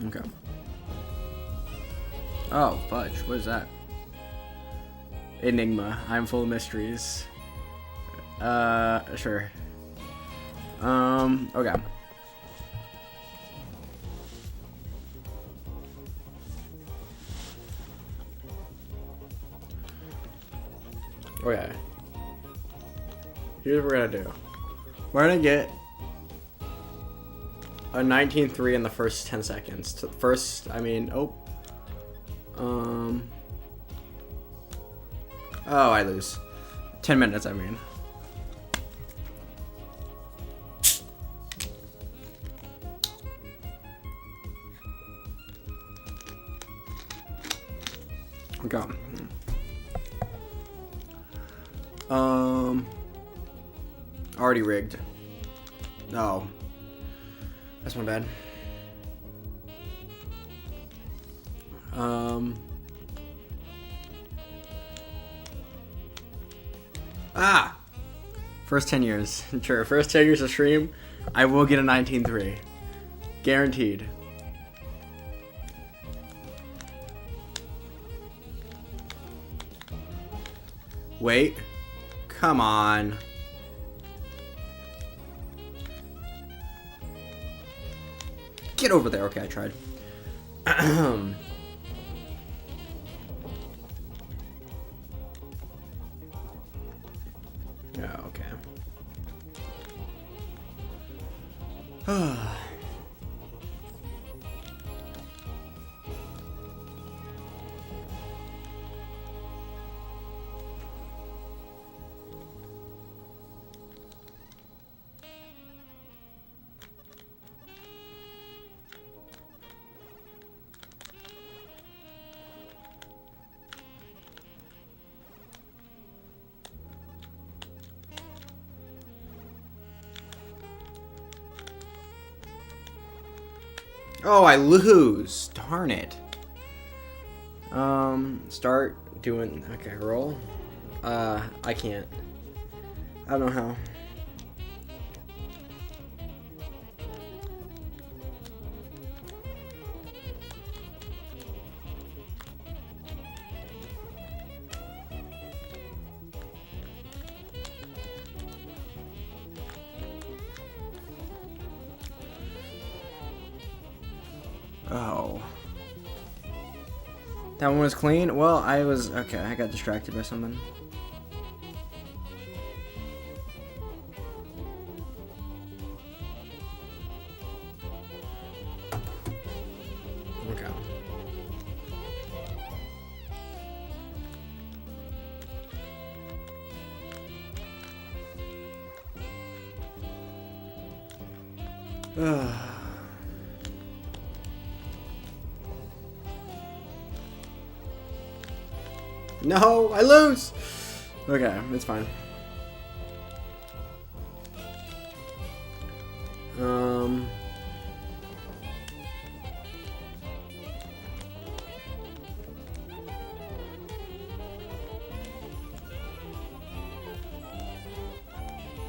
Okay. Oh, fudge. What is that? Enigma. I'm full of mysteries. Sure. Okay. Okay. Here's what we're gonna do. We're gonna get a 19.3 in the first 10 seconds. First, I mean, oh, I lose. 10 minutes, I mean. Okay. Already rigged. No. That's my bad. First 10 years. Sure, first 10 years of stream, I will get a 19.3. Guaranteed. Wait. Come on. Get over there. Okay, I tried. Yeah, okay. Oh, I lose. Darn it. Start doing... Okay, roll. I can't. I don't know how. Oh. That one was clean? Well, I was... Okay, I got distracted by something. Okay. No, I lose. Okay, it's fine.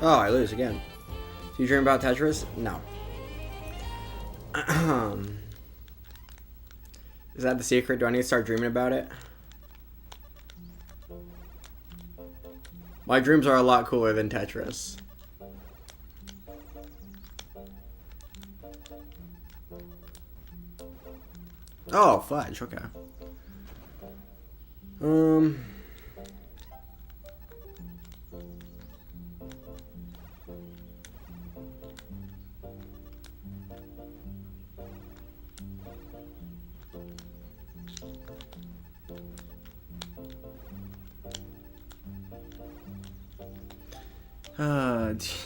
Oh, I lose again. Do you dream about Tetris? No. Is that the secret? Do I need to start dreaming about it? My dreams are a lot cooler than Tetris. Oh, fudge. Okay.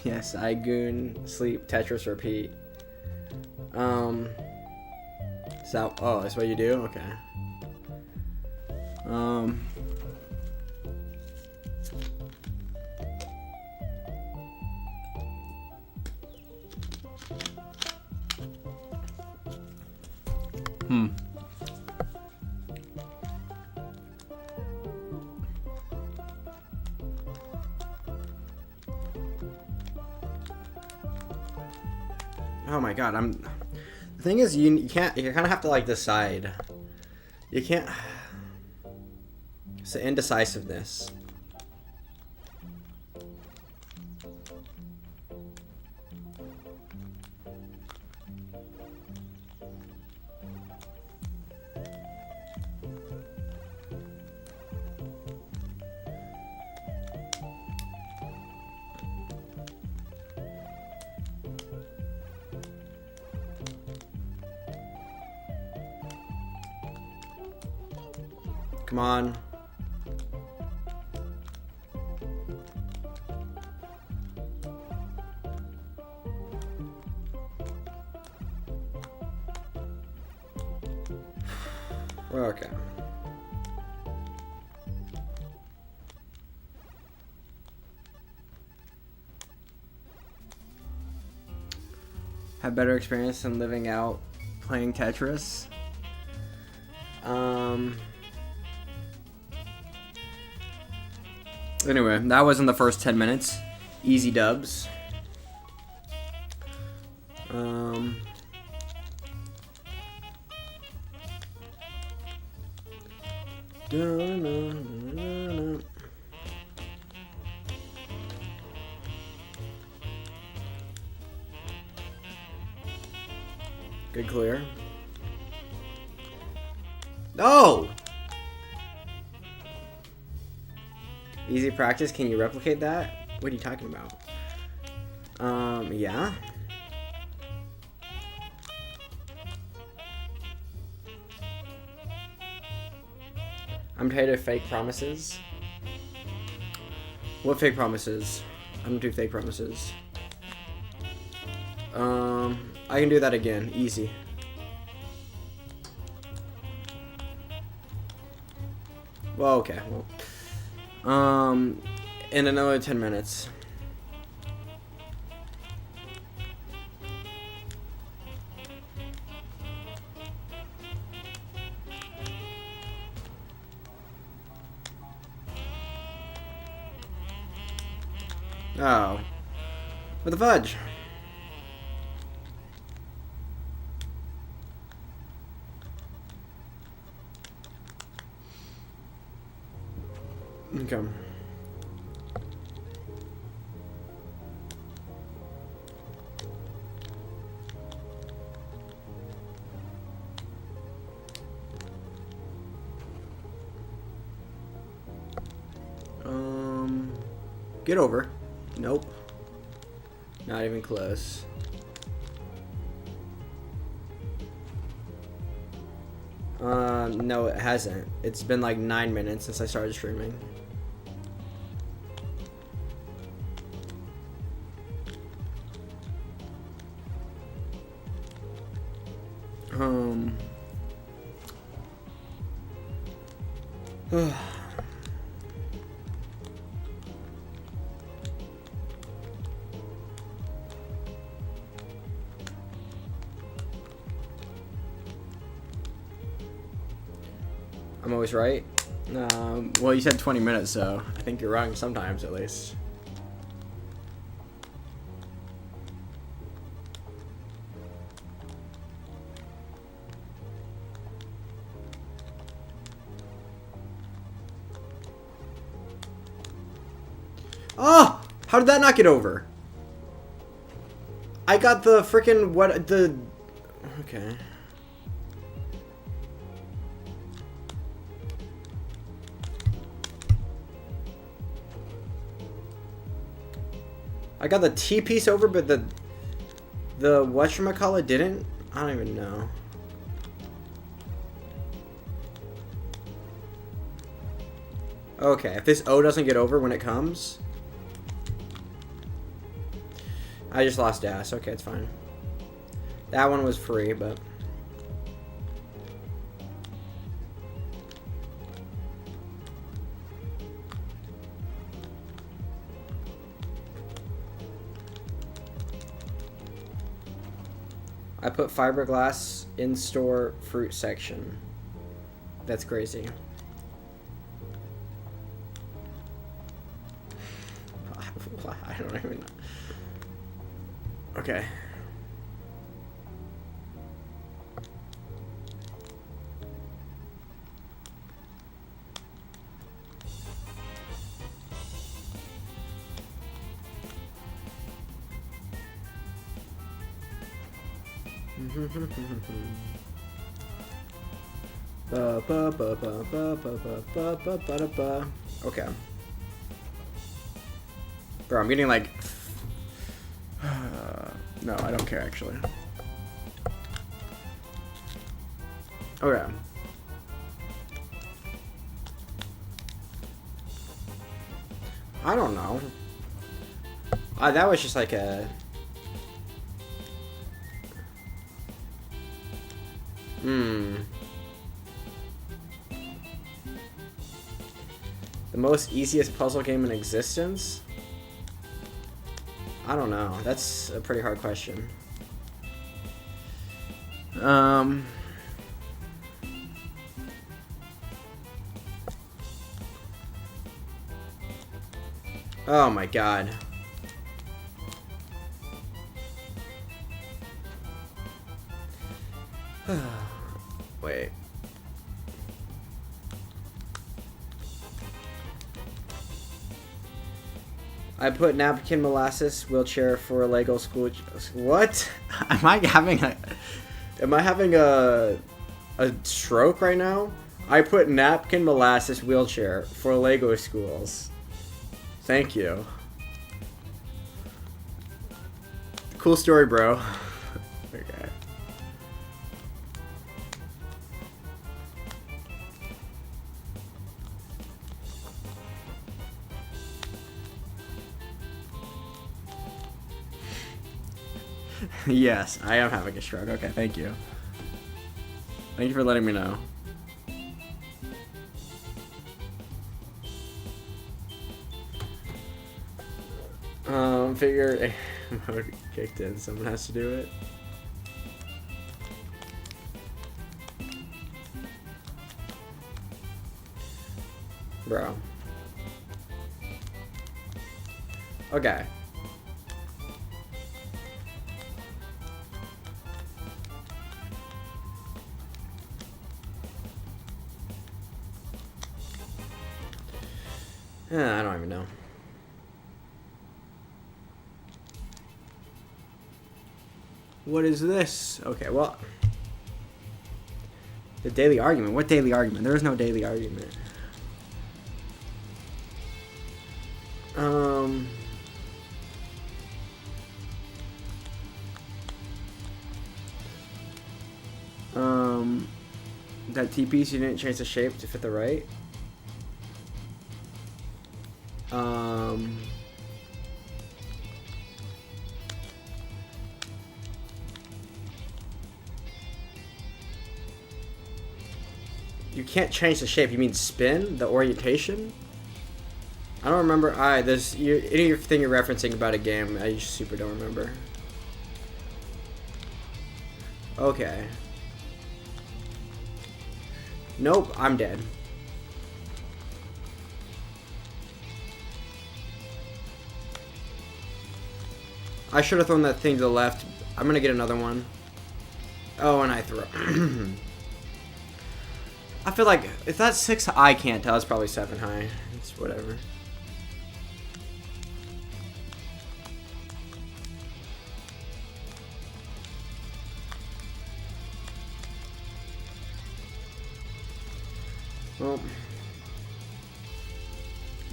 Yes, I goon, sleep, Tetris, repeat. So, oh, that's what you do? Okay. Oh my god, the thing is, you kind of have to, like, decide. You can't... It's the indecisiveness. Come on. Okay. Have better experience than living out playing Tetris. Anyway, that was in the first 10 minutes. Easy dubs. Good clear. No! Easy practice. Can you replicate that? What are you talking about? Yeah. I'm tired of fake promises. What fake promises? I don't do fake promises. I can do that again. Easy. Well, okay. Well, in another 10 minutes. Oh. What the fudge? Okay. Get over. Nope. Not even close. No, it hasn't. It's been like 9 minutes since I started streaming. I'm always right. Well, you said 20 minutes, so I think you're wrong sometimes, at least. Oh! How did that not get over? I got the freaking okay. I got the T piece over, but the whatchamacallit didn't? I don't even know. Okay, if this O doesn't get over when it comes. I just lost gas. Okay, it's fine. That one was free, but... I put fiberglass in store fruit section. That's crazy. I don't even know. Okay. Okay. Bro, I'm getting like... no, I don't care actually. Okay. I don't know. That was just like a... The most easiest puzzle game in existence? I don't know. That's a pretty hard question. Oh my god. Wait. I put napkin molasses wheelchair for Lego school. What? Am I having a stroke right now? I put napkin molasses wheelchair for Lego schools. Thank you. Cool story, bro. Okay. Yes, I am having a stroke. Okay, thank you. Thank you for letting me know. Figure mode kicked in. Someone has to do it. Bro. Okay. I don't even know. What is this? Okay, well. The daily argument. What daily argument? There is no daily argument. That T-piece, you didn't change the shape to fit the right. You can't change the shape. You mean spin? The orientation? I don't remember. There's anything you're referencing about a game. I just super don't remember. Okay. Nope, I'm dead. I should have thrown that thing to the left. I'm gonna get another one. Oh, and I throw. I feel like if that's 6, I can't tell. It's probably 7 high. It's whatever. Well,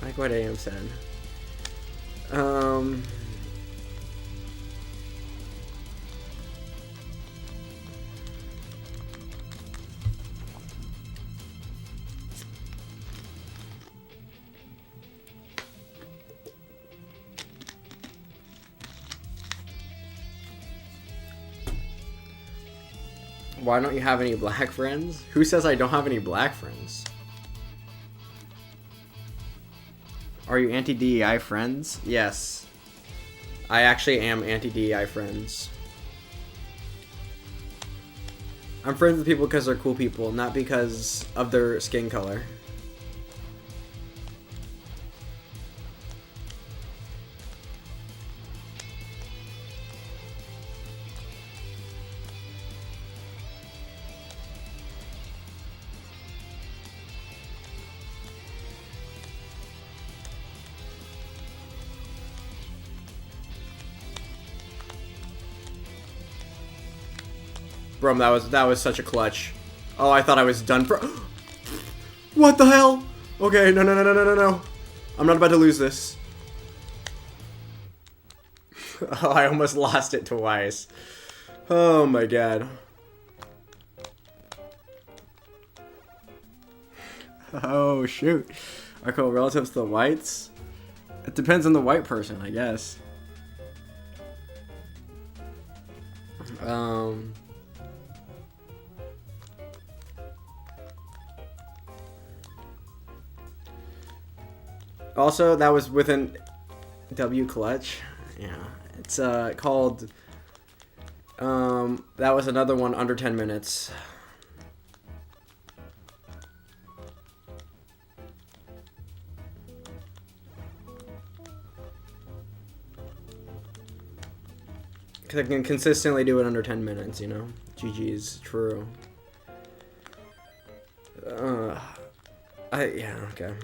I like what AM said. Why don't you have any black friends? Who says I don't have any black friends? Are you anti-DEI friends? Yes. I actually am anti-DEI friends. I'm friends with people because they're cool people, not because of their skin color. Bro, that was such a clutch. Oh, I thought I was done for. What the hell? Okay, no. I'm not about to lose this. Oh, I almost lost it twice. Oh my god. Oh shoot. Are cool relatives to the whites? It depends on the white person, I guess. Also, that was within W clutch. Yeah, it's called. That was another one under 10 minutes. Because I can consistently do it under 10 minutes, you know? GG's, true. Yeah, okay.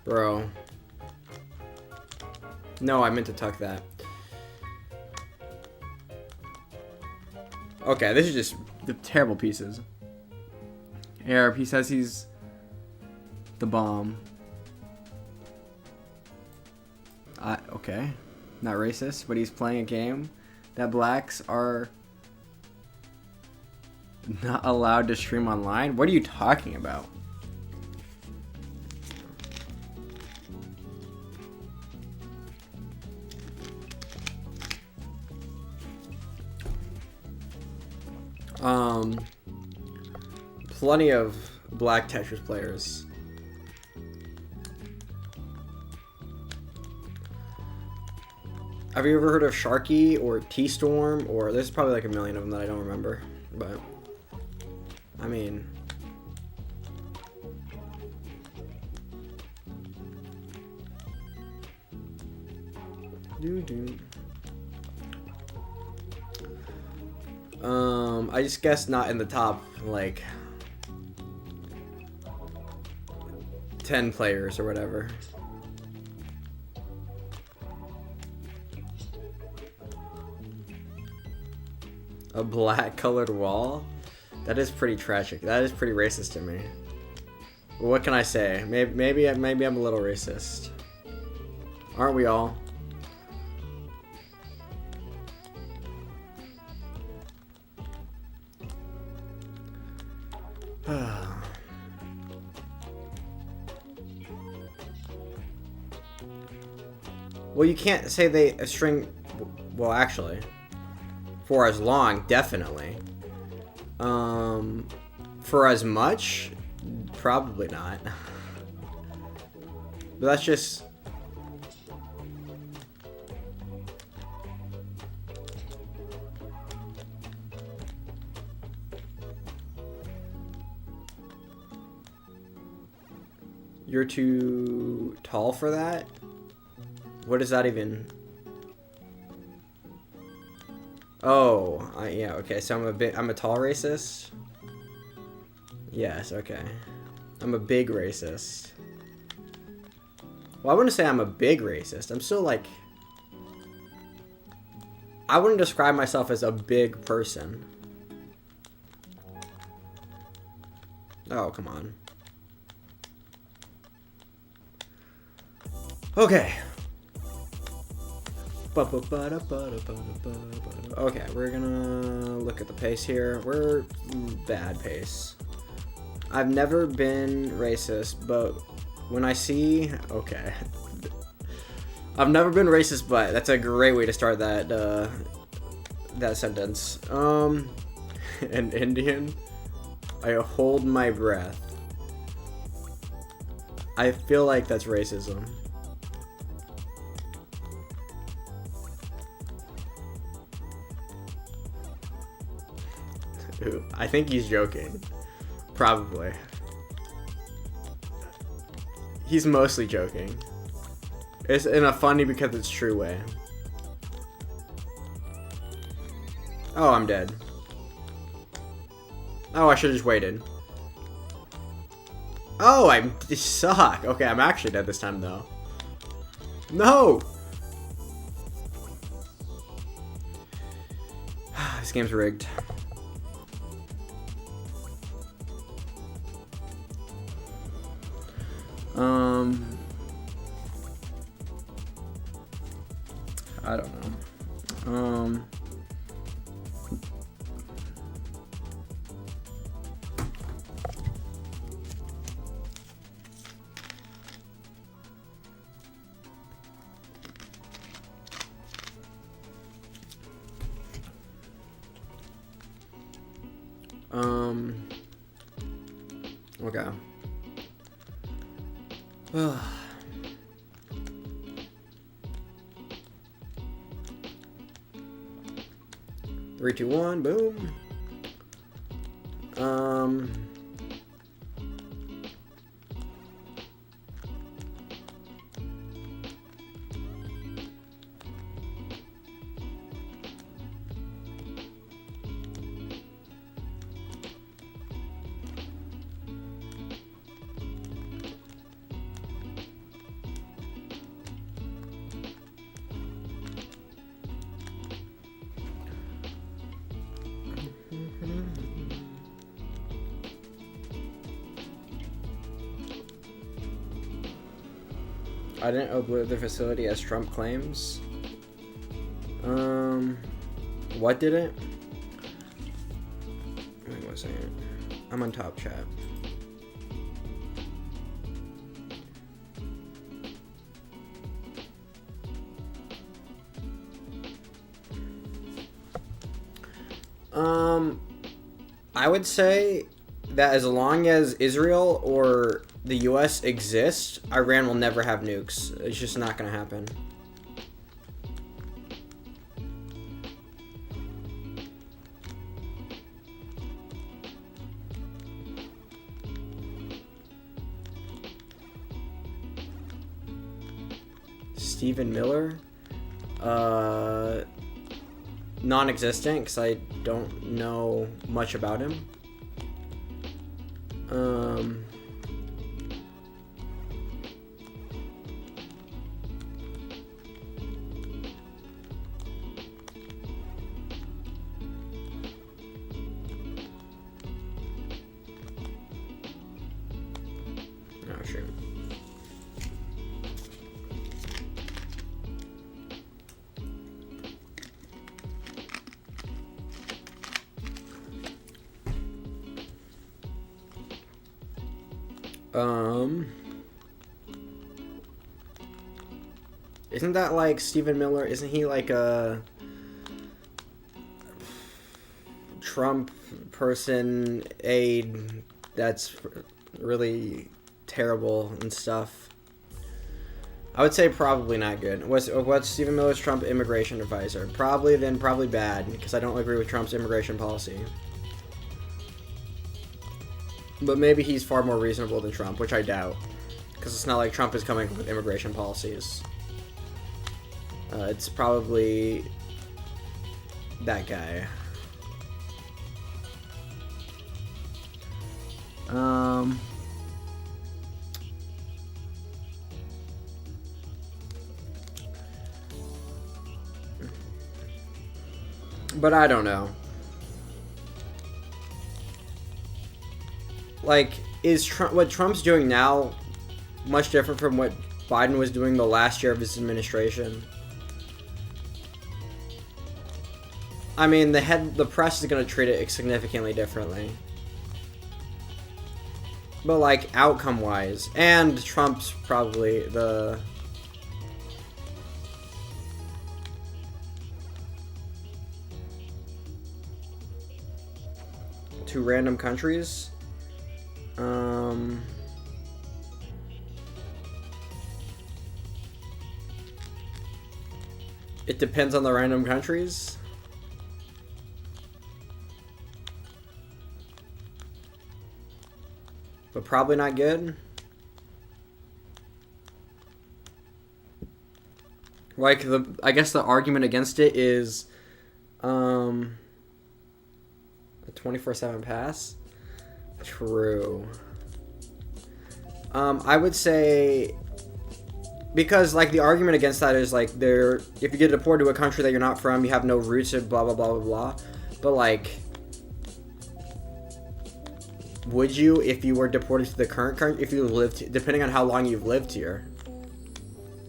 Bro. No, I meant to tuck that. Okay, this is just the terrible pieces. Arab, he says he's the bomb. Okay. Not racist, but he's playing a game that blacks are not allowed to stream online? What are you talking about? Plenty of black Tetris players. Have you ever heard of Sharky or T-Storm? Or there's probably like a million of them that I don't remember. But, I mean... I just guess not in the top, like, 10 players or whatever. A black colored wall? That is pretty tragic. That is pretty racist to me. Well, what can I say? Maybe I'm a little racist. Aren't we all? Well, you can't say a string. Well, actually, for as long, definitely. For as much, probably not. But that's just. You're too tall for that? What is that even? Oh, yeah, okay, so I'm a tall racist? Yes, okay. I'm a big racist. Well, I wouldn't say I'm a big racist. I'm still like... I wouldn't describe myself as a big person. Oh, come on. Okay. Okay, we're gonna look at the pace here. We're bad pace. I've never been racist, but when I see... Okay. I've never been racist, but that's a great way to start that, that sentence. An Indian? I hold my breath. I feel like that's racism. I think he's joking. Probably. He's mostly joking. It's in a funny because it's true way. Oh, I'm dead. Oh, I should have just waited. Oh, I suck. Okay, I'm actually dead this time, though. No! This game's rigged. I don't know. Okay. 3, 2, 1, boom. I didn't upload the facility as Trump claims. What did it? Wait 1 second. I'm on top chat. I would say that as long as Israel or the US exists, Iran will never have nukes. It's just not gonna happen. Stephen Miller? Non-existent, because I don't know much about him. Oh, shoot. Isn't that like Stephen Miller? Isn't he like a Trump person aide that's really terrible and stuff? I would say probably not good. What's Stephen Miller's Trump immigration advisor? Probably bad, because I don't agree with Trump's immigration policy. But maybe he's far more reasonable than Trump, which I doubt. Because it's not like Trump is coming with immigration policies. It's probably that guy. But I don't know. Like, is Trump, what Trump's doing now much different from what Biden was doing the last year of his administration? I mean, the press is going to treat it significantly differently. But, like, outcome-wise, and Trump's probably the... to random countries. It depends on the random countries. But probably not good. Like, I guess the argument against it is a 24/7 pass. True. I would say, because like the argument against that is like if you get deported to a country that you're not from, you have no roots and blah blah blah blah blah. But like, would you if you were deported to the current country, if you lived, depending on how long you've lived here?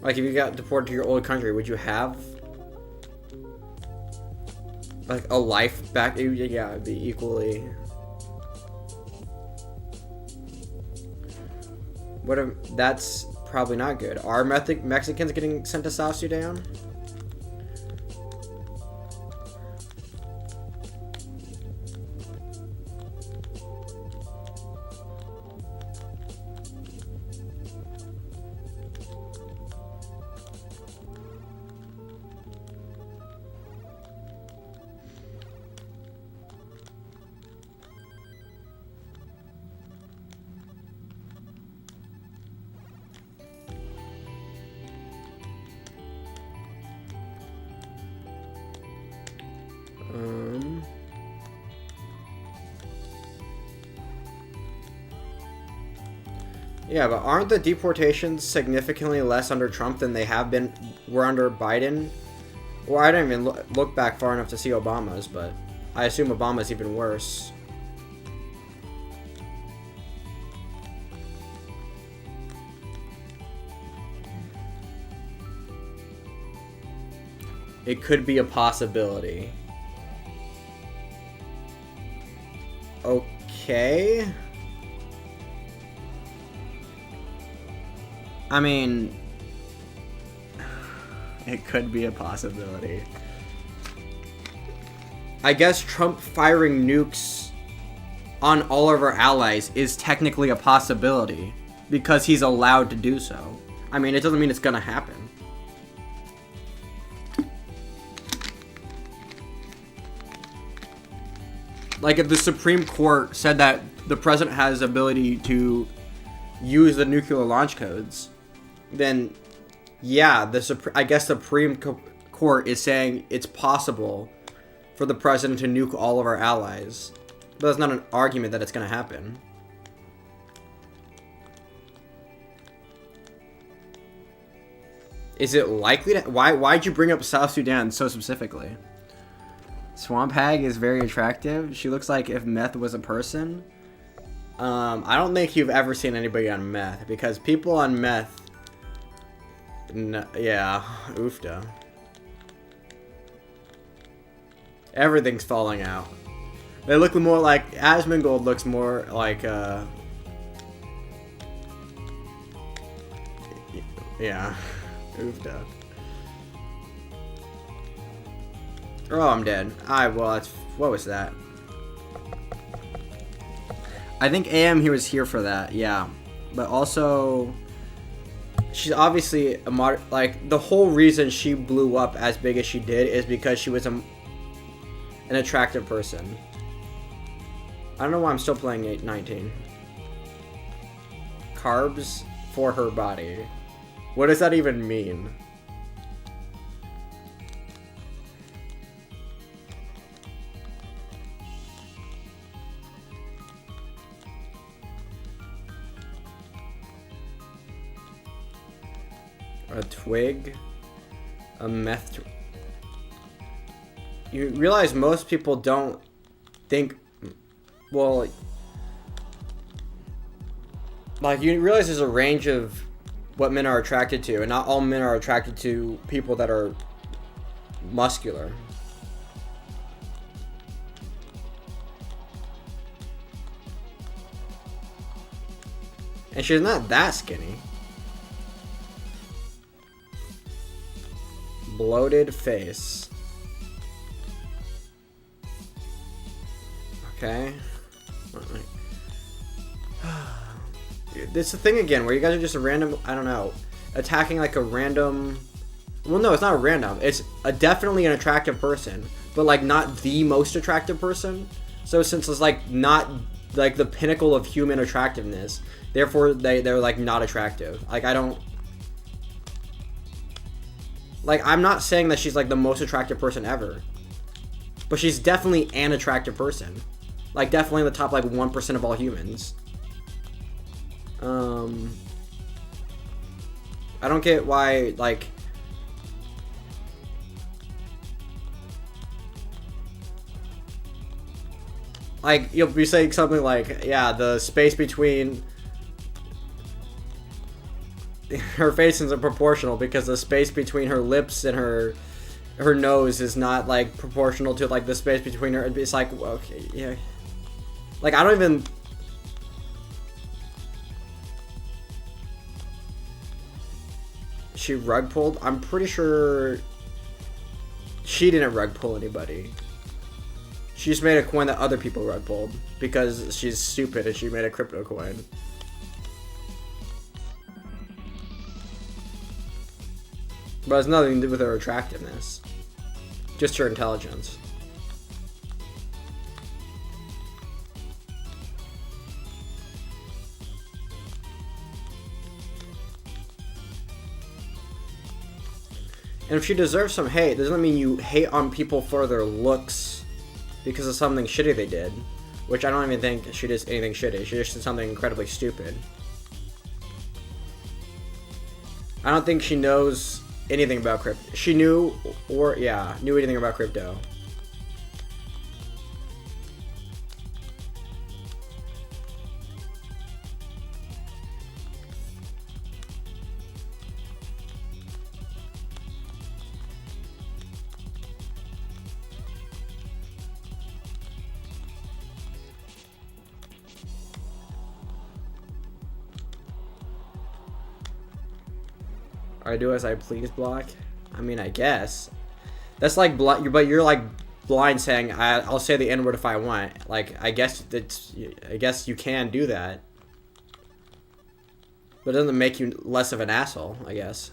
Like if you got deported to your old country, would you have like a life back? Yeah, it'd be equally. That's probably not good. Are Mexicans getting sent to South Sudan? Yeah, but aren't the deportations significantly less under Trump than they were under Biden? Well, I didn't even look back far enough to see Obama's, but I assume Obama's even worse. It could be a possibility. Okay. I mean, it could be a possibility. I guess Trump firing nukes on all of our allies is technically a possibility because he's allowed to do so. I mean, it doesn't mean it's gonna happen. Like, if the Supreme Court said that the president has the ability to use the nuclear launch codes, then yeah, I guess the Supreme Court is saying it's possible for the president to nuke all of our allies. But that's not an argument that it's going to happen. Is it likely to... Why'd you bring up South Sudan so specifically? Swamp Hag is very attractive. She looks like if meth was a person. I don't think you've ever seen anybody on meth, because people on meth... yeah, oofda. Everything's falling out. They look more like... Asmongold looks more like, yeah, oofda. Oh, I'm dead. Well, that's... What was that? I think AM he was here for that, yeah. But also... She's obviously a like, the whole reason she blew up as big as she did is because she was an attractive person. I don't know why I'm still playing 819. Carbs for her body. What does that even mean? A twig, a meth. you realize most people don't think, well, like you realize there's a range of what men are attracted to, and not all men are attracted to people that are muscular. And she's not that skinny. Bloated face. Okay. It's the thing again where you guys are just a random, I don't know, attacking like a random, well no, it's not a random, it's definitely an attractive person, but like not the most attractive person. So since it's like not like the pinnacle of human attractiveness, therefore they're like not attractive. Like I don't, like I'm not saying that she's like the most attractive person ever, but she's definitely an attractive person. Like definitely in the top like 1% of all humans. I don't get why, like, you'll be saying something like, yeah, the space between her face isn't proportional because the space between her lips and her nose is not like proportional to like the space between her. It's like, okay, yeah, like I don't even. She rug pulled? I'm pretty sure she didn't rug pull anybody. She just made a coin that other people rug pulled because she's stupid and she made a crypto coin. But it has nothing to do with her attractiveness. Just her intelligence. And if she deserves some hate, doesn't mean you hate on people for their looks because of something shitty they did. Which I don't even think she did anything shitty. She just did something incredibly stupid. I don't think she knows anything about crypto. She knew, or yeah, knew anything about crypto. I do as I please block. I mean, I guess that's like but you're like blind saying I'll say the N-word if I want. Like I guess you can do that, but it doesn't make you less of an asshole, I guess.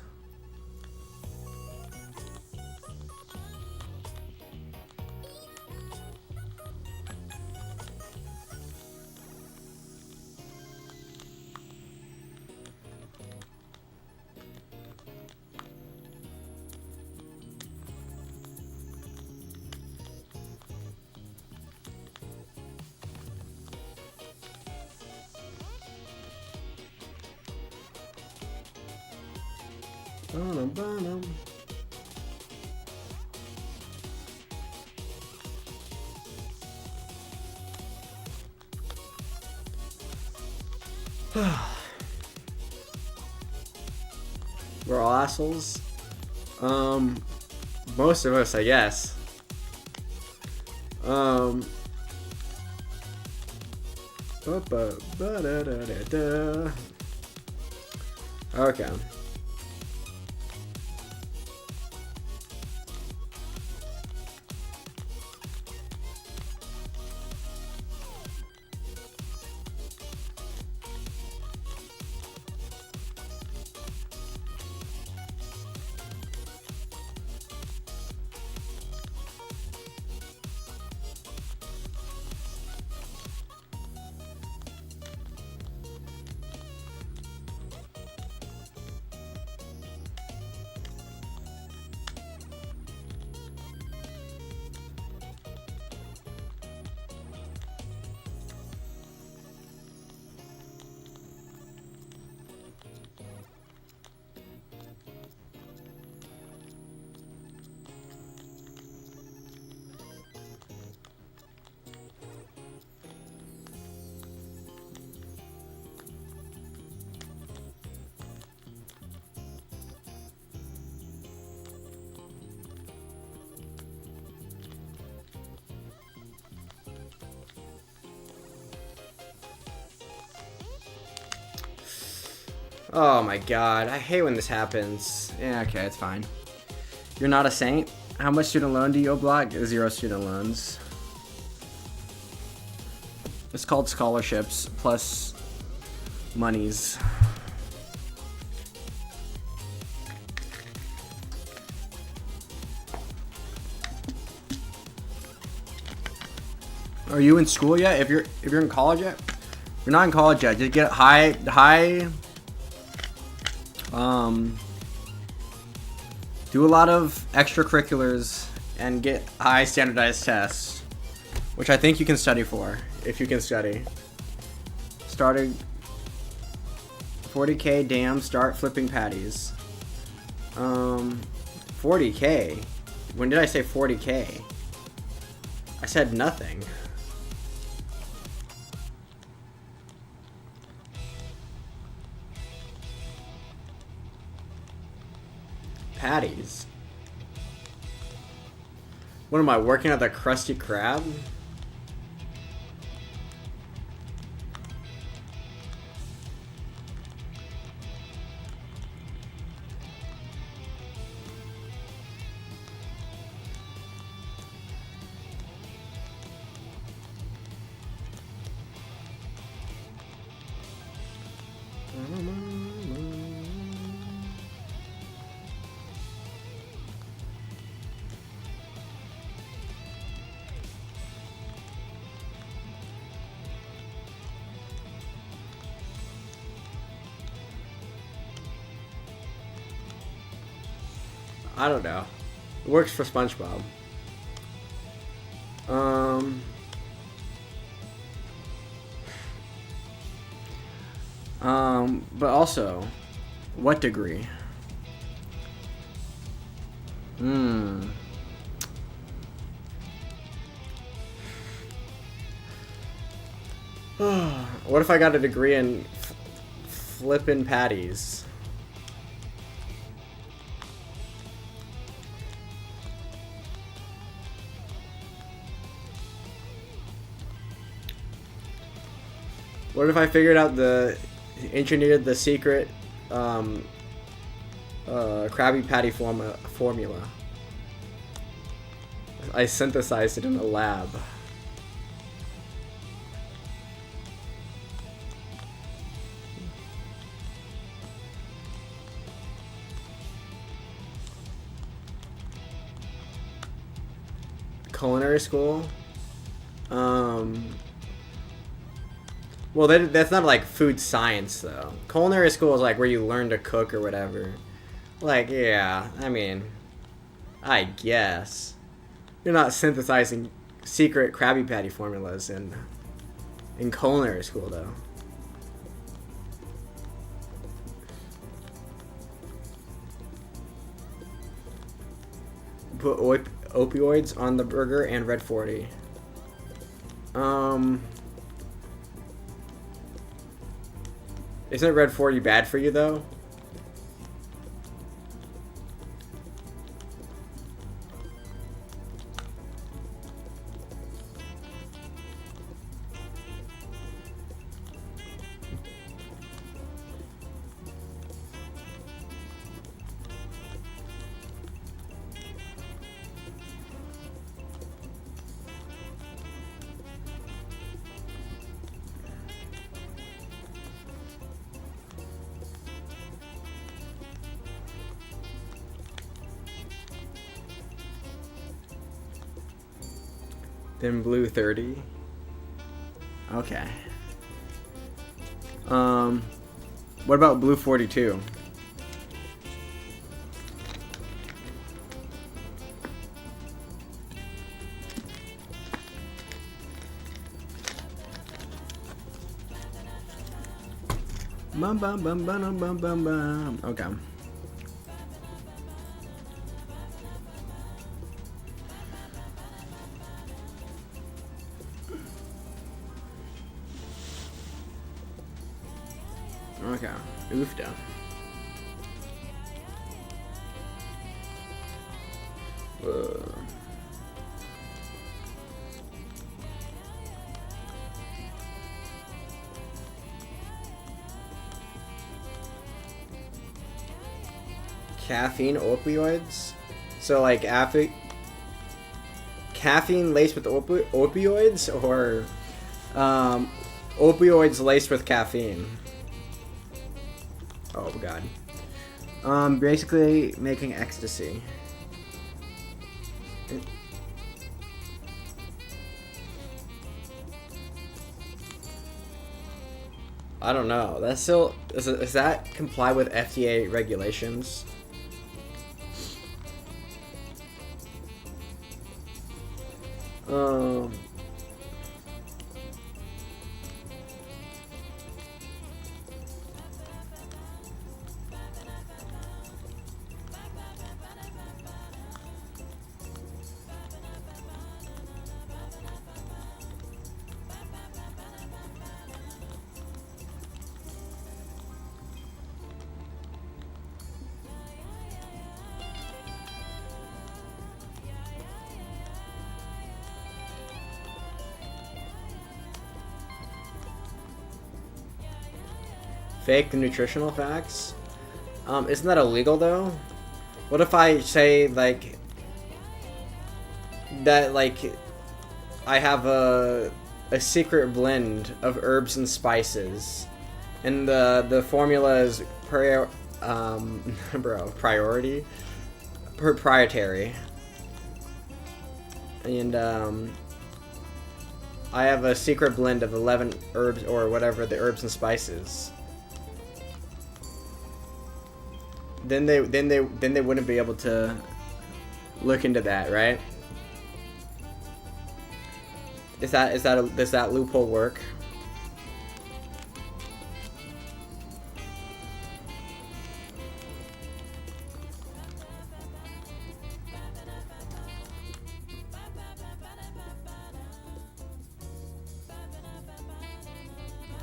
We're all assholes. Most of us, I guess. Okay. Oh my god, I hate when this happens. Yeah, okay, it's fine. You're not a saint? How much student loan do you owe Block? 0 student loans. It's called scholarships plus monies. Are you in school yet? If you're in college yet? You're not in college yet. Just get high do a lot of extracurriculars and get high standardized tests, which I think you can study for if you can study. Starting 40K, damn, start flipping patties. 40K? When did I say 40K? I said nothing. Patties. What am I, working at the Krusty Krab? I don't know. It works for SpongeBob. But also, what degree? What if I got a degree in flippin' patties? What if I figured out engineered the secret Krabby Patty formula? I synthesized it in a lab. Culinary school? Well, that's not like food science, though. Culinary school is like where you learn to cook or whatever. Like, yeah, I mean, I guess. You're not synthesizing secret Krabby Patty formulas in culinary school, though. Put opioids on the burger and Red 40. Isn't Red 40 bad for you, though? Then blue 30. Okay. What about blue 42? Bum bum bum bum bum bum bum. Okay. Okay, oofda. Caffeine opioids? So like caffeine laced with opioids, or opioids laced with caffeine? Oh god. Basically making ecstasy. I don't know. That's still does that comply with FDA regulations? Fake nutritional facts? Isn't that illegal though? What if I say like that I have a secret blend of herbs and spices, and the formula is proprietary, and I have a secret blend of 11 herbs or whatever the herbs and spices. Then they wouldn't be able to look into that, right? Does that loophole work?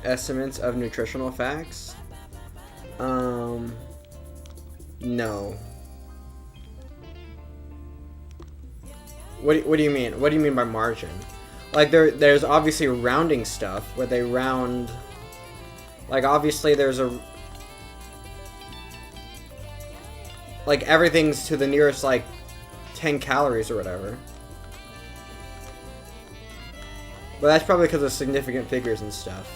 Estimates of nutritional facts? No. What do you mean? What do you mean by margin? Like there's obviously rounding stuff where they round. Like obviously there's like everything's to the nearest like 10 calories or whatever. But that's probably because of significant figures and stuff.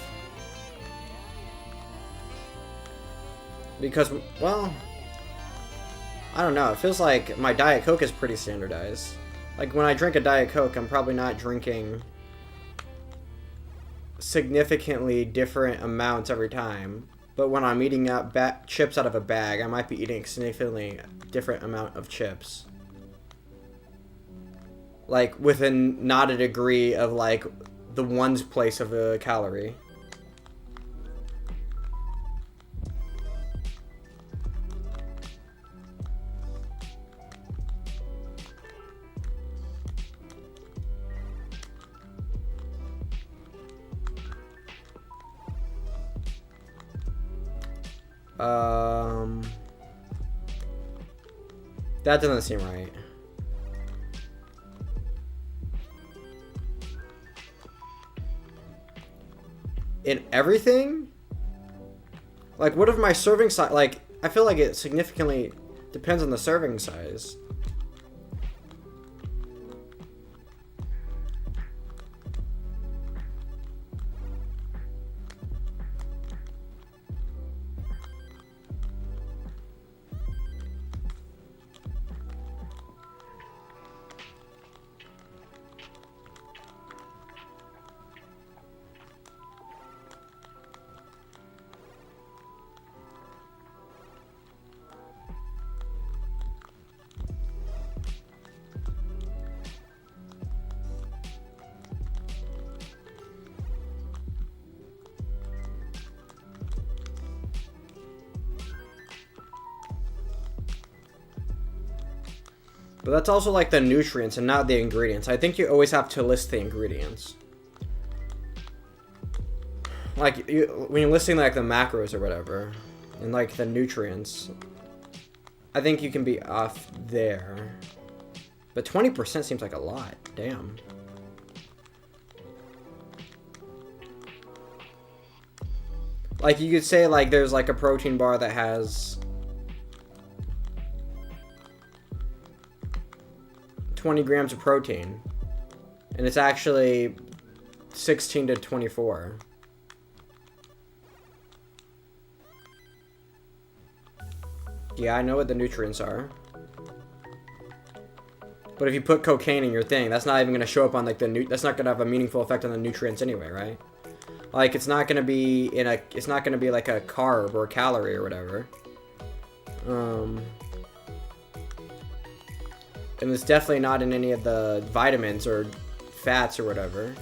Because, well, I don't know. It feels like my Diet Coke is pretty standardized. Like, when I drink a Diet Coke, I'm probably not drinking significantly different amounts every time. But when I'm eating out chips out of a bag, I might be eating a significantly different amount of chips. Like, within not a degree of, like, the ones place of a calorie. That doesn't seem right. In everything? Like, what if my serving size, like, I feel like it significantly depends on the serving size. But that's also like the nutrients and not the ingredients. I think you always have to list the ingredients. Like, when you're listing like the macros or whatever, and like the nutrients, I think you can be off there. But 20% seems like a lot. Damn. Like, you could say like there's like a protein bar that has 20 grams of protein. And it's actually 16 to 24. Yeah, I know what the nutrients are. But if you put cocaine in your thing, that's not even going to show up on like that's not going to have a meaningful effect on the nutrients anyway, right? Like it's not going to be it's not going to be like a carb or a calorie or whatever. And it's definitely not in any of the vitamins or fats or whatever.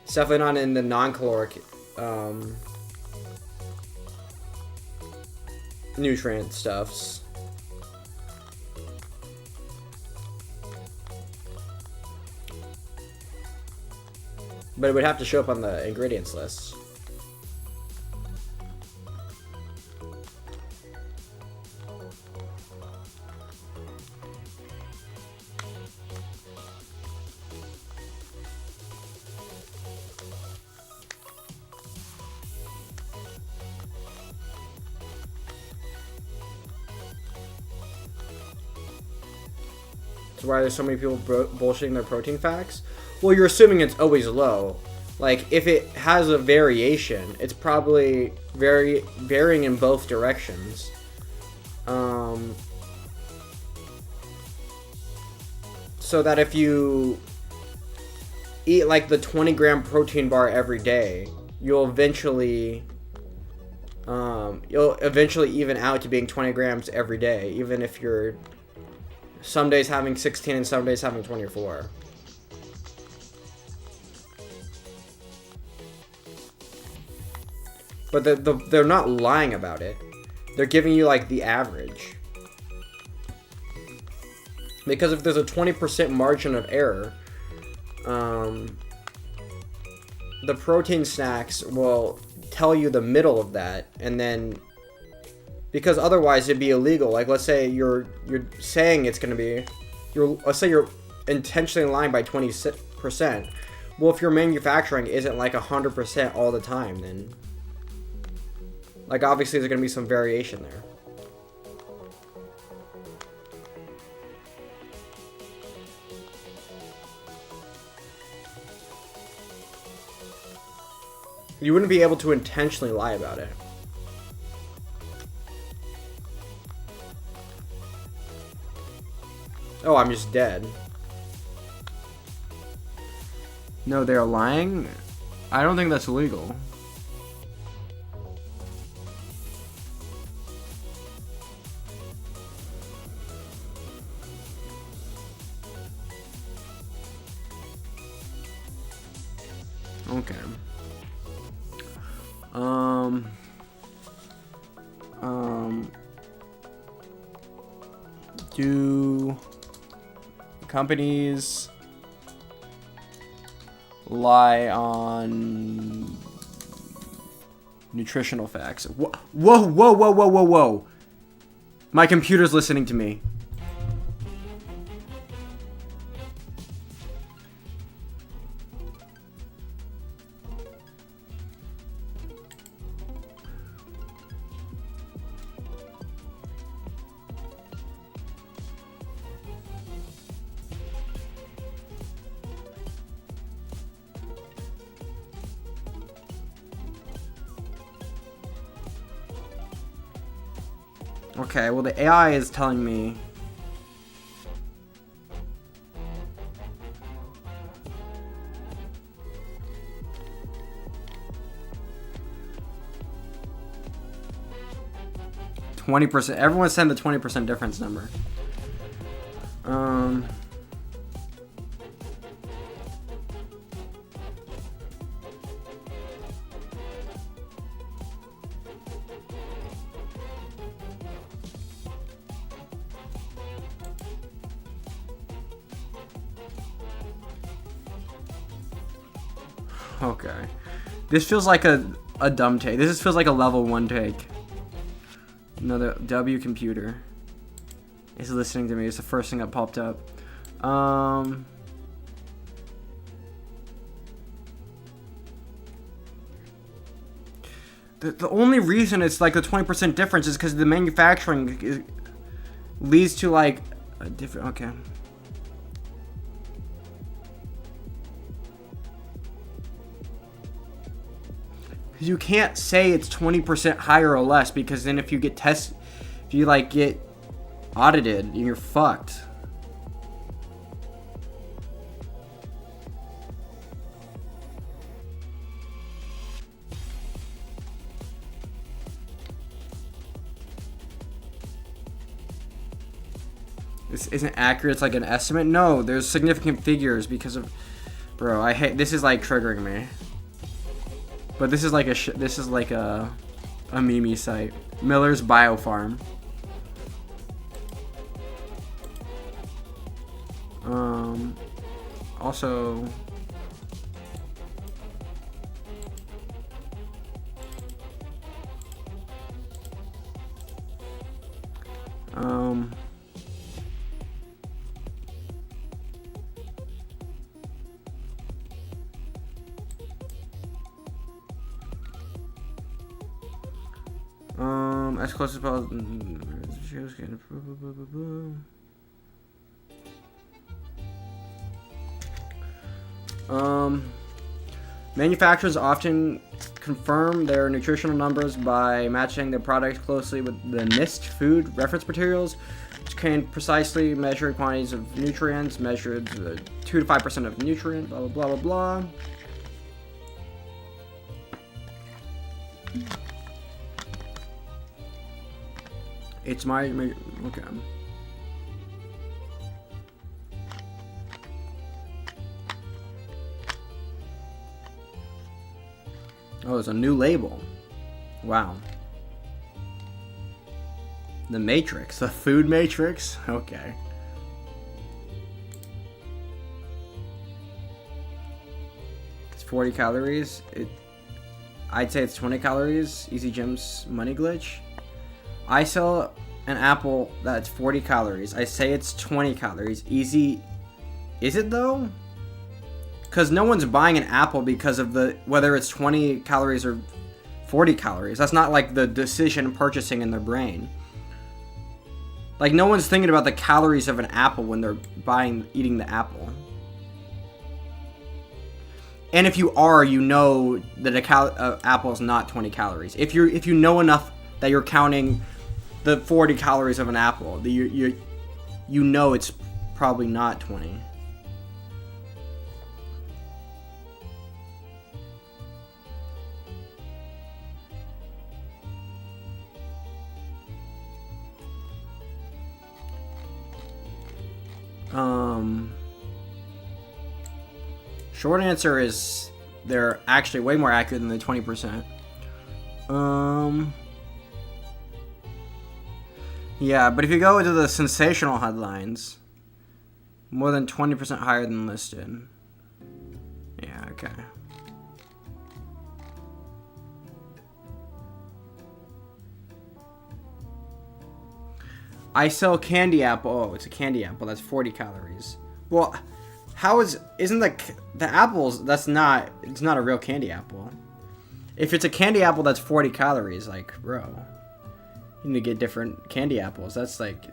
It's definitely not in the non-caloric nutrient stuffs. But it would have to show up on the ingredients list. That's why there's so many people bullshitting their protein facts. Well, you're assuming it's always low. Like, if it has a variation, it's probably varying in both directions. So that if you eat like the 20-gram protein bar every day, you'll eventually even out to being 20 grams every day, even if you're some days having 16 and some days having 24. But they're not lying about it. They're giving you like the average. Because if there's a 20% margin of error, the protein snacks will tell you the middle of that, and then because otherwise it'd be illegal. Like, let's say you're saying it's going to be, let's say you're intentionally lying by 20%. Well, if your manufacturing isn't like 100% all the time, then like obviously there's going to be some variation there. You wouldn't be able to intentionally lie about it. Oh, I'm just dead. No, they're lying? I don't think that's illegal. Okay. Do companies lie on nutritional facts? Whoa, whoa, whoa, whoa, whoa, whoa, whoa. My computer's listening to me. Okay, well the AI is telling me %. Everyone send the 20% difference number. Okay. This feels like a dumb take. This just feels like a level 1 take. Another W computer is listening to me. It's the first thing that popped up. The only reason it's like the 20% difference is because the manufacturing is, leads to like a different. Okay. You can't say it's 20% higher or less, because then if you get if you like get audited, you're fucked. This isn't accurate. It's like an estimate. No, there's significant figures because of, bro. I hate this. Is like triggering me. But this is like a meme site. Miller's Biofarm. Also. As close as possible. Manufacturers often confirm their nutritional numbers by matching their products closely with the NIST food reference materials, which can precisely measure quantities of nutrients, measured 2 to 5% of nutrient, blah, blah, blah, blah, blah. It's my okay. Oh, there's a new label. Wow. The Matrix, the food matrix. Okay. It's 40 calories. I'd say it's 20 calories. Easy Jim's money glitch. I sell an apple that's 40 calories. I say it's 20 calories. Easy. Is it though? Because no one's buying an apple because of whether it's 20 calories or 40 calories. That's not like the decision purchasing in their brain. Like no one's thinking about the calories of an apple when they're eating the apple. And if you are, you know that apple is not 20 calories. If you know enough that you're counting the 40 calories of an apple, you know it's probably not 20. Short answer is they're actually way more accurate than the 20%. Yeah, but if you go into the sensational headlines, more than 20% higher than listed. Yeah, okay. I sell candy apple. Oh, it's a candy apple. That's 40 calories. Well, isn't the apples, it's not a real candy apple. If it's a candy apple that's 40 calories, like, bro, you need to get different candy apples. That's like,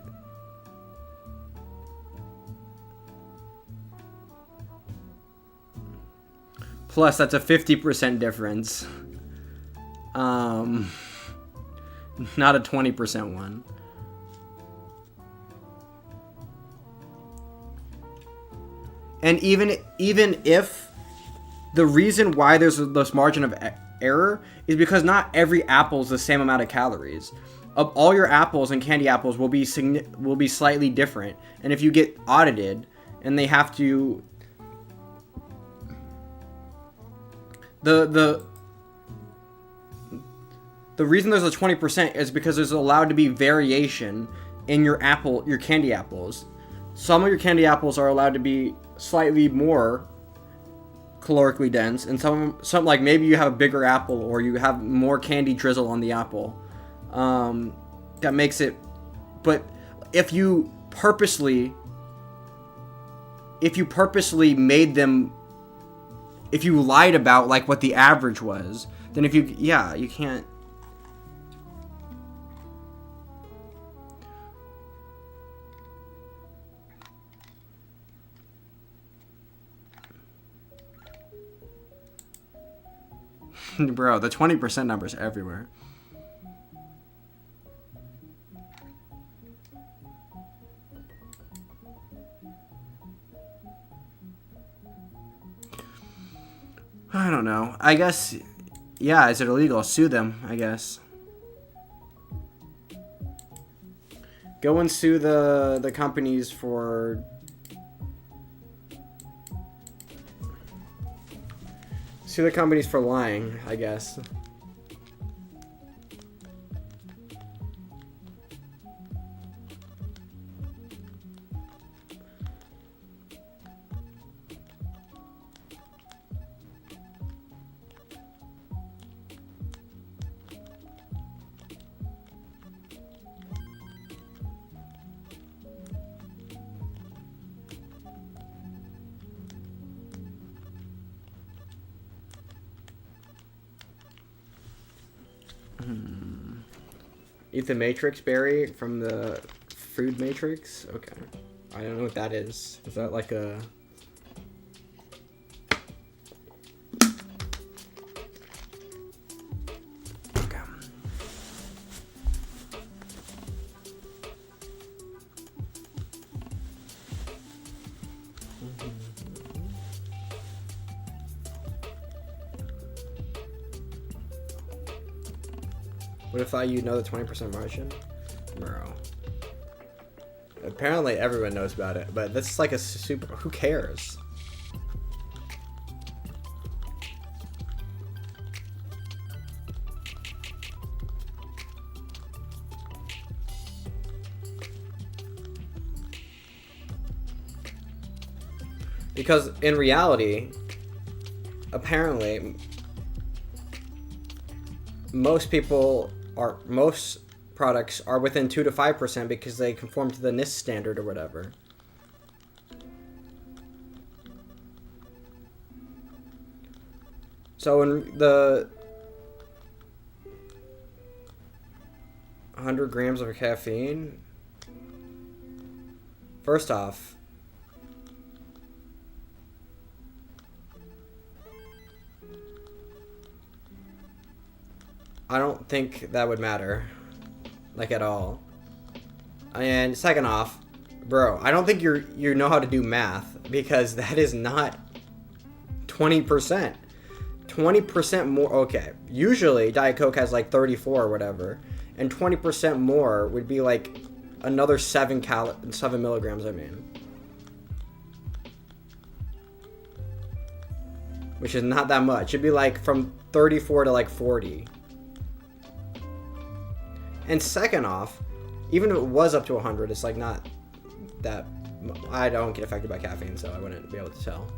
plus that's a 50% difference. Not a 20% one. And even if the reason why there's this margin of error is because not every apple is the same amount of calories. Of all your apples and candy apples will be slightly different. And if you get audited and they have to the reason there's a 20% is because there's allowed to be variation in your candy apples. Some of your candy apples are allowed to be slightly more calorically dense, and some like maybe you have a bigger apple or you have more candy drizzle on the apple. That makes it. But if you purposely made them, if you lied about like what the average was, then you can't. Bro, the 20% number's everywhere. I don't know. I guess, yeah, is it illegal? Sue them, I guess. Go and sue the companies for... Sue the companies for lying, I guess. Eat the Matrix berry from the food Matrix? Okay. I don't know what that is. Is that like a... Okay. What if you know the 20% margin? Bro. Apparently everyone knows about it, but that's like a super... Who cares? Because in reality, apparently, most products are within 2 to 5% because they conform to the NIST standard or whatever. So in the 100 grams of caffeine, first off, I don't think that would matter, like, at all. And second off, bro, I don't think you know how to do math, because that is not 20%. 20% more, okay. Usually Diet Coke has like 34 or whatever, and 20% more would be like another 7 milligrams, I mean. Which is not that much. It'd be like from 34 to like 40. And second off, even if it was up to 100, it's like not that... I don't get affected by caffeine, so I wouldn't be able to tell.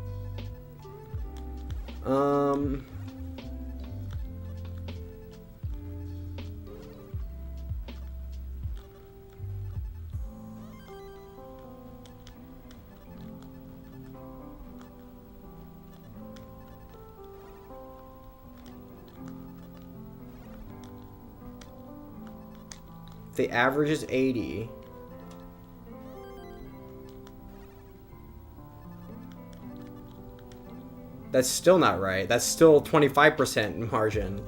The average is 80. That's still not right. That's still 25% margin.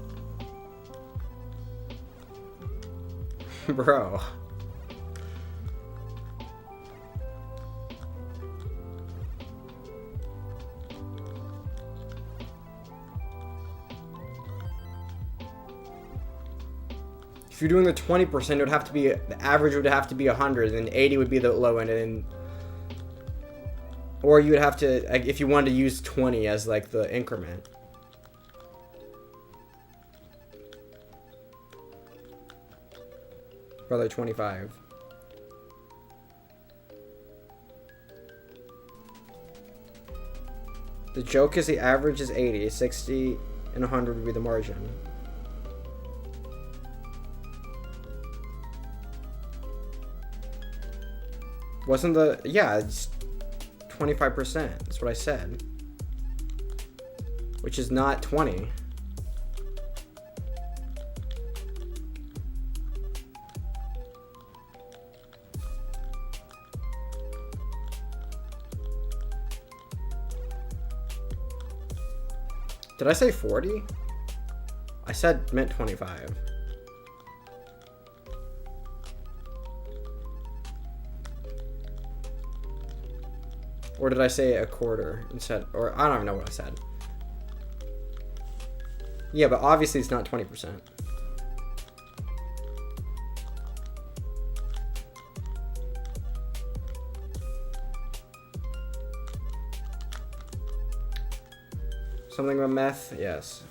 Bro. If you're doing the 20%, it would have to be, the average would have to be 100, and 80 would be the low end, and or you would have to, like, if you wanted to use 20 as like the increment. Brother, 25. The joke is the average is 80, 60, and 100 would be the margin. Wasn't the... Yeah, it's 25%. That's what I said. Which is not 20. Did I say 40? I said meant 25. Or did I say a quarter instead? Or I don't even know what I said. Yeah, but obviously it's not 20%. Something about meth? Yes.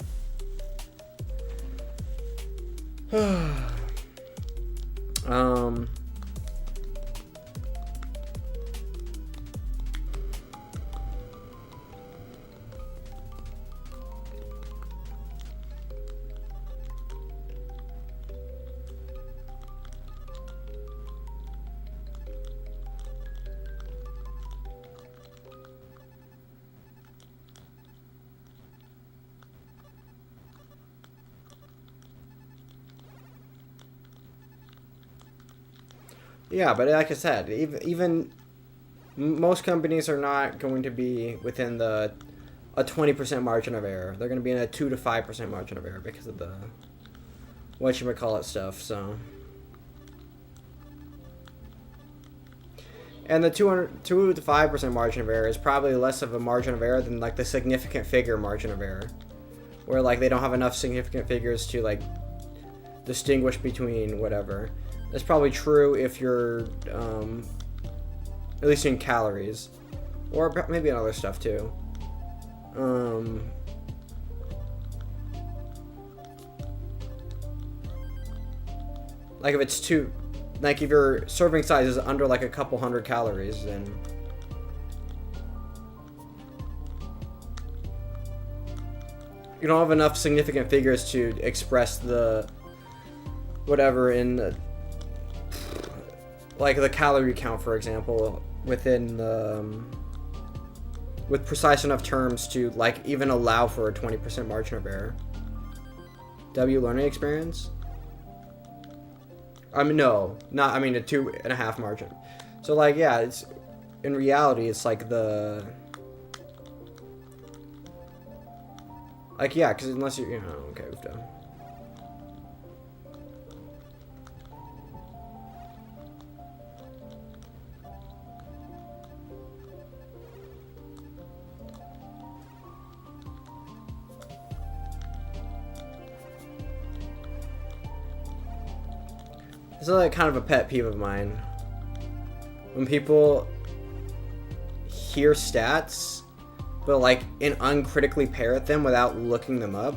Yeah, but like I said, even most companies are not going to be within a 20% margin of error. They're going to be in a 2 to 5% margin of error because of the whatchamacallit stuff. So, and the 2 to 5% margin of error is probably less of a margin of error than like the significant figure margin of error, where like they don't have enough significant figures to like distinguish between whatever. That's probably true if you're, at least in calories, or maybe in other stuff too. Like if it's like if your serving size is under like a couple hundred calories, then you don't have enough significant figures to express the whatever in like the calorie count, for example, within with precise enough terms to like even allow for a 20% margin of error. W learning experience? I mean, no, not, I mean a 2.5 margin. So like, yeah, it's, in reality, it's like the, like, yeah, because unless you know, okay, we've done. This is like kind of a pet peeve of mine. When people hear stats, but like and uncritically parrot them without looking them up.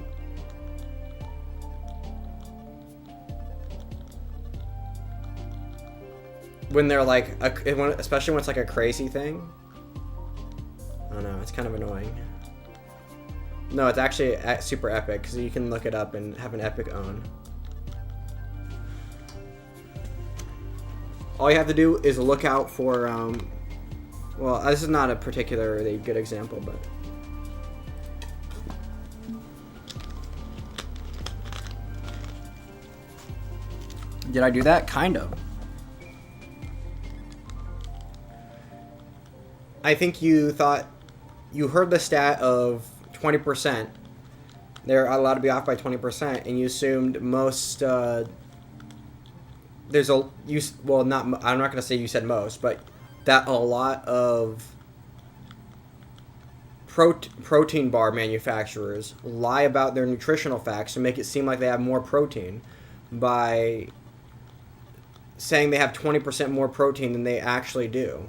When they're like, especially when it's like a crazy thing. I don't know, it's kind of annoying. No, it's actually super epic because you can look it up and have an epic own. All you have to do is look out for, well, this is not a particularly good example, but did I do that? Kind of. I think you thought, you heard the stat of 20%. They're allowed to be off by 20%, and you assumed most, there's a well, not, I'm not going to say you said most, but that a lot of protein bar manufacturers lie about their nutritional facts to make it seem like they have more protein by saying they have 20% more protein than they actually do.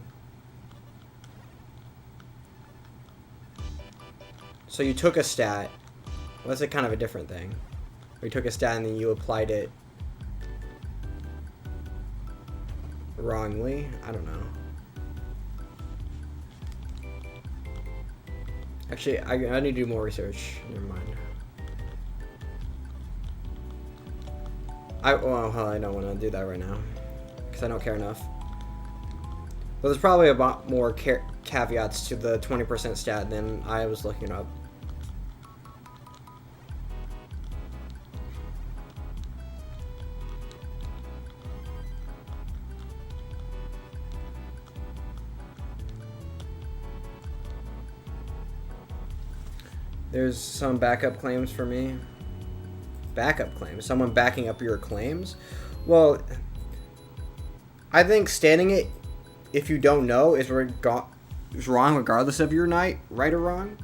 So you took a stat, well, that's a kind of a different thing. Or you took a stat and then you applied it wrongly. I don't know. Actually, I need to do more research. Never mind. Well, I don't want to do that right now because I don't care enough. But there's probably a lot more caveats to the 20% stat than I was looking up. There's some backup claims for me. Backup claims. Someone backing up your claims. Well, I think stating it if you don't know is wrong regardless of your right or wrong.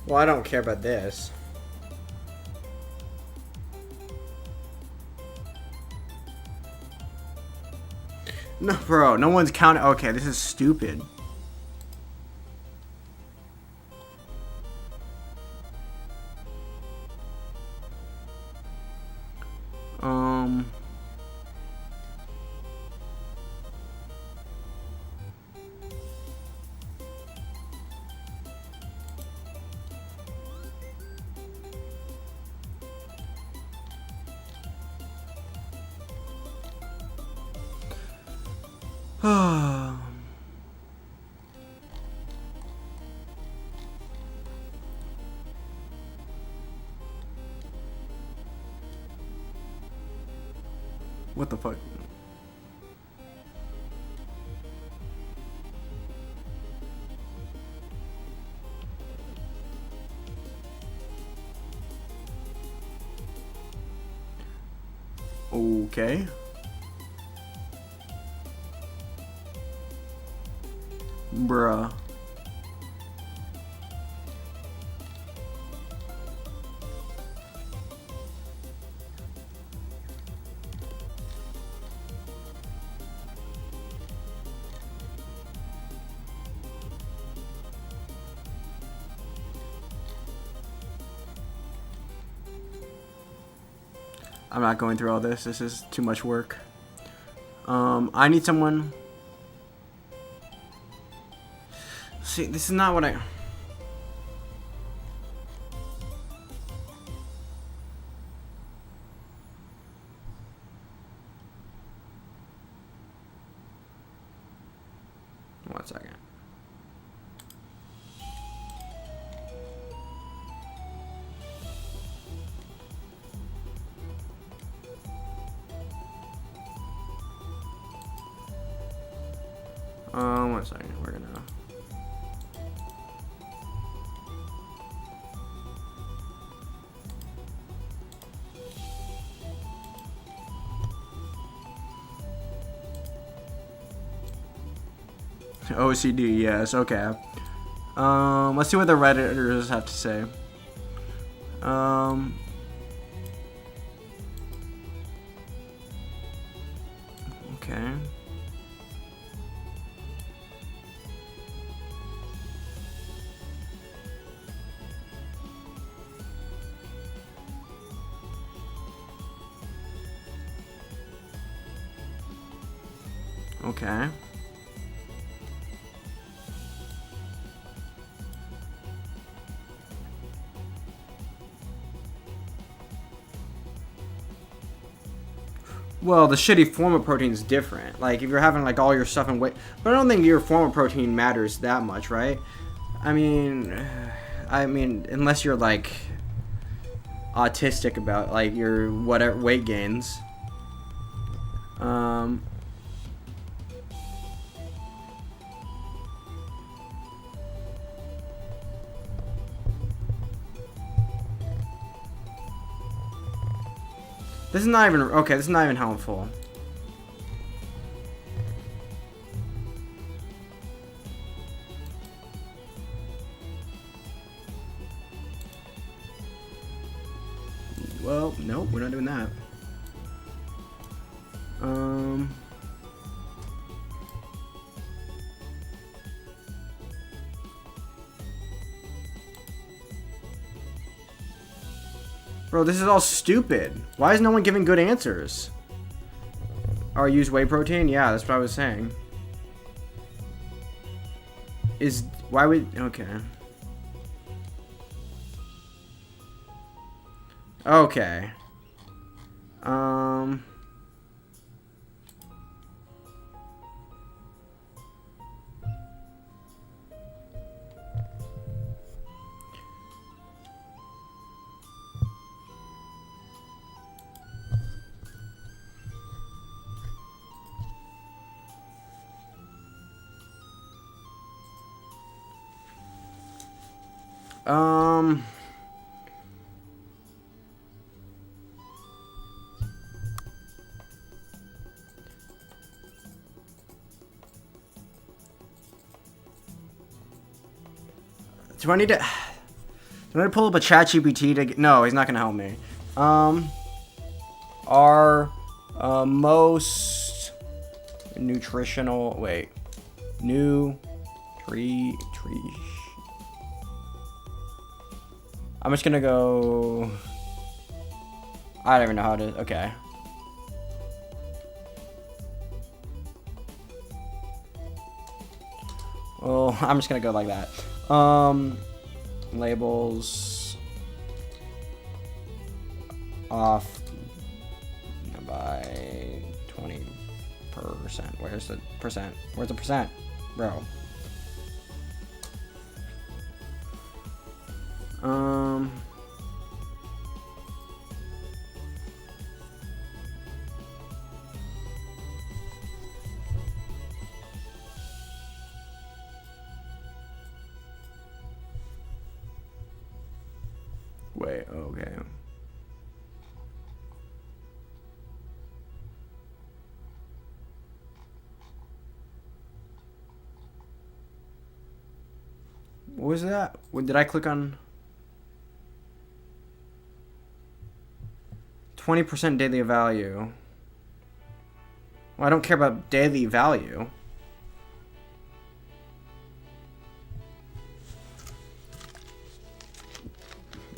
Well, I don't care about this. No, bro, no one's counting. Okay, this is stupid. What the fuck? Okay. Bruh. I'm not going through all this. This is too much work. I need someone. See, this is not what I. One second. One second. We're gonna. OCD, yes, okay. Let's see what the Redditors have to say. Okay. Okay. Well, the shitty form of protein is different. Like, if you're having, like, all your stuff in weight... But I don't think your form of protein matters that much, right? I mean, unless you're, like, autistic about, like, your whatever weight gains. This is not even... Okay, this is not even helpful. Well, nope, we're not doing that. Bro, this is all stupid. Why is no one giving good answers? Or use whey protein? Yeah, that's what I was saying. Why would... Okay. Okay. Do I need to pull up a chat GPT to get... No, he's not gonna help me. Our most nutritional... Wait. I'm just gonna go... I don't even know how to... Okay. Well, I'm just gonna go like that. Labels off by 20%. Where's the percent? Where's the percent, bro? Wait, okay. What was that? What, did I click on? 20% daily value. Well, I don't care about daily value.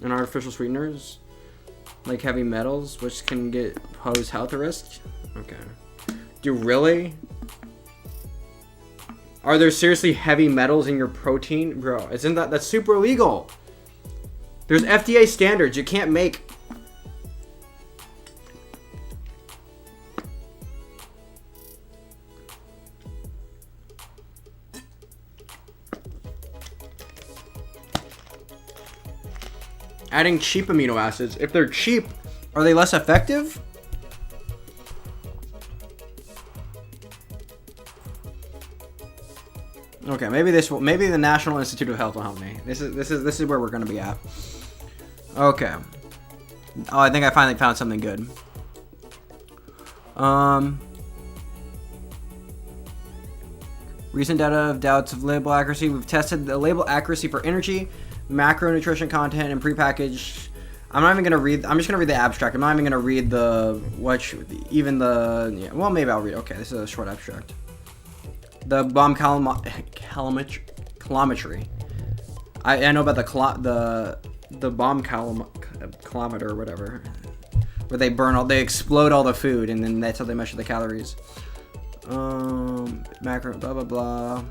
And artificial sweeteners, like heavy metals, which can pose health risks. Okay. Dude, really? Are there seriously heavy metals in your protein? Bro, isn't that's super illegal. There's FDA standards. You can't make... Adding cheap amino acids. If they're cheap, are they less effective? Okay, maybe the National Institute of Health will help me. This is where we're gonna be at. Okay. Oh, I think I finally found something good. Recent data of doubts of label accuracy. We've tested the label accuracy for energy, macronutrition content, and prepackaged. I'm not even gonna read. I'm just gonna read the abstract. I'm not even gonna read the Yeah, well, maybe I'll read. Okay, this is a short abstract. The bomb calorimetry. I know about the bomb kilometer or whatever, where they explode all the food and then that's how they measure the calories. Macro blah blah blah.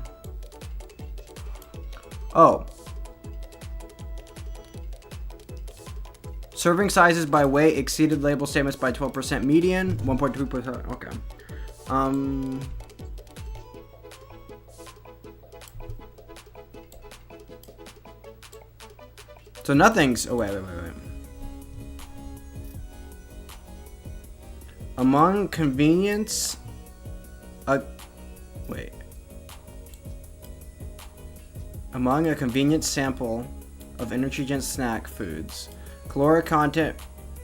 Oh. Serving sizes by weight exceeded label statements by 12%. Median 1.2%. Okay. So nothing's... Oh, wait. Among convenience... Wait. Among a convenient sample of energy-dense snack foods, caloric content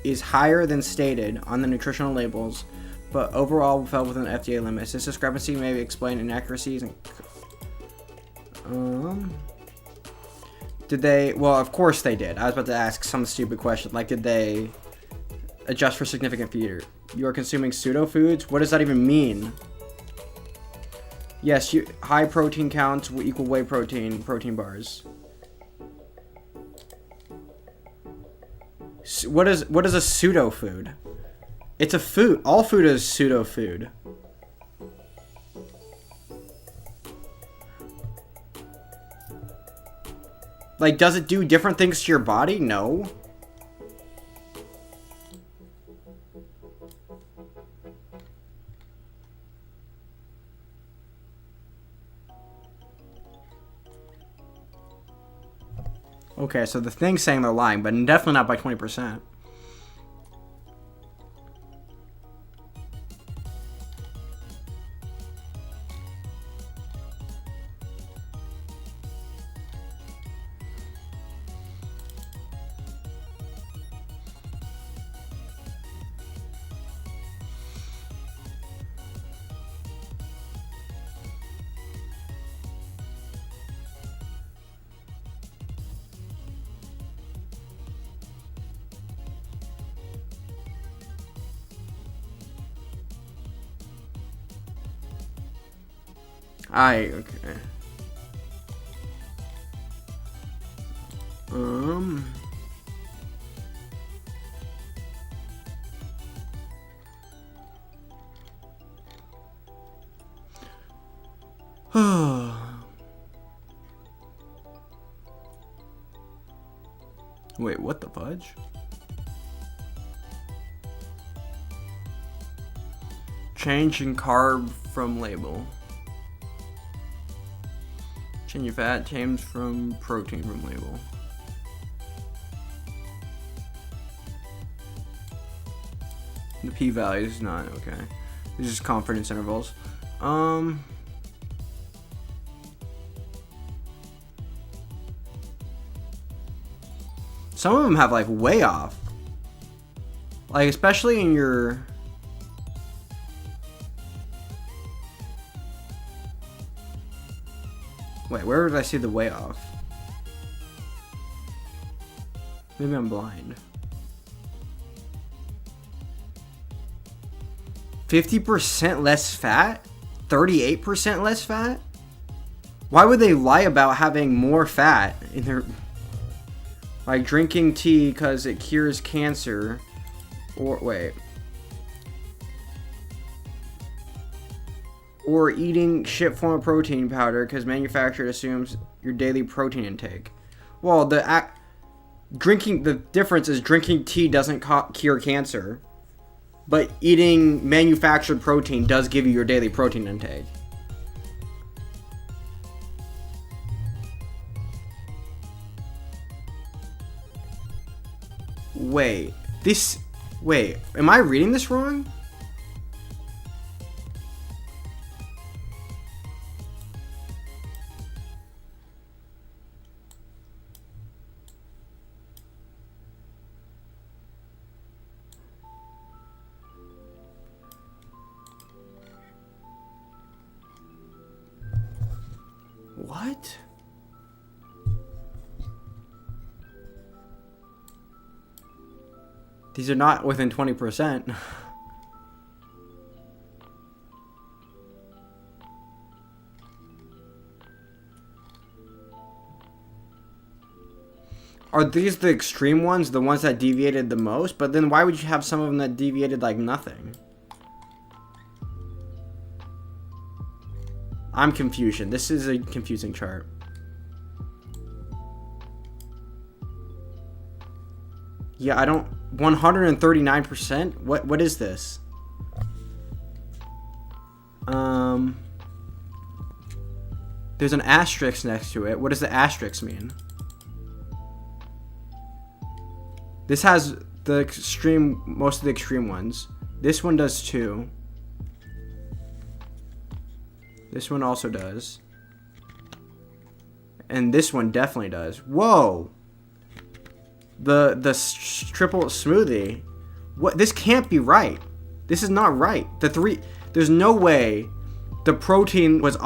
is higher than stated on the nutritional labels, but overall fell within FDA limits. This discrepancy may explain inaccuracies and... Did they... Well, of course they did. I was about to ask some stupid question. Like, did they adjust for significant feeder. You are consuming pseudo foods. What does that even mean? Yes, high protein counts will equal whey protein bars. What is a pseudo food? It's a food. All food is pseudo food. Like, does it do different things to your body? No. Okay, so the thing's saying they're lying, but definitely not by 20%. Okay. Wait, what the fudge? Change in carb from label. Change your fat, change from protein from label. The p-value is not okay. It's just confidence intervals. Some of them have like way off. Like especially in your wait, where did I see the way off? Maybe I'm blind. 50% less fat? 38% less fat? Why would they lie about having more fat in their... Like drinking tea because it cures cancer. Or, wait. Or eating shit form of protein powder because manufacturer assumes your daily protein intake. Well, the difference is drinking tea doesn't cure cancer, but eating manufactured protein does give you your daily protein intake. Wait, am I reading this wrong? What? These are not within 20%. Are these the extreme ones, the ones that deviated the most? But then why would you have some of them that deviated like nothing? I'm confused. This is a confusing chart. Yeah, I don't... 139%? What is this? There's an asterisk next to it. What does the asterisk mean? This has the extreme... Most of the extreme ones. This one does too. This one also does. And this one definitely does. Whoa! The triple smoothie. What? This can't be right. This is not right. There's no way the protein was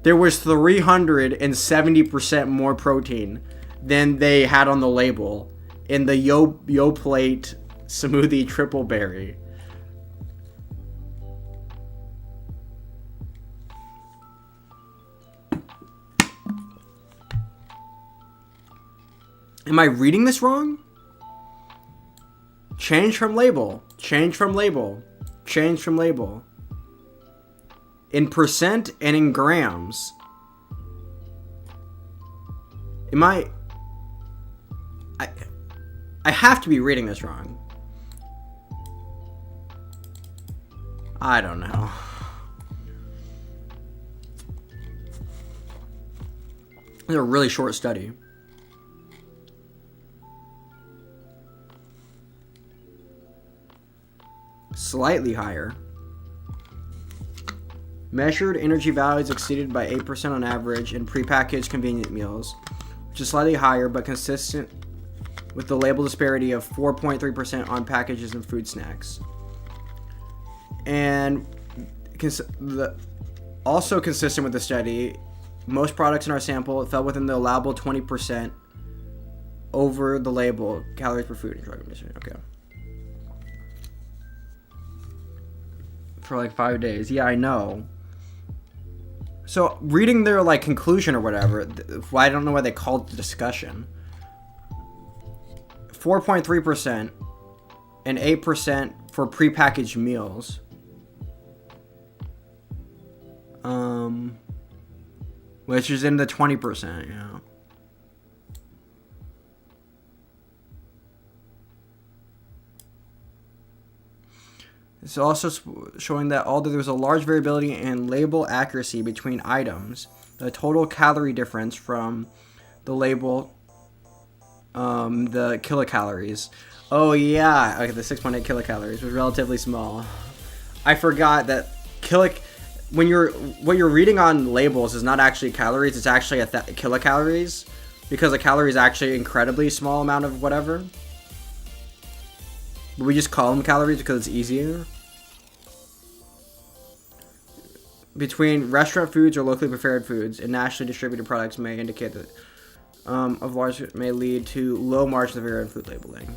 there was 370% more protein than they had on the label in the Yo Plate smoothie triple berry. Am I reading this wrong? Change from label. Change from label. Change from label. In percent and in grams. Am I have to be reading this wrong. I don't know. It's a really short study. Slightly higher. Measured energy values exceeded by 8% on average in prepackaged convenient meals, which is slightly higher but consistent with the label disparity of 4.3% on packages and food snacks. And also consistent with the study, most products in our sample fell within the allowable 20% over the label calories per food and drug emission. Okay. For like 5 days. Yeah, I know. So reading their like conclusion or whatever, I don't know why they called it the discussion. 4.3% and 8% for prepackaged meals. Which is in the 20%, you know. It's also showing that although there's a large variability in label accuracy between items, the total calorie difference from the label, the kilocalories. Oh yeah, okay, the 6.8 kilocalories was relatively small. I forgot that what you're reading on labels is not actually calories, it's actually kilocalories, because a calorie is actually an incredibly small amount of whatever. But we just call them calories because it's easier. Between restaurant foods or locally prepared foods and nationally distributed products may indicate that of large may lead to low margins of error in food labeling.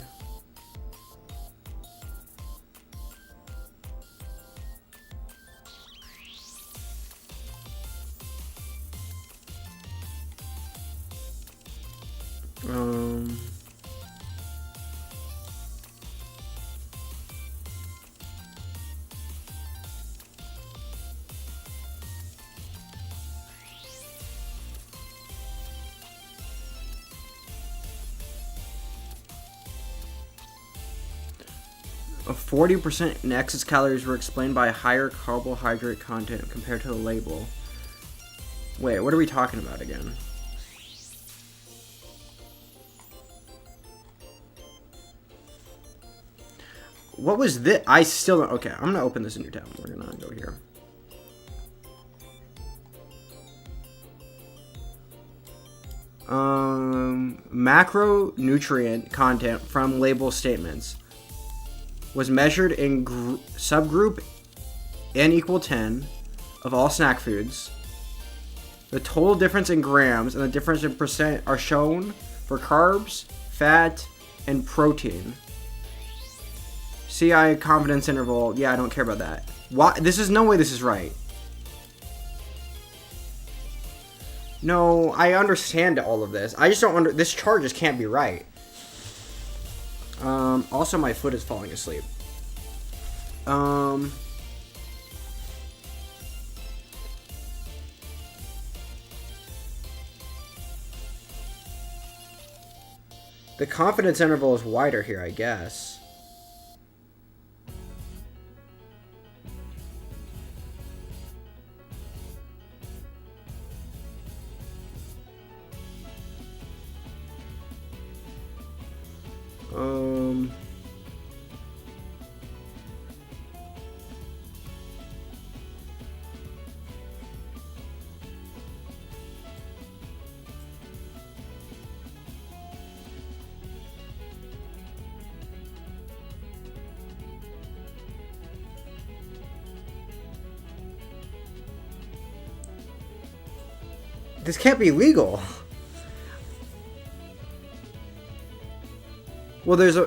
A 40% in excess calories were explained by higher carbohydrate content compared to the label. Wait, what are we talking about again? What was this? I still don't. Okay, I'm gonna open this in new tab. We're gonna go here. Macronutrient content from label statements was measured in subgroup N equal 10 of all snack foods. The total difference in grams and the difference in percent are shown for carbs, fat, and protein. CI confidence interval. Yeah, I don't care about that. Why? This is no way this is right. No, I understand all of this. I just don't this chart just can't be right. Also my foot is falling asleep. The confidence interval is wider here, I guess. This can't be legal. Well, there's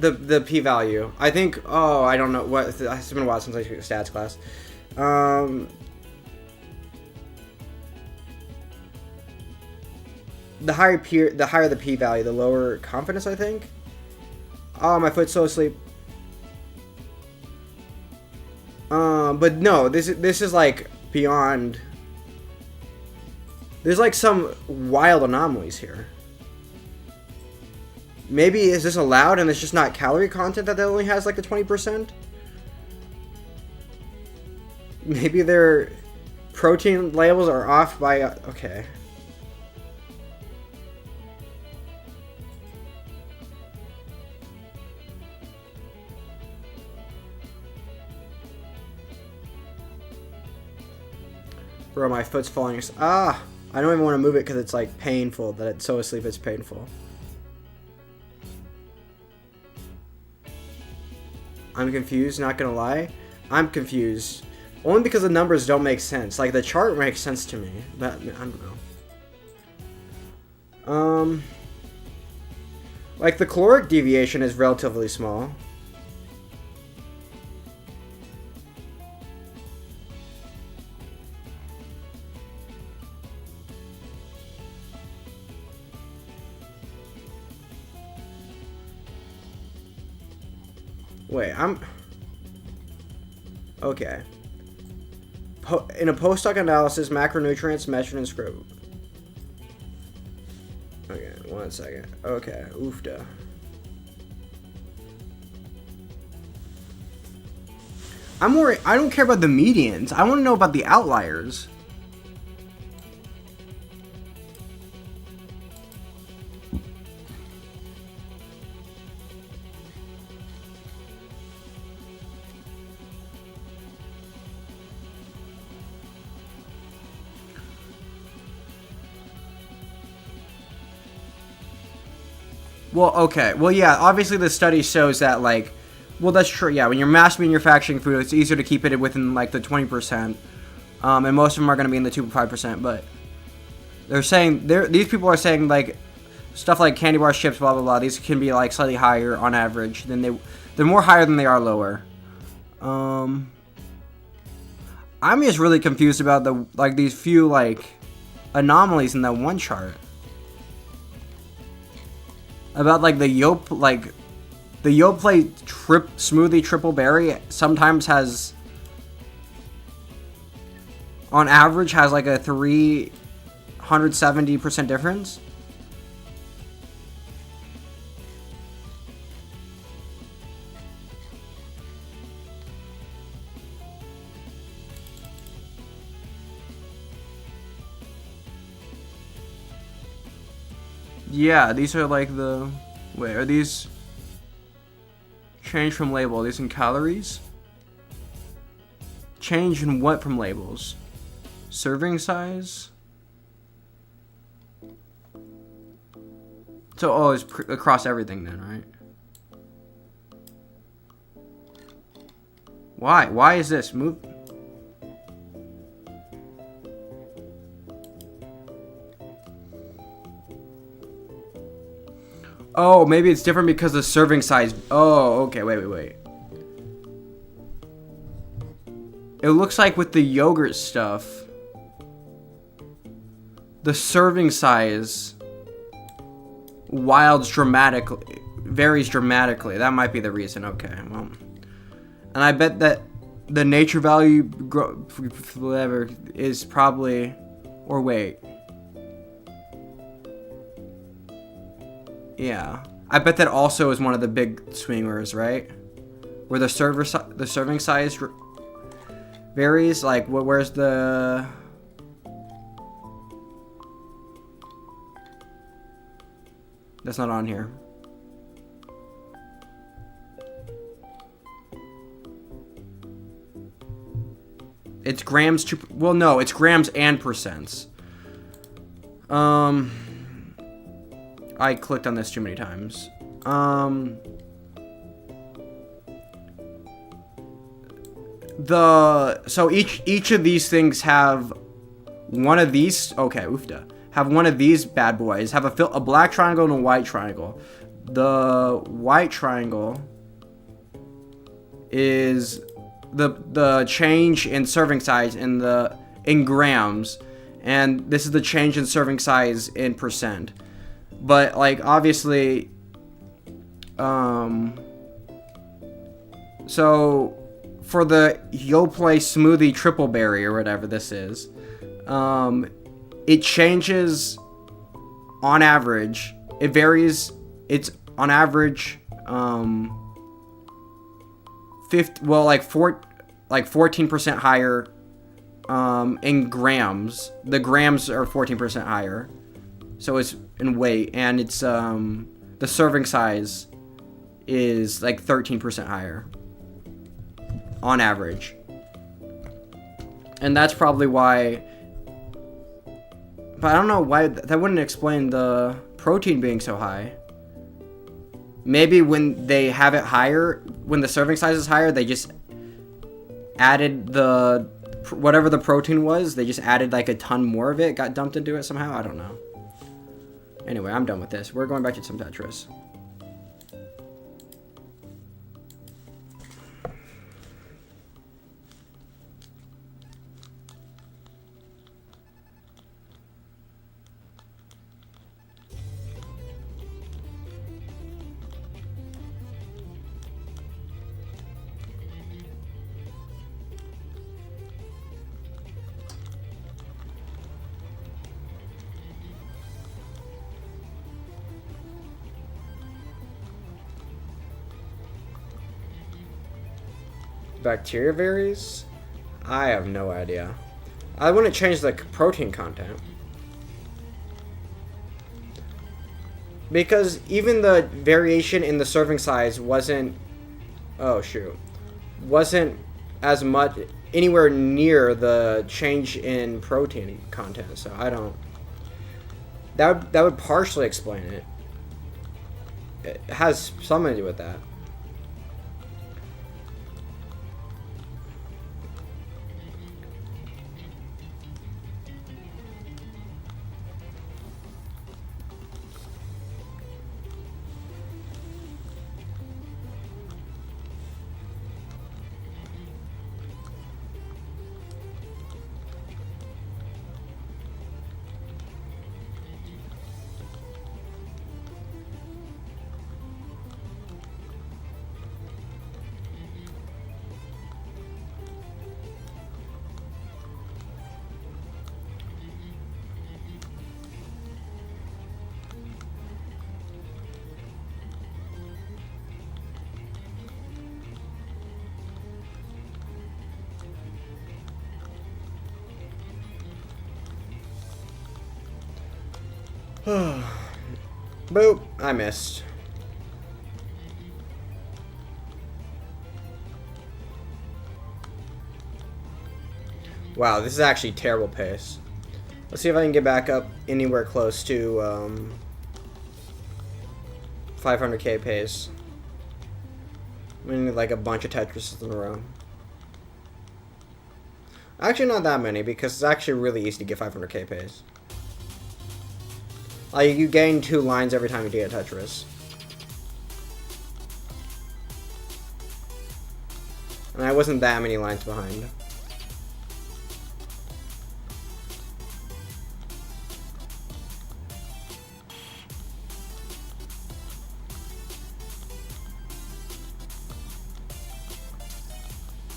the p-value. I think. Oh, I don't know what. It's been a while since I took a stats class. The higher the p-value, the lower confidence. I think. Oh, my foot's so asleep. But no, this is like beyond. There's like some wild anomalies here. Maybe is this allowed and it's just not calorie content that only has like the 20%? Maybe their protein labels are off by okay. Bro, my foot's falling. Ah, I don't even want to move it because it's like painful. That it's so asleep, it's painful. I'm confused. Not gonna lie, I'm confused. Only because the numbers don't make sense. Like the chart makes sense to me, but I don't know. Like the caloric deviation is relatively small. Wait, okay. In a post-hoc analysis, macronutrients measured in script. Okay, 1 second. Okay, oofda. I'm worried. I don't care about the medians. I want to know about the outliers. Well, okay. Well, yeah, obviously the study shows that, like, well, that's true. Yeah, when you're mass manufacturing food, it's easier to keep it within, like, the 20%. And most of them are going to be in the 2 to 5%. But they're saying, these people are saying, like, stuff like candy bars, chips, blah, blah, blah. These can be, like, slightly higher on average. They're more higher than they are lower. I'm just really confused about, these few, like, anomalies in that one chart. About like the Yoplait smoothie triple berry sometimes has, on average, has like a 370% difference. Yeah, these are like the... Wait, are these... Change from label? Are these in calories? Change in what from labels? Serving size? So, oh, it's across everything then, right? Why? Why is this? Move... Oh, maybe it's different because the serving size. Oh, okay. Wait. It looks like with the yogurt stuff, the serving size varies dramatically. That might be the reason. Okay, well, and I bet that the nature value, whatever, is probably, or wait. Yeah, I bet that also is one of the big swingers, right? Where the serving size varies. Like, where's the? That's not on here. It's grams to. Well, no, it's grams and percents. I clicked on this too many times. So each of these things have one of these. Okay, oofda. Have one of these bad boys. Have a black triangle and a white triangle. the white triangle is the change in serving size in grams, and this is the change in serving size in percent. But like obviously, so for the Yoplait smoothie triple berry or whatever this is, it changes on average. It varies. It's on average 14% higher in grams. The grams are 14% higher, so it's in weight, and it's the serving size is like 13% higher on average. And that's probably why, but I don't know why that wouldn't explain the protein being so high. Maybe when they have it higher, when the serving size is higher, they just added whatever the protein was, they just added like a ton more of it, got dumped into it somehow. I don't know. Anyway, I'm done with this. We're going back to some Tetris. Bacteria varies? I have no idea. I wouldn't change the protein content. Because even the variation in the serving size wasn't as much anywhere near the change in protein content, so I don't. That would partially explain it. It has something to do with that. Boop, I missed. Wow, this is actually terrible pace. Let's see if I can get back up anywhere close to 500k pace. We need like a bunch of Tetris in a row. Actually, not that many, because it's actually really easy to get 500k pace. Like, you gain 2 lines every time you do a Tetris. And I wasn't that many lines behind.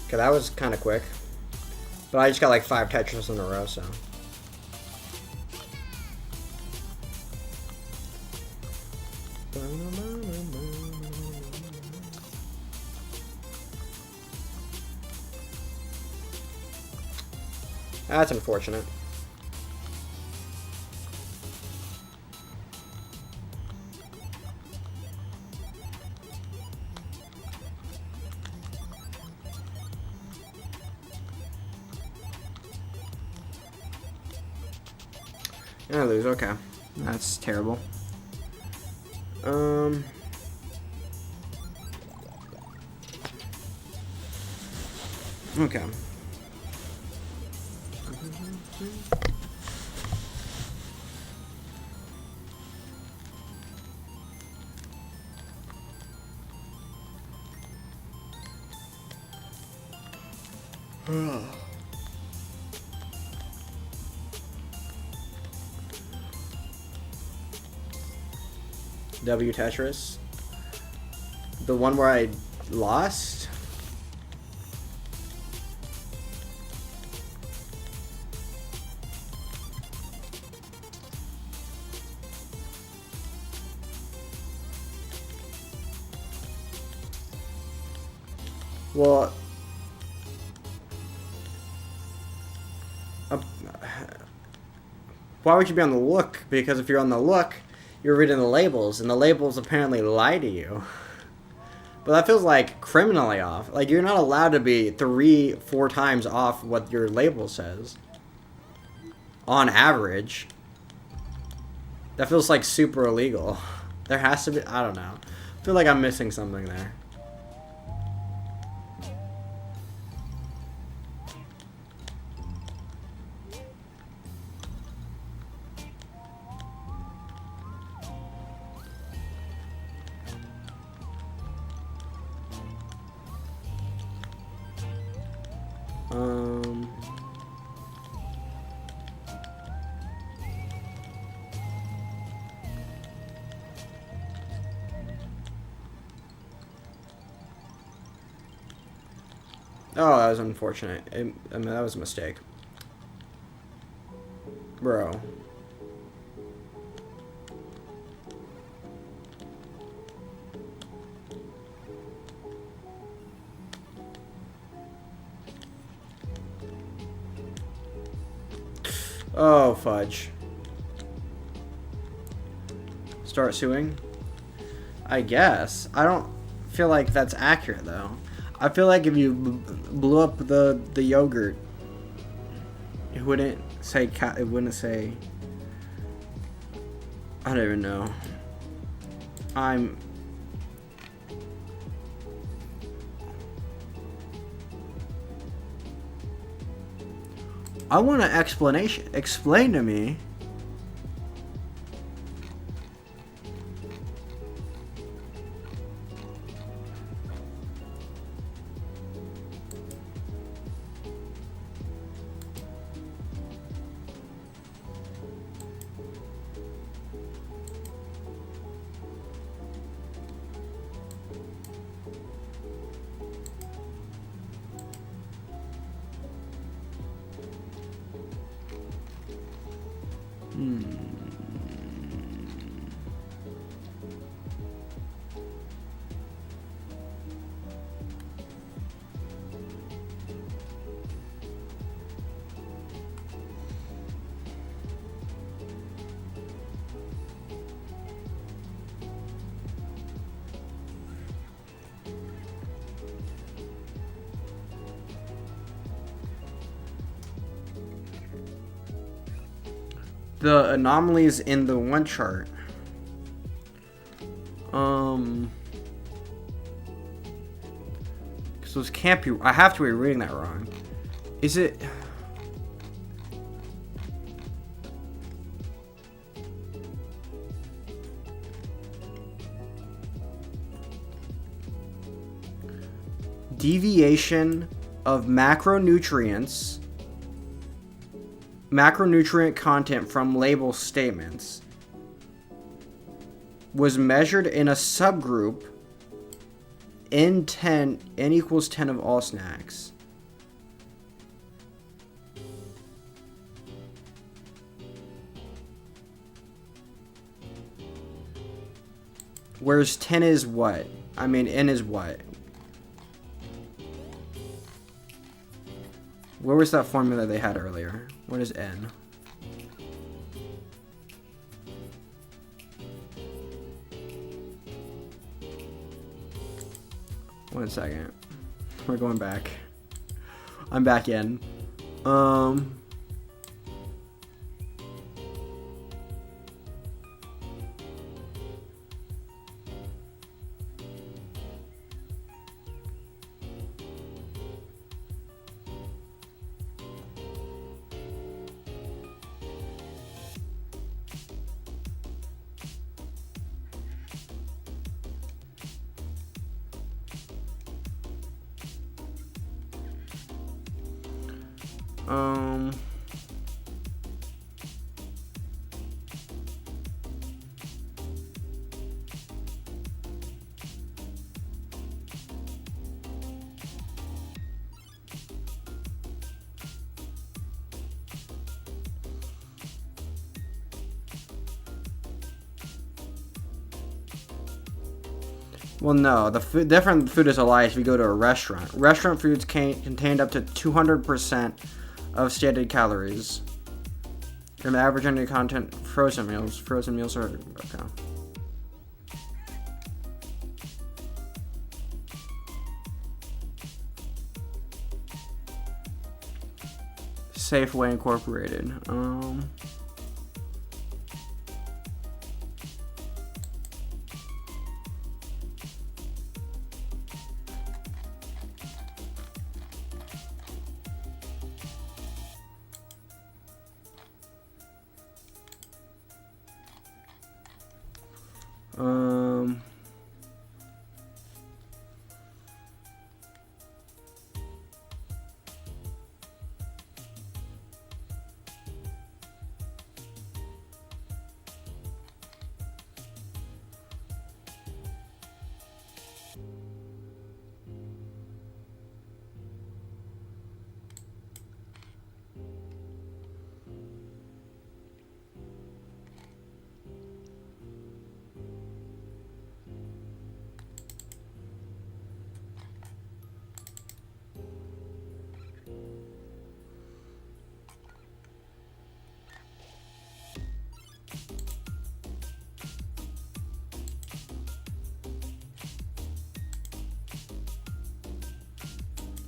Okay, that was kind of quick. But I just got like 5 Tetris in a row, so. That's unfortunate. I lose, okay. That's terrible. Okay. W Tetris. The one where I lost? Well, why would you be on the look? Because if you're on the look, you're reading the labels, and the labels apparently lie to you. But that feels like criminally off. Like, you're not allowed to be 3-4 times off what your label says. On average. That feels like super illegal. There has to be, I don't know. I feel like I'm missing something there. Oh, that was unfortunate. I mean, that was a mistake. Bro. Oh, fudge. Start suing? I guess. I don't feel like that's accurate, though. I feel like if you blew up the yogurt, it wouldn't say it wouldn't say. I don't even know. I want an explanation. Explain to me. The anomalies in the one chart. Because those can't be. I have to be reading that wrong. Is it? Deviation of macronutrient content from label statements was measured in a subgroup n equals 10 of all snacks. Whereas 10 is what? I mean, n is what? Where was that formula they had earlier? What is n? One second. We're going back. I'm back in. Um. Well, no. The different food is a lie if you go to a restaurant. Restaurant foods contained up to 200% of stated calories. And the average energy content frozen meals. Frozen meals are okay. Safeway Incorporated.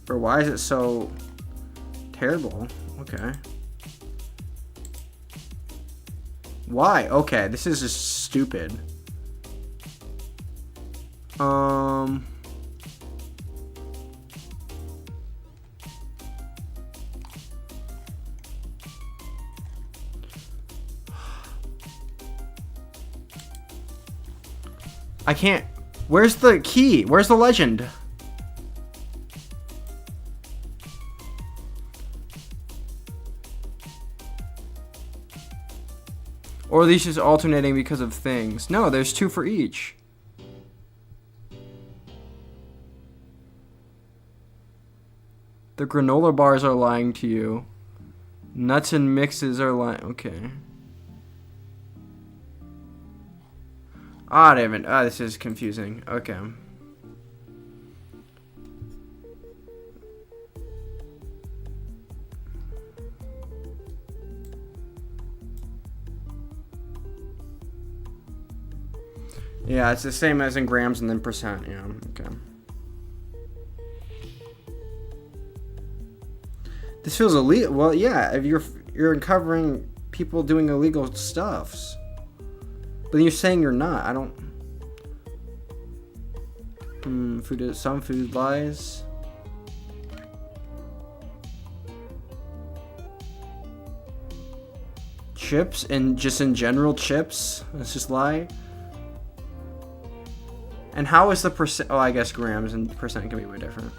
Or why is it so terrible? Okay. Why? Okay, this is just stupid. I can't. Where's the key? Where's the legend? Or are these just alternating because of things? No, there's 2 for each. The granola bars are lying to you. Nuts and mixes are lying. Okay. Ah, damn it. Ah, this is confusing. Okay. Yeah, it's the same as in grams and then percent. Yeah, okay. This feels illegal. Well, yeah, if you're uncovering people doing illegal stuffs. But then you're saying you're not. I don't. Some food lies. Chips and just in general chips. Let's just lie. And how is the percent? Oh, I guess grams and percent can be way different.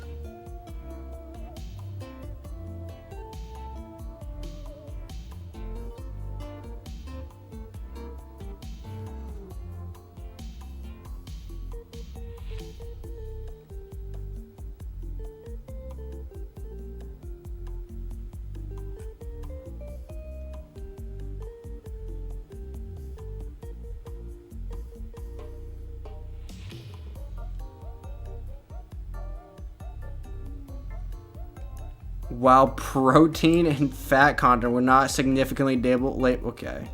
While protein and fat content were not significantly okay.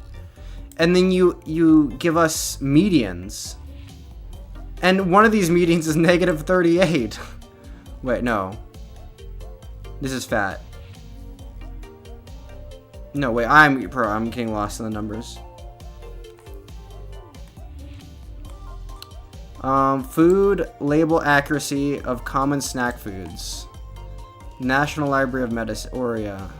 And then you give us medians. And one of these medians is negative 38. Wait, no. This is fat. No, wait, I'm getting lost in the numbers. Food label accuracy of common snack foods. National Library of Medicine, Oria.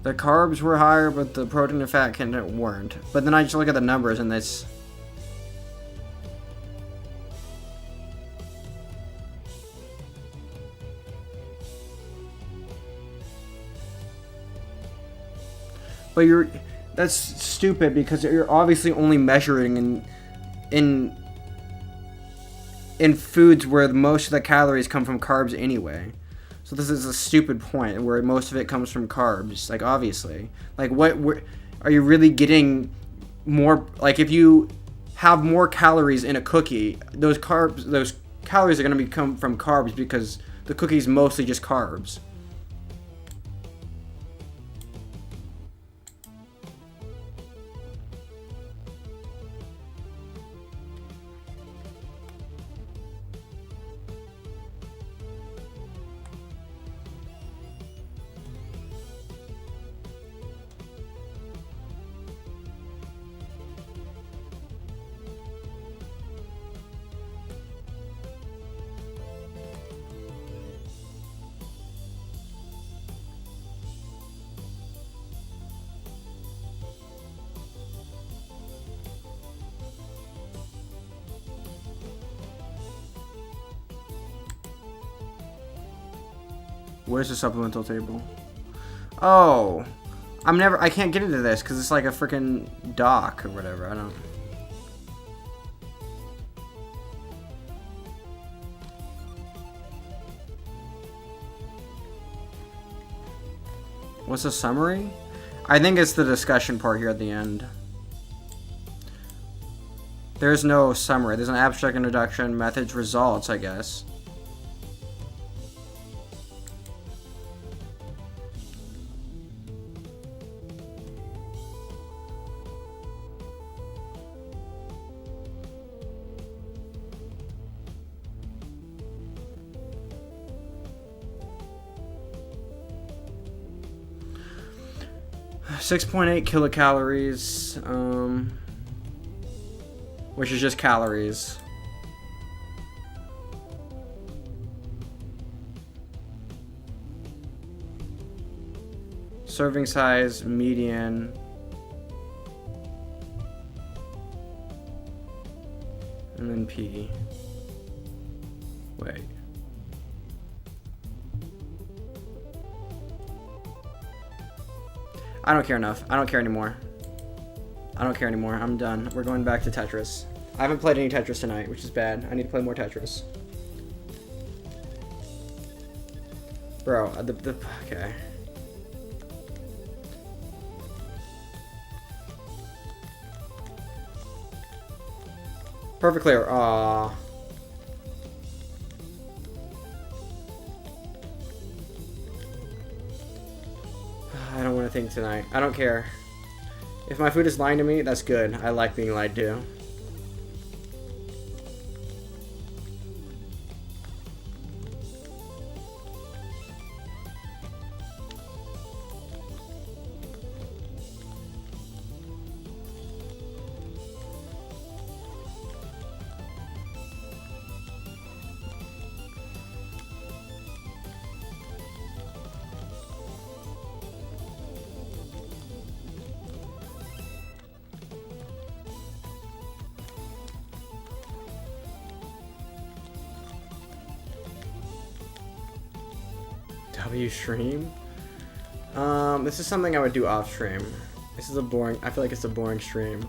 The carbs were higher, but the protein and fat content weren't. But then I just look at the numbers and it's... But that's stupid because you're obviously only measuring in foods where most of the calories come from carbs anyway. So this is a stupid point where most of it comes from carbs, like obviously. Like what are you really getting more, like if you have more calories in a cookie, those calories are going to come from carbs because the cookie's mostly just carbs. Where's the supplemental table? Oh, I can't get into this because it's like a freaking doc or whatever. I don't. What's the summary? I think it's the discussion part here at the end. There's no summary. There's an abstract introduction, methods, results, I guess. .8 kilocalories, which is just calories. Serving size, median. And then P. Wait. I don't care enough. I don't care anymore. I don't care anymore. I'm done. We're going back to Tetris. I haven't played any Tetris tonight, which is bad. I need to play more Tetris. Bro, okay. Perfect clear. Aww. I don't want to think tonight. I don't care. If my food is lying to me, that's good. I like being lied to. W stream? This is something I would do off stream. This is a boring, I feel like it's a boring stream.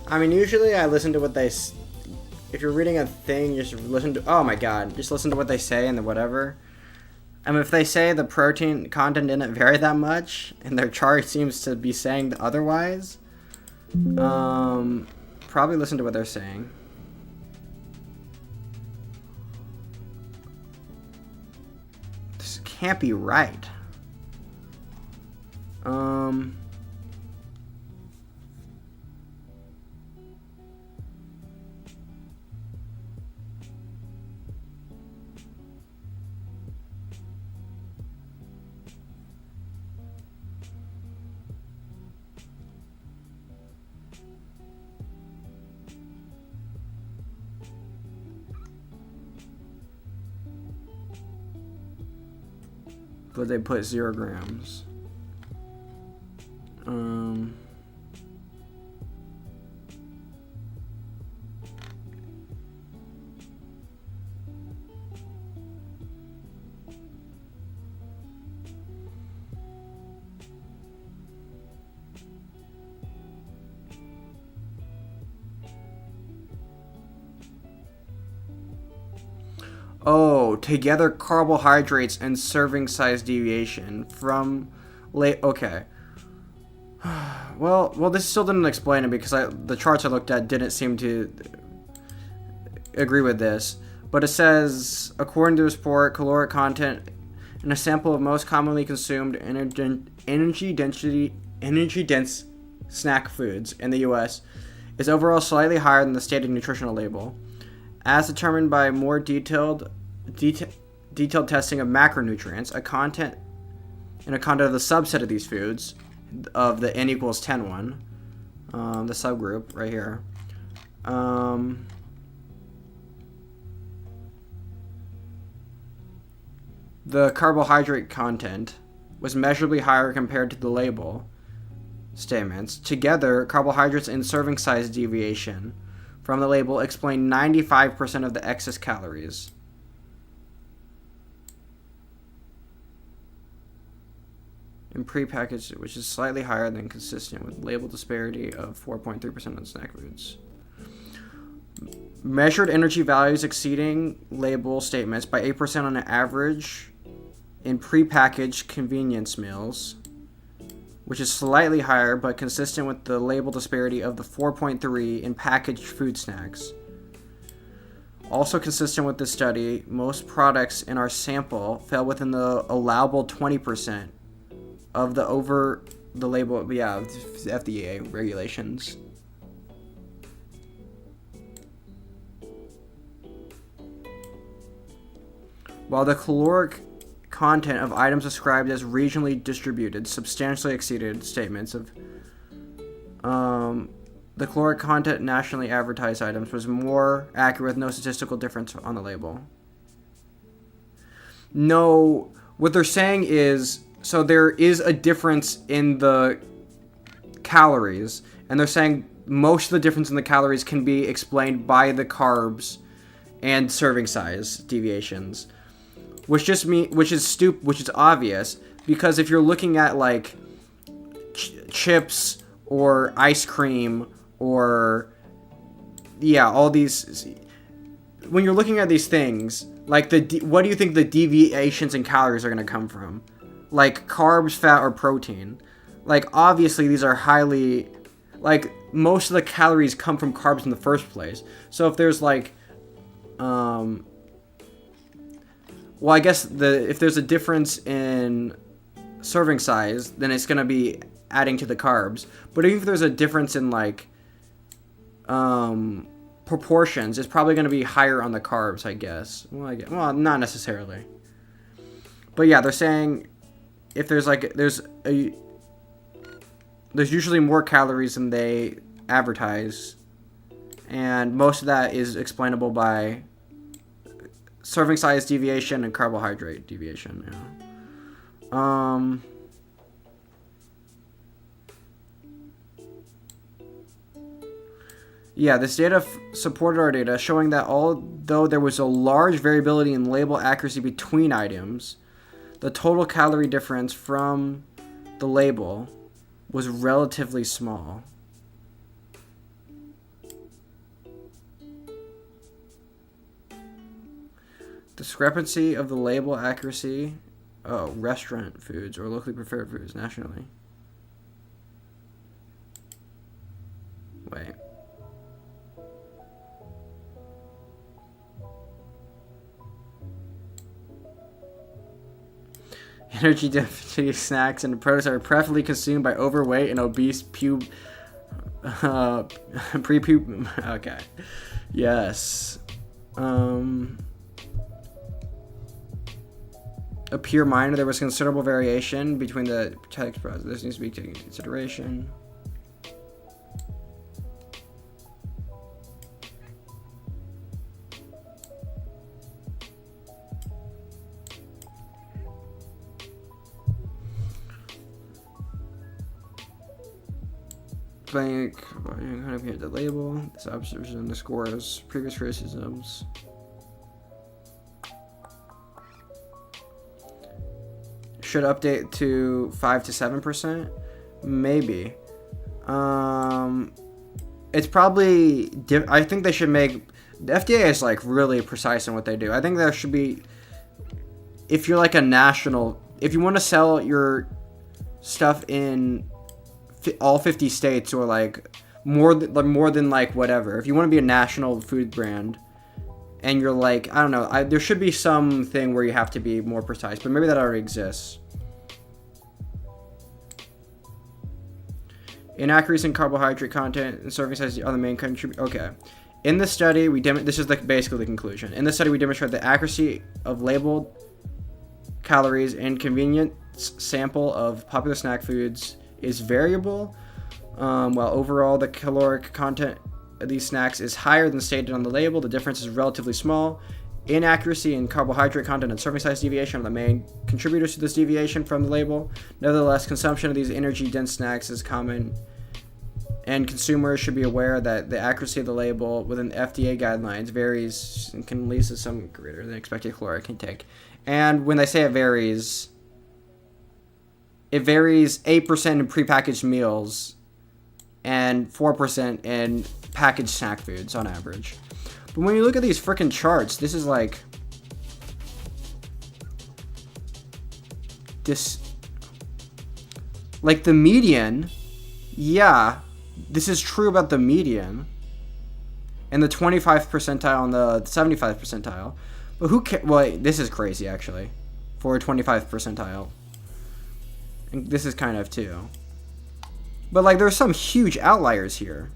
I mean, usually I listen to what they... If you're reading a thing, just listen to... Oh my god. Just listen to what they say and then whatever. I mean, if they say the protein content didn't vary that much, and their chart seems to be saying otherwise, probably listen to what they're saying. This can't be right. but they put 0 grams. Oh, together carbohydrates and serving size deviation from okay. Well, this still didn't explain it because the charts I looked at didn't seem to agree with this. But it says, according to this report, caloric content in a sample of most commonly consumed energy dense snack foods in the U.S. is overall slightly higher than the stated nutritional label, as determined by more detailed testing of macronutrients, a content of the subset of these foods, of the N equals 10 one, the subgroup right here. The carbohydrate content was measurably higher compared to the label statements. Together, carbohydrates and serving size deviation from the label explain 95% of the excess calories. In prepackaged, which is slightly higher than consistent with label disparity of 4.3% on snack foods. Measured energy values exceeding label statements by 8% on an average in prepackaged convenience meals, which is slightly higher but consistent with the label disparity of the 4.3 in packaged food snacks. Also consistent with this study, most products in our sample fell within the allowable 20% of the over the label, FDA regulations. While the caloric content of items described as regionally distributed substantially exceeded statements of the caloric content nationally advertised items was more accurate with no statistical difference on the label. No, what they're saying is, so there is a difference in the calories, and they're saying most of the difference in the calories can be explained by the carbs and serving size deviations, which is obvious, because if you're looking at like chips or ice cream or all these, when you're looking at these things, like what do you think the deviations in calories are going to come from? Like carbs, fat, or protein? Like obviously these are highly, like most of the calories come from carbs in the first place. So if there's like well, I guess if there's a difference in serving size, then it's going to be adding to the carbs. But even if there's a difference in like proportions, it's probably going to be higher on the carbs, I guess. Well, not necessarily. But yeah, they're saying if there's usually more calories than they advertise, and most of that is explainable by serving size deviation and carbohydrate deviation. This data supported our data, showing that although there was a large variability in label accuracy between items, the total calorie difference from the label was relatively small. Discrepancy of the label accuracy. Restaurant foods or locally prepared foods nationally. Wait. Energy deficit snacks and products are preferably consumed by overweight and obese prepubescent. Okay. Yes. Appear minor. There was considerable variation between the text products. This needs to be taken into consideration. explaining how to get the label. This observation underscores previous criticisms. Should update to 5 to 7%? Maybe. It's probably. I think they should make. The FDA is like really precise in what they do. I think there should be. If you're like a national. If you want to sell your stuff in all 50 states or like more than like whatever. If you want to be a national food brand. And you're like, I don't know. There should be something where you have to be more precise. But maybe that already exists. Inaccuracy in carbohydrate content and serving size are the main contributor. Okay. In the study, this is basically the conclusion. In the study, we demonstrate the accuracy of labeled calories and convenience sample of popular snack foods is variable, while overall the caloric content of these snacks is higher than stated on the label. The difference is relatively small. Inaccuracy in carbohydrate content and serving size deviation are the main contributors to this deviation from the label. Nevertheless, consumption of these energy-dense snacks is common, and consumers should be aware that the accuracy of the label within FDA guidelines varies and can lead to some greater than expected caloric intake. And when they say it varies 8% in prepackaged meals and 4% in packaged snack foods on average. But when you look at these freaking charts, this is like like the median. Yeah, this is true about the median and the 25th percentile and the 75th percentile. But who cares? Well, this is crazy actually for a 25th percentile. And this is kind of too. But like there's some huge outliers here.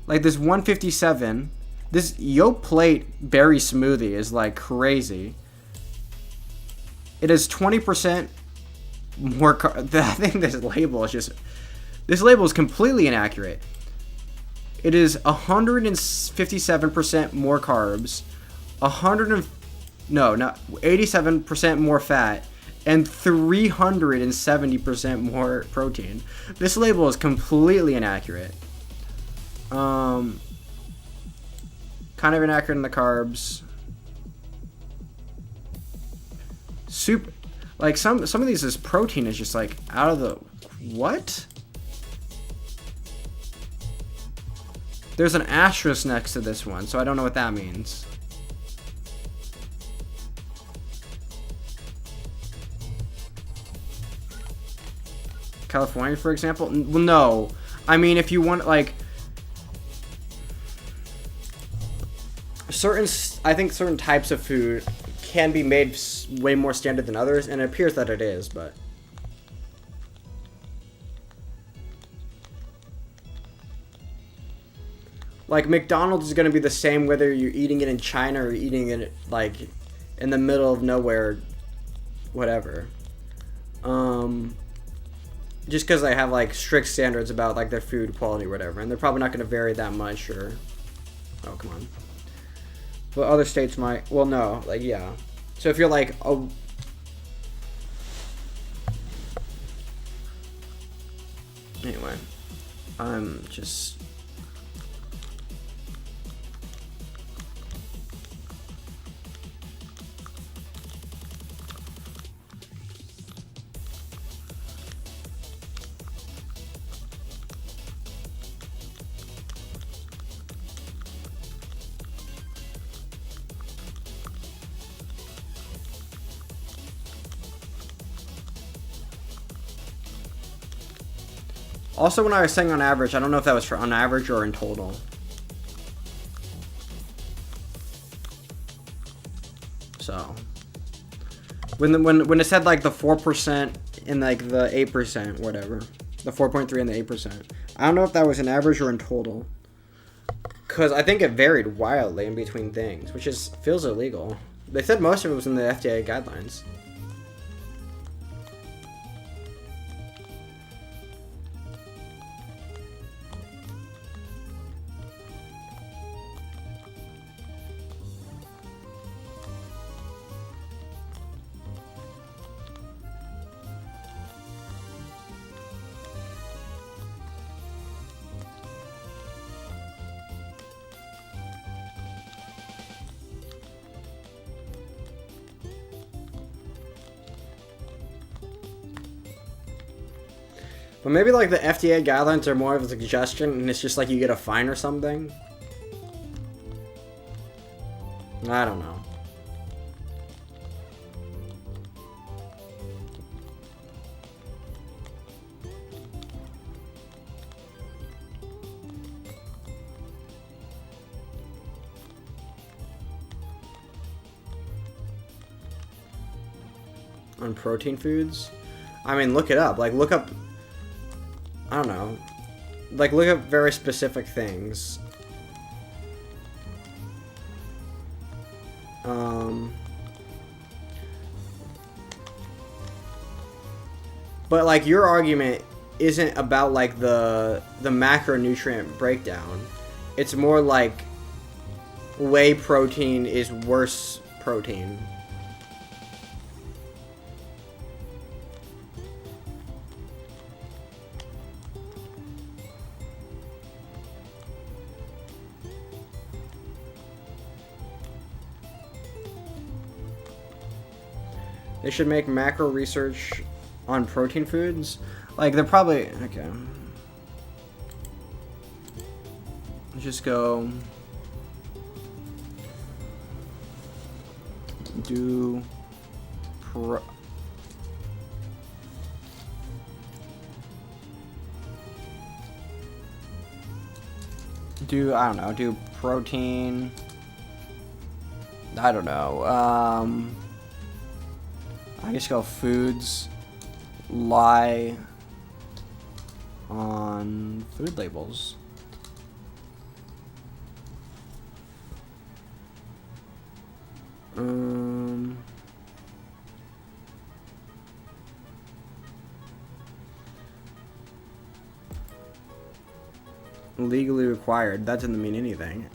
Like this 157. This Yoplait berry smoothie is like crazy. It is 20% more I think this label is completely inaccurate. It is 157% more carbs, 87% more fat, and 370% more protein. This label is completely inaccurate. Kind of inaccurate in the carbs. Super, like some of these is protein is just like out of the what? There's an asterisk next to this one, so I don't know what that means. California, for example? Well, no. I mean, if you want like I think certain types of food can be made way more standard than others, and it appears that it is, but like McDonald's is going to be the same whether you're eating it in China or eating it like in the middle of nowhere, whatever. Just because they have like strict standards about like their food quality or whatever, and they're probably not going to vary that much. Or oh, come on. But other states might. Well, no, like yeah. So if you're like anyway, I'm just. Also, when I was saying on average, I don't know if that was for on average or in total. So, when it said like the 4% and like the 8%, whatever, the 4.3 and the 8%, I don't know if that was an average or in total. Because I think it varied wildly in between things, which feels illegal. They said most of it was in the FDA guidelines. But maybe like the FDA guidelines are more of a suggestion, and it's just like you get a fine or something. I don't know. On protein foods? I mean, look it up. Like, look up... I don't know. Like, look up very specific things. But, like, your argument isn't about, like, the macronutrient breakdown. It's more like whey protein is worse protein. They should make macro research on protein foods. Like, they're probably... Okay. Let's just go... Do... I don't know, do protein... I don't know, I just go foods lie on food labels. Legally required. That doesn't mean anything.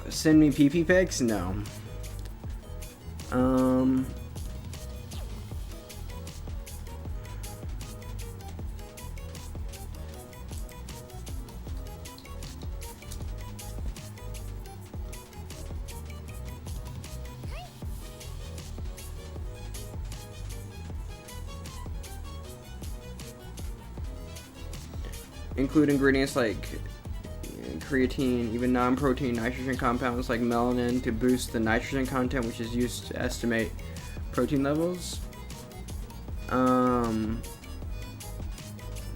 Send me PP pics? No. Include ingredients like creatine, even non-protein nitrogen compounds like melanin to boost the nitrogen content, which is used to estimate protein levels.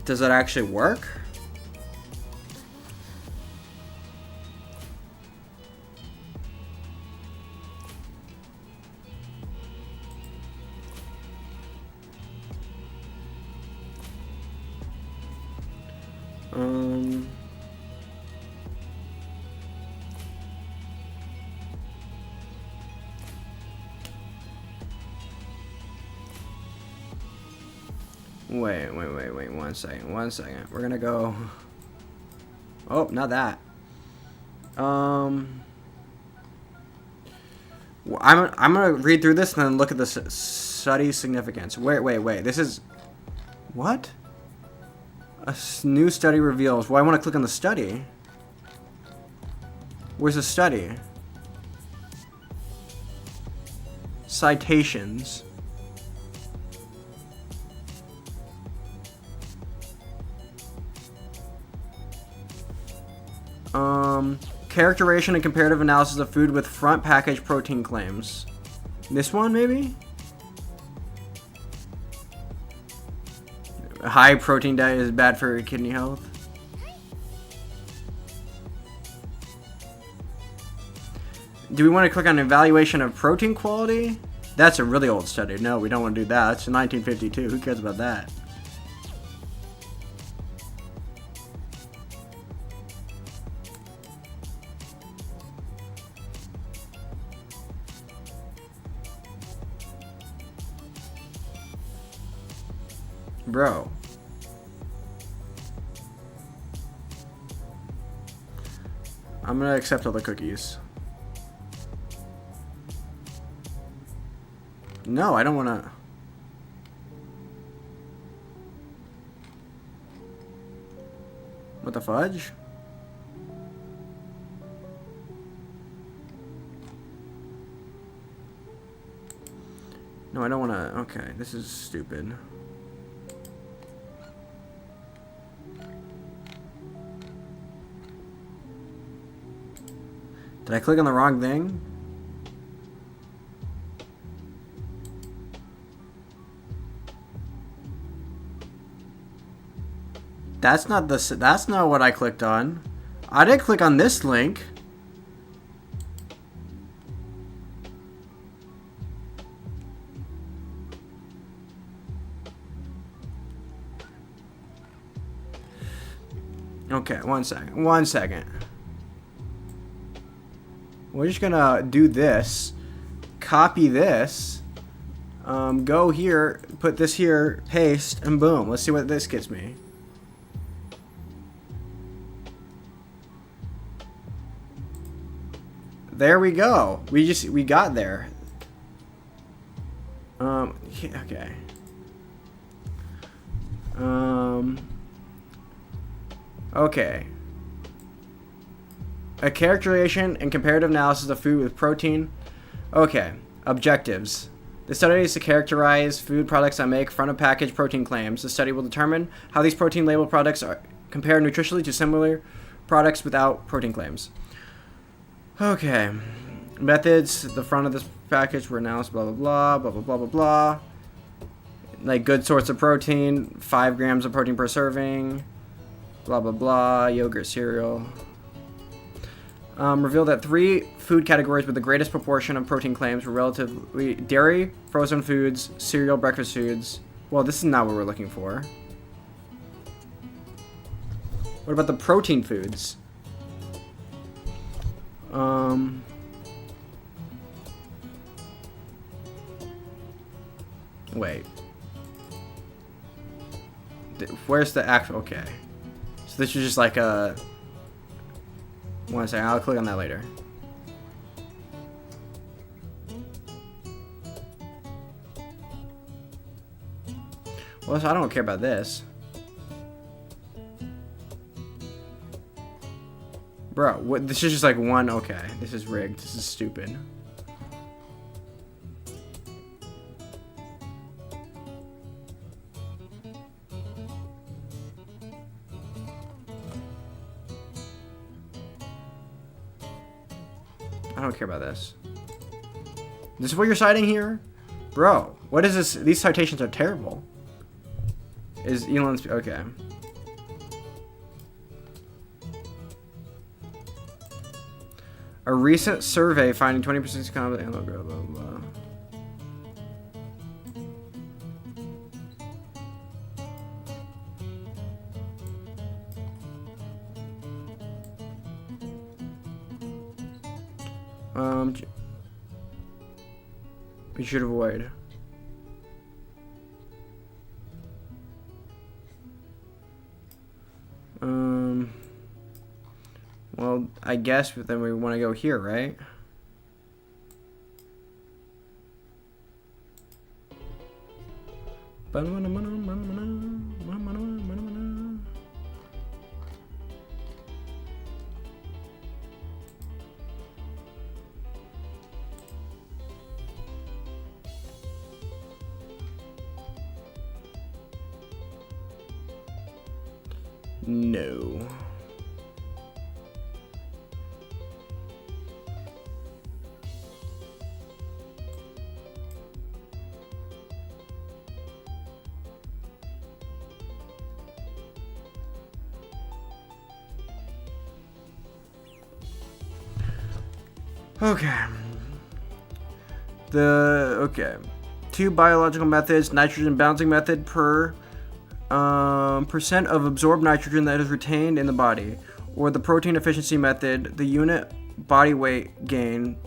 Does that actually work? Wait, one second. We're gonna go... Oh, not that. I'm gonna read through this and then look at the study significance. Wait. This is... What? New study reveals... Well, I want to click on the study. Where's the study? Citations. Characterization and comparative analysis of food with front package protein claims. This one, maybe? A high protein diet is bad for kidney health. Do we want to click on evaluation of protein quality? That's a really old study. No, we don't want to do that. That's 1952. Who cares about that? Bro. I'm gonna accept all the cookies. No, I don't wanna... the fudge? No, I don't want to. Okay, this is stupid. Did I click on the wrong thing? That's not what I clicked on. I didn't click on this link. Okay, one second. We're just gonna do this, copy this, go here, put this here, paste, and boom. Let's see what this gets me. There we go. We got there. Okay. Okay. A characterization and comparative analysis of food with protein. Okay. Objectives. The study is to characterize food products that make front of package protein claims. The study will determine how these protein labeled products are compare nutritionally to similar products without protein claims. Okay. Methods. The front of this package were announced, blah, blah, blah, blah, blah, blah, blah, blah. Like good source of protein, 5 grams of protein per serving, blah, blah, blah, yogurt, cereal. Revealed that 3 food categories with the greatest proportion of protein claims were relatively dairy, frozen foods, cereal, breakfast foods. Well, this is not what we're looking for. What about the protein foods? Wait. Where's the actual... Okay. So this is just like a... One second, I'll click on that later. Well, so I don't care about this. Bro, what? This is just like one... Okay, this is rigged. This is stupid. I don't care about this. This is what you're citing here? Bro, what is this? These citations are terrible. Is Elon's... Okay. A recent survey finding 20% common blah, blah, blah, blah. We should avoid. Well, I guess then we want to go here, right? No. Okay. Okay. 2 biological methods, nitrogen balancing method per percent of absorbed nitrogen that is retained in the body, or the protein efficiency method, the unit of body weight gain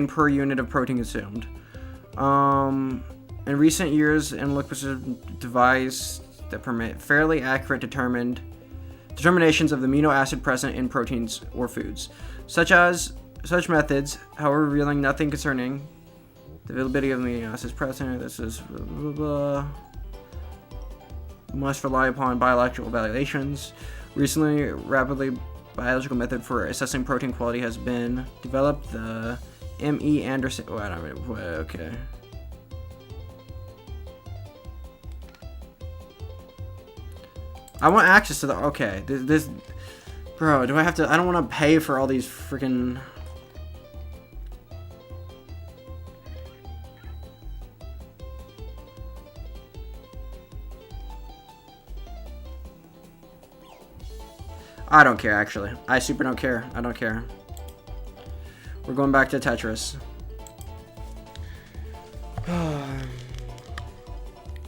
per unit of protein consumed. In recent years, analytics have devised that permit fairly accurate determinations of the amino acid present in proteins or foods. Such methods, however, revealing nothing concerning the availability of amino acids present. This is blah, blah, blah. must rely upon biological evaluations. Recently, rapidly biological method for assessing protein quality has been developed. The M.E. Anderson. Oh, I don't know. Okay. I want access to the. Okay, this. Bro, do I have to? I don't want to pay for all these freaking. I don't care, actually. I super don't care. I don't care. We're going back to Tetris.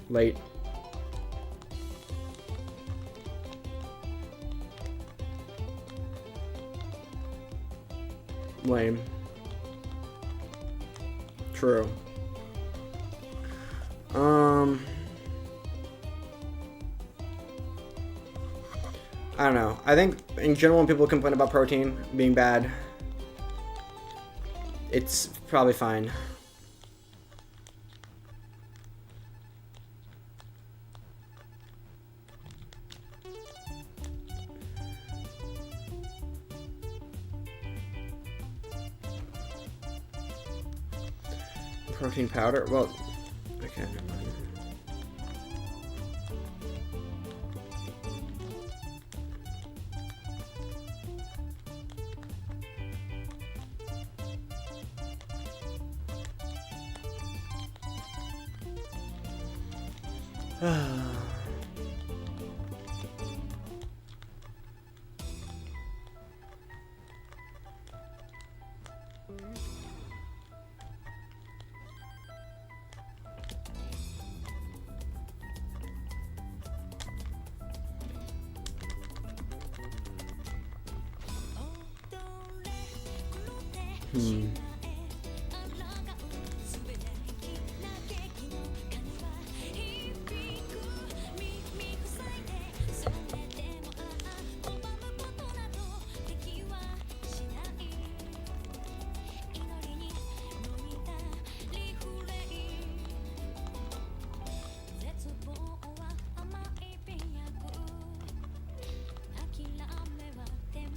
Late. Lame. True. I don't know. I think in general when people complain about protein being bad, it's probably fine. Protein powder? Well, okay, never mind.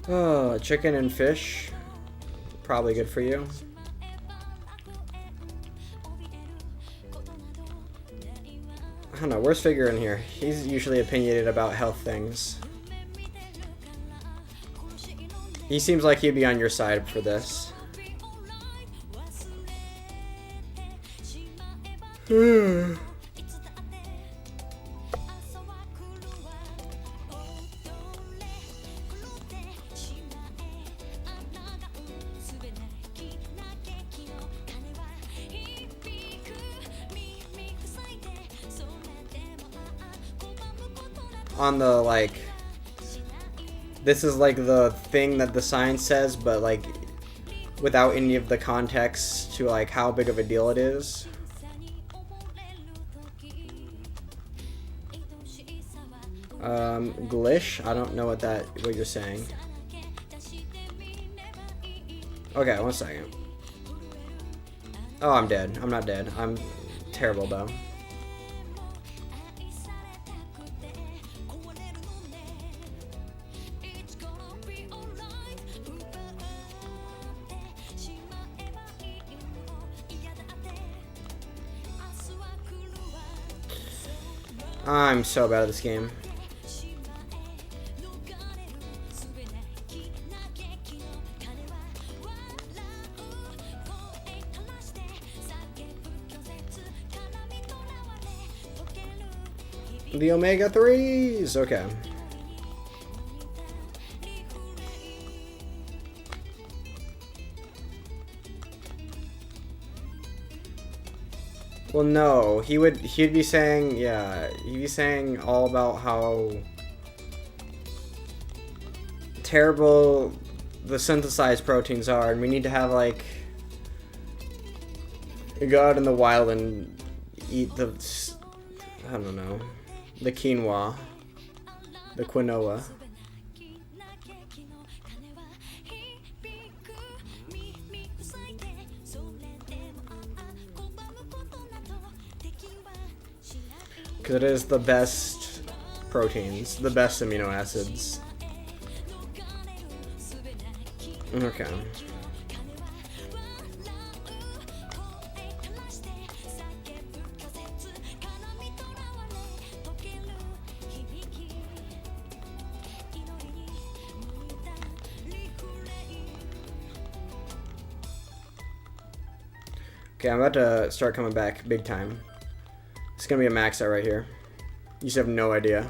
Oh, chicken and fish. Probably good for you. I don't know, where's Figure in here? He's usually opinionated about health things. He seems like he'd be on your side for this. On the, like, this is like the thing that the sign says, but like without any of the context to like how big of a deal it is. Glish? I don't know what you're saying. Okay, 1 second. Oh, I'm dead. I'm not dead. I'm terrible though. I'm so bad at this game. The Omega 3s! Okay. Well, no, he'd be saying, yeah, he'd be saying all about how terrible the synthesized proteins are, and we need to have, like, go out in the wild and eat the, I don't know, the quinoa, the quinoa. Because it is the best proteins, the best amino acids. Okay. Okay, I'm about to start coming back big time. It's gonna be a max out right here. You just have no idea.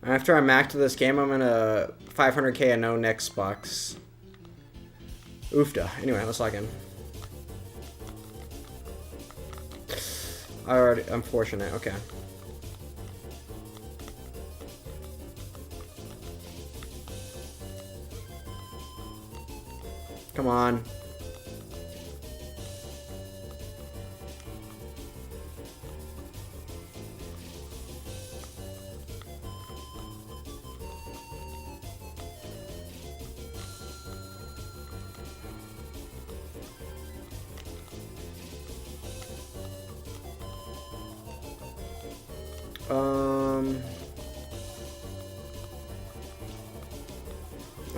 After I'm maxed to this game, I'm gonna 500k and no next box. Oofda. Anyway, let's log in. I'm fortunate. Okay. Come on.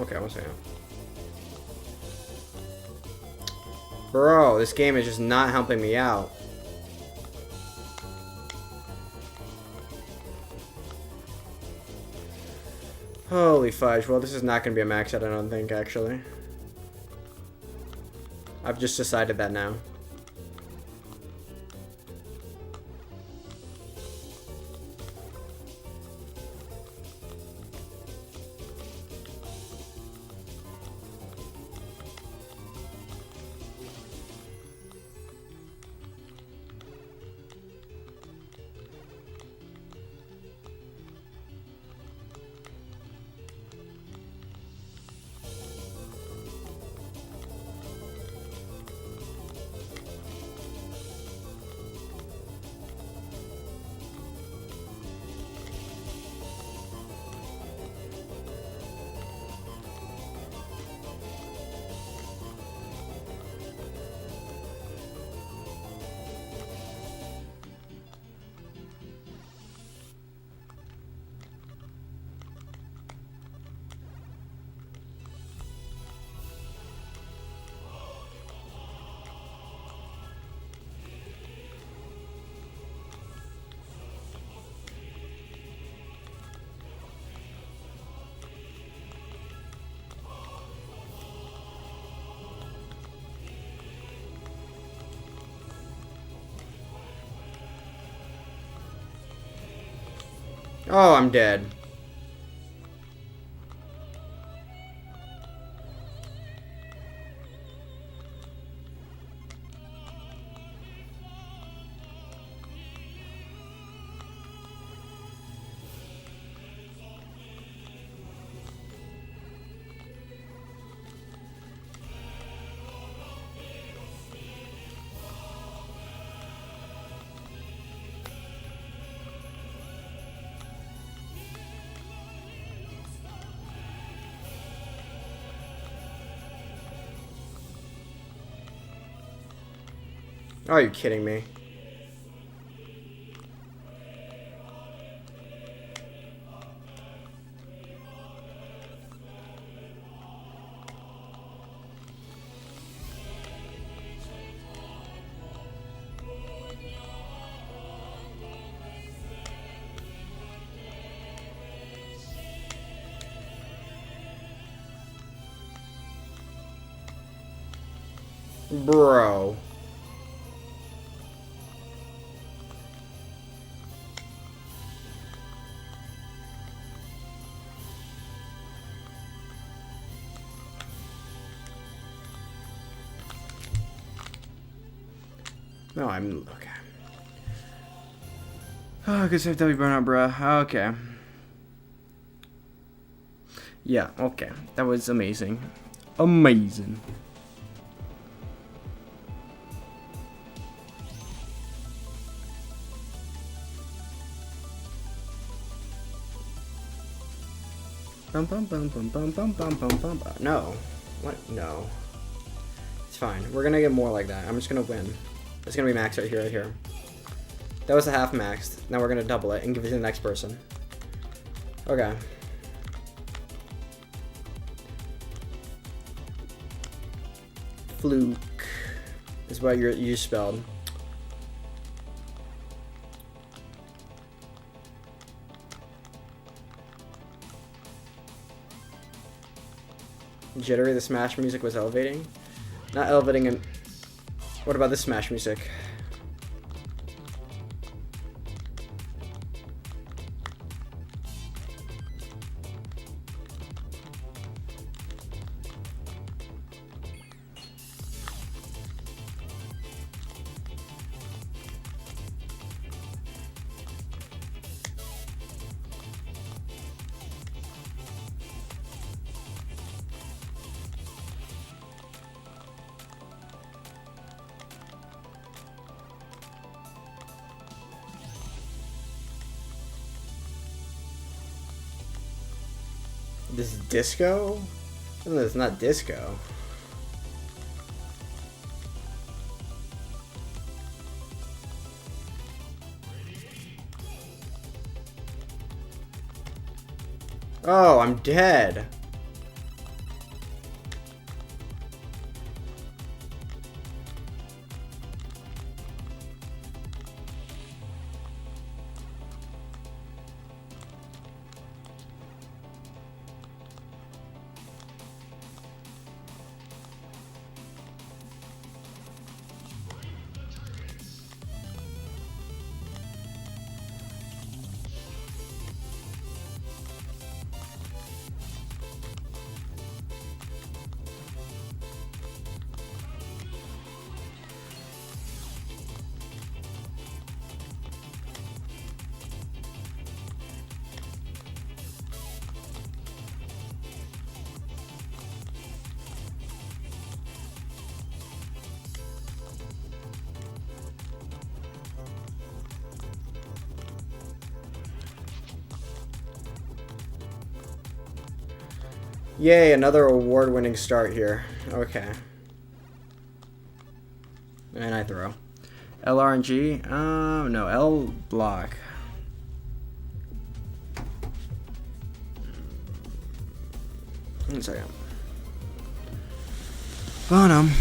Okay, one second. Bro, this game is just not helping me out. Holy fudge. Well, this is not going to be a max out, I don't think, actually. I've just decided that now. Oh, I'm dead. Oh, are you kidding me? Bro. No, I'm okay. Oh, good save W burnout, bruh. Okay. Yeah, okay. That was amazing. Amazing. Bum, bum, bum, bum, bum, bum, bum, bum, bum. No. What? No. It's fine. We're gonna get more like that. I'm just gonna win. It's gonna be max right here, right here. That was the half maxed. Now we're gonna double it and give it to the next person. Okay. Fluke is what you spelled. Jittery, the Smash music was elevating. Not elevating and what about the Smash music? This is disco? No, it's not disco. Oh, I'm dead. Yay, another award-winning start here. Okay. And I throw. LRNG? No, L block. One second. Bonum.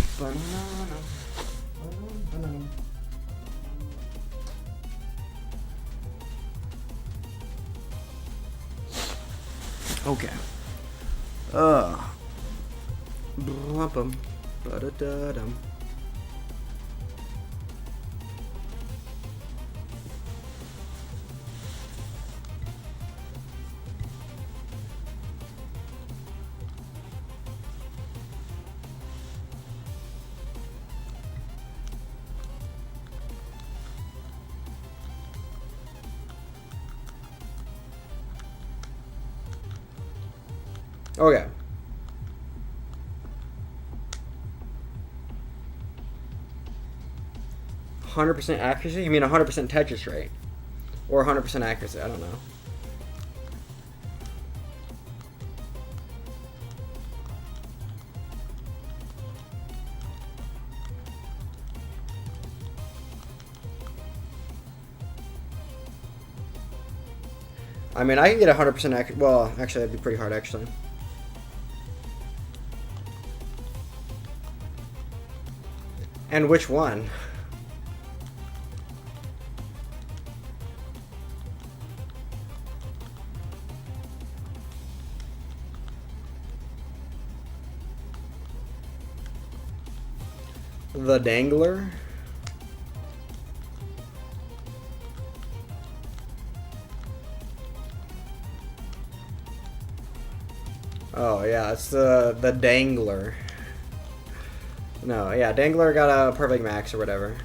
Okay. Blumpum. Ba-da-da-dum. Okay. 100% accuracy? You mean 100% Tetris rate? Or 100% accuracy? I don't know. I mean, I can get 100% accurate. Well, actually, that'd be pretty hard, actually. And which one? The Dangler? Oh yeah, it's the Dangler. No, yeah, Dangler got a perfect max or whatever.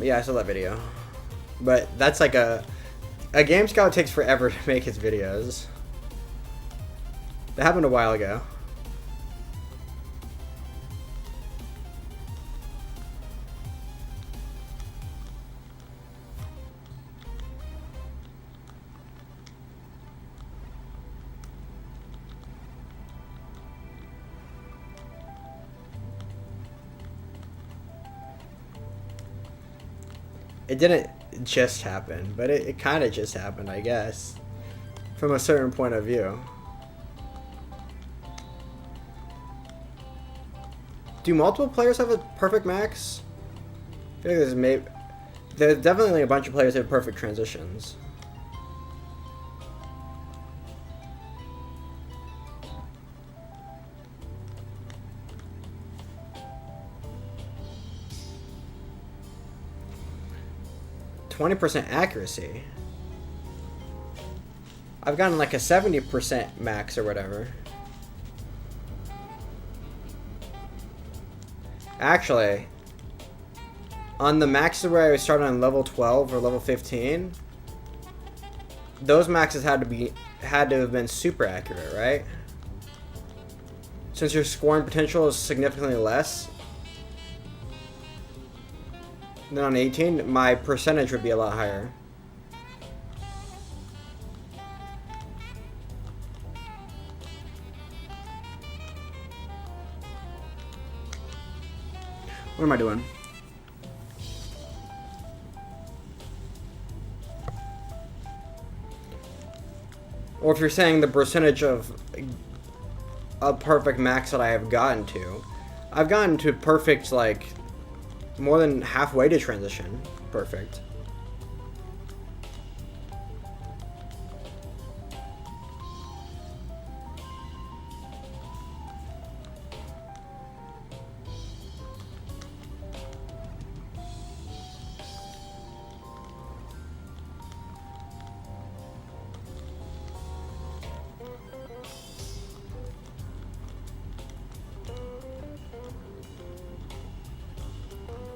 Yeah, I saw that video. But that's like a Game Scout takes forever to make his videos. That happened a while ago. It didn't just happen, but it kind of just happened, I guess. From a certain point of view. Do multiple players have a perfect max? I feel like there's definitely a bunch of players that have perfect transitions. %, accuracy. I've gotten like a 70% max or whatever. Actually, on the maxes where I started on level 12 or level 15, those maxes had to have been super accurate, right? Since your scoring potential is significantly less than on 18, my percentage would be a lot higher. What am I doing? Or if you're saying the percentage of a perfect max that I have gotten to, I've gotten to perfect, like, more than halfway to transition. Perfect.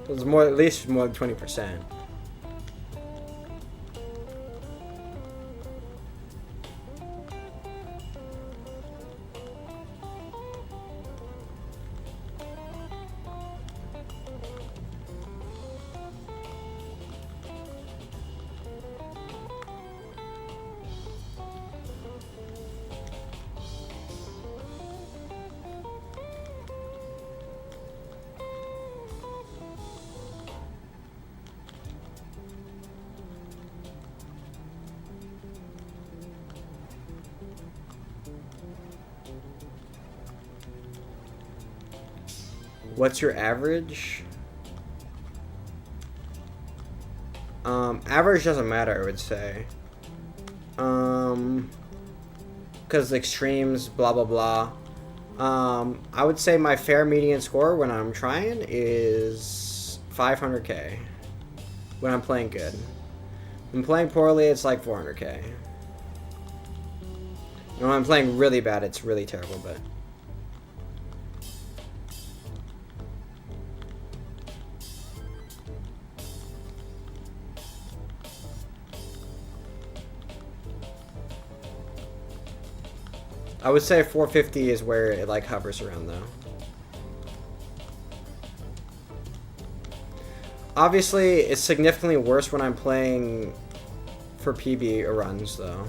It's more, at least more than 20%. What's your average? Average doesn't matter, I would say. Because extremes, blah, blah, blah. I would say my fair median score when I'm trying is 500k. When I'm playing good. When playing poorly, it's like 400k. And when I'm playing really bad, it's really terrible, but... I would say 450 is where it like hovers around though. Obviously, it's significantly worse when I'm playing for PB runs though.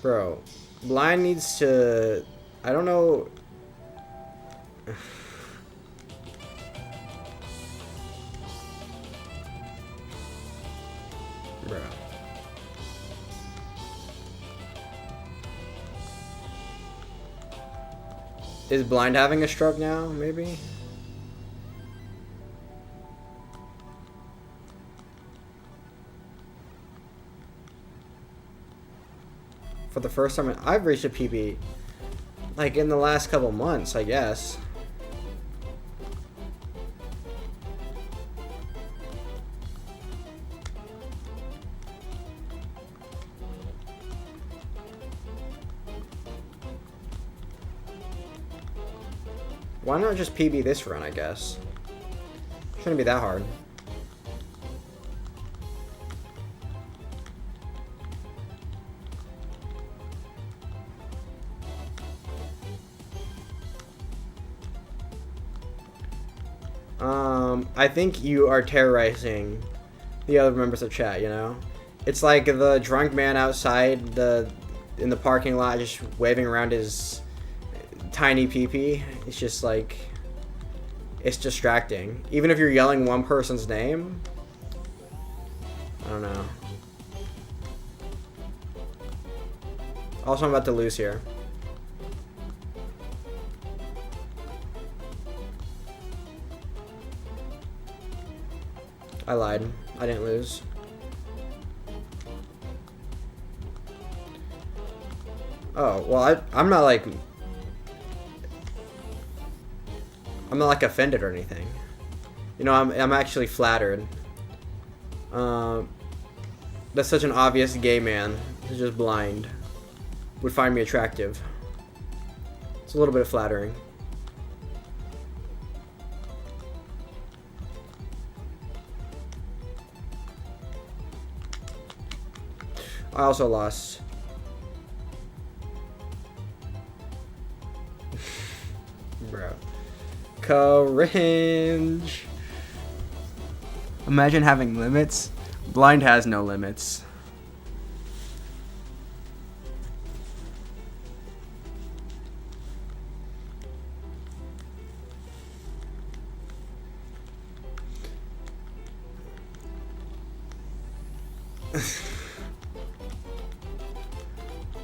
Bro, blind needs to... I don't know... Bro. Is blind having a stroke now, maybe? For the first time, I've reached a PB, like in the last couple months, I guess. Why not just PB this run, I guess? Shouldn't be that hard. I think you are terrorizing the other members of chat, you know? It's like the drunk man outside in the parking lot just waving around his tiny pee-pee. It's just like, it's distracting. Even if you're yelling one person's name, I don't know. Also, I'm about to lose here. I lied. I didn't lose. Oh, well, I'm not like offended or anything. You know, I'm actually flattered. That's such an obvious gay man who's just blind would find me attractive. It's a little bit flattering. I also lost. Bro. Cringe. Imagine having limits. Blind has no limits.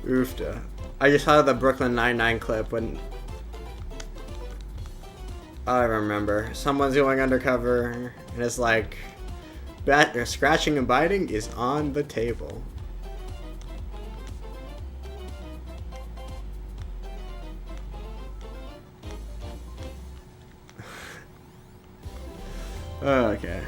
Oofda. I just saw the Brooklyn Nine-Nine clip when I remember someone's going undercover and it's like scratching and biting is on the table. Okay.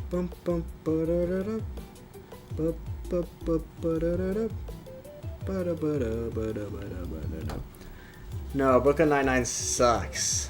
Bum bum ba-da-da-da. Ba ba ba ba-da-da-da. Ba-da-ba-da-ba-da-ba-da-ba-da-da. No, Brooklyn Nine-Nine sucks.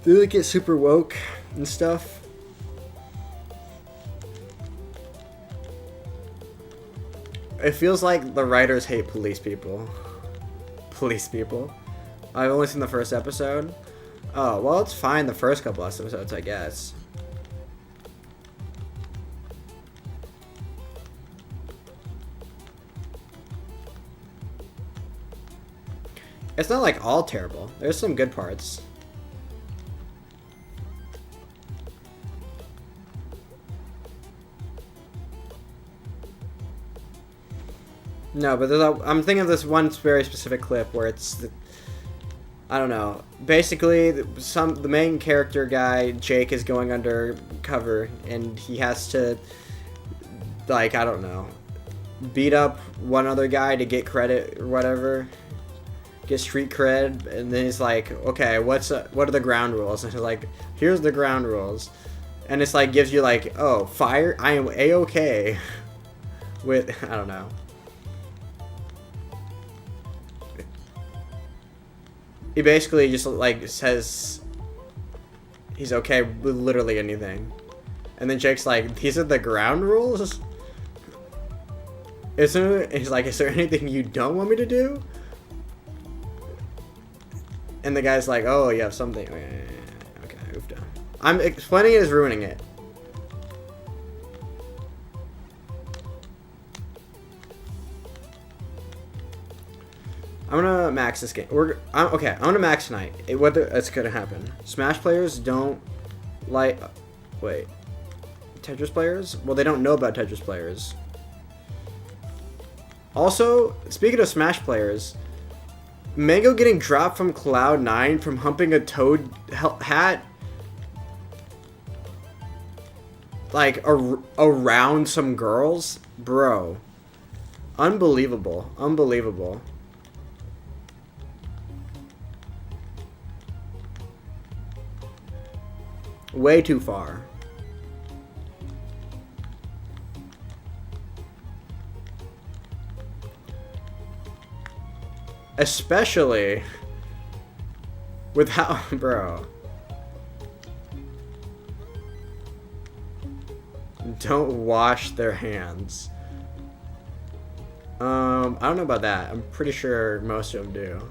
They like get super woke and stuff. It feels like the writers hate police people. Police people. I've only seen the first episode. Oh, well, it's fine the first couple episodes, I guess. It's not like all terrible. There's some good parts. No, but I'm thinking of this one very specific clip where it's, I don't know. Basically, the main character guy, Jake, is going undercover, and he has to, like, I don't know, beat up one other guy to get credit or whatever, get street cred, and then he's like, okay, what are the ground rules? And he's like, here's the ground rules, and it's like gives you like, oh, fire, I am A-okay with, I don't know. He basically just like says he's okay with literally anything. And then Jake's like, these are the ground rules? He's like, is there anything you don't want me to do? And the guy's like, oh, you have something. Okay, oofda. I'm explaining it is ruining it. I'm gonna max this game. I'm gonna max tonight. Whether it's gonna happen. Smash players don't like. Wait. Tetris players? Well, they don't know about Tetris players. Also, speaking of Smash players, Mango getting dropped from Cloud 9 from humping a Toad hat, like around some girls, bro. Unbelievable. Unbelievable. Way too far. Especially with how, bro. Don't wash their hands. I don't know about that. I'm pretty sure most of them do.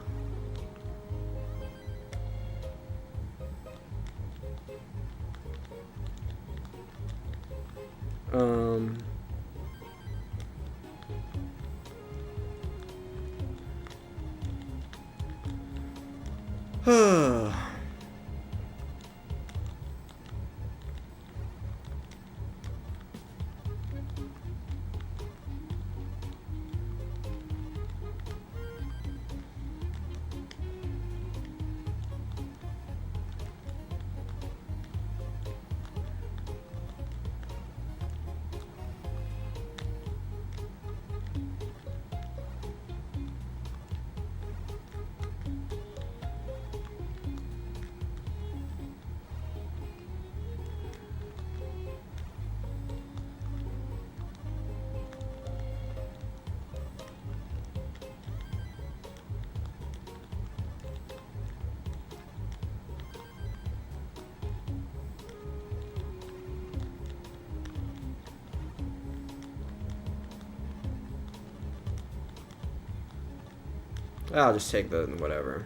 I'll just take the whatever.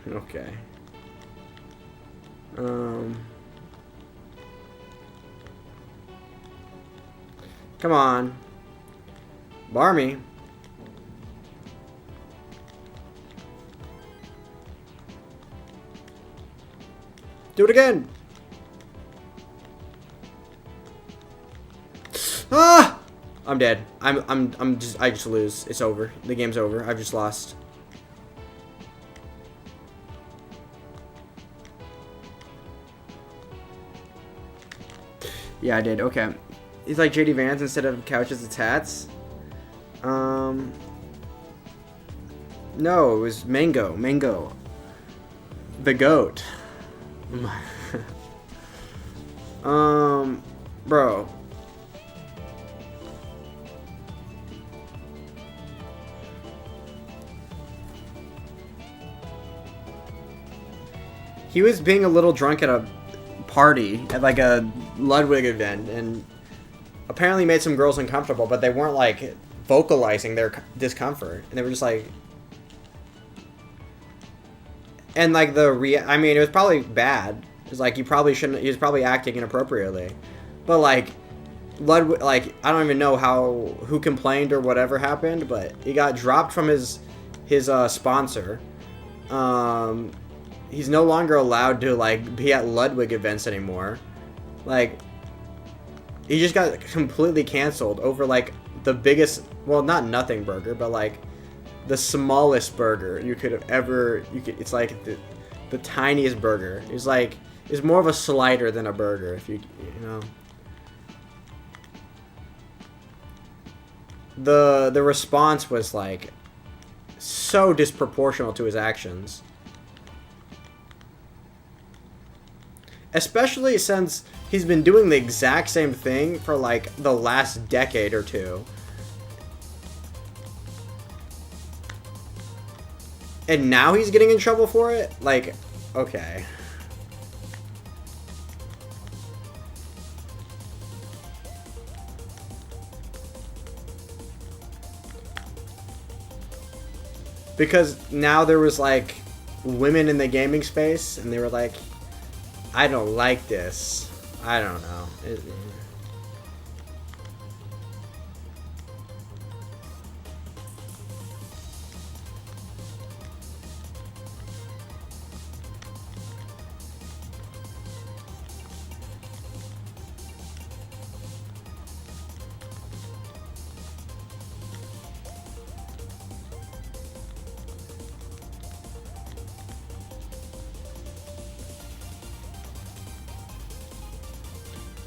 Okay. Come on. Barmy. Do it again. Ah! I'm dead. I just lose. It's over. The game's over. I've just lost. Yeah, I did. Okay. He's like JD Vance instead of couches, it's hats. No, it was Mango. Mango. The goat. Bro. He was being a little drunk at a party, at like a Ludwig event, and apparently made some girls uncomfortable, but they weren't like vocalizing their discomfort, and they were just like, and like I mean, it was probably bad. It was like, he was probably acting inappropriately, but like, Ludwig, like, I don't even know who complained or whatever happened, but he got dropped from his sponsor. He's no longer allowed to like be at Ludwig events anymore. Like, he just got completely canceled over like the biggest, well, not nothing burger, but like the smallest burger you could have ever. It's like the tiniest burger. It's more of a slider than a burger, if you know. The response was like so disproportional to his actions. Especially since he's been doing the exact same thing for like the last decade or two. And now he's getting in trouble for it? Like, okay. Because now there was like women in the gaming space, and they were like, I don't like this. I don't know.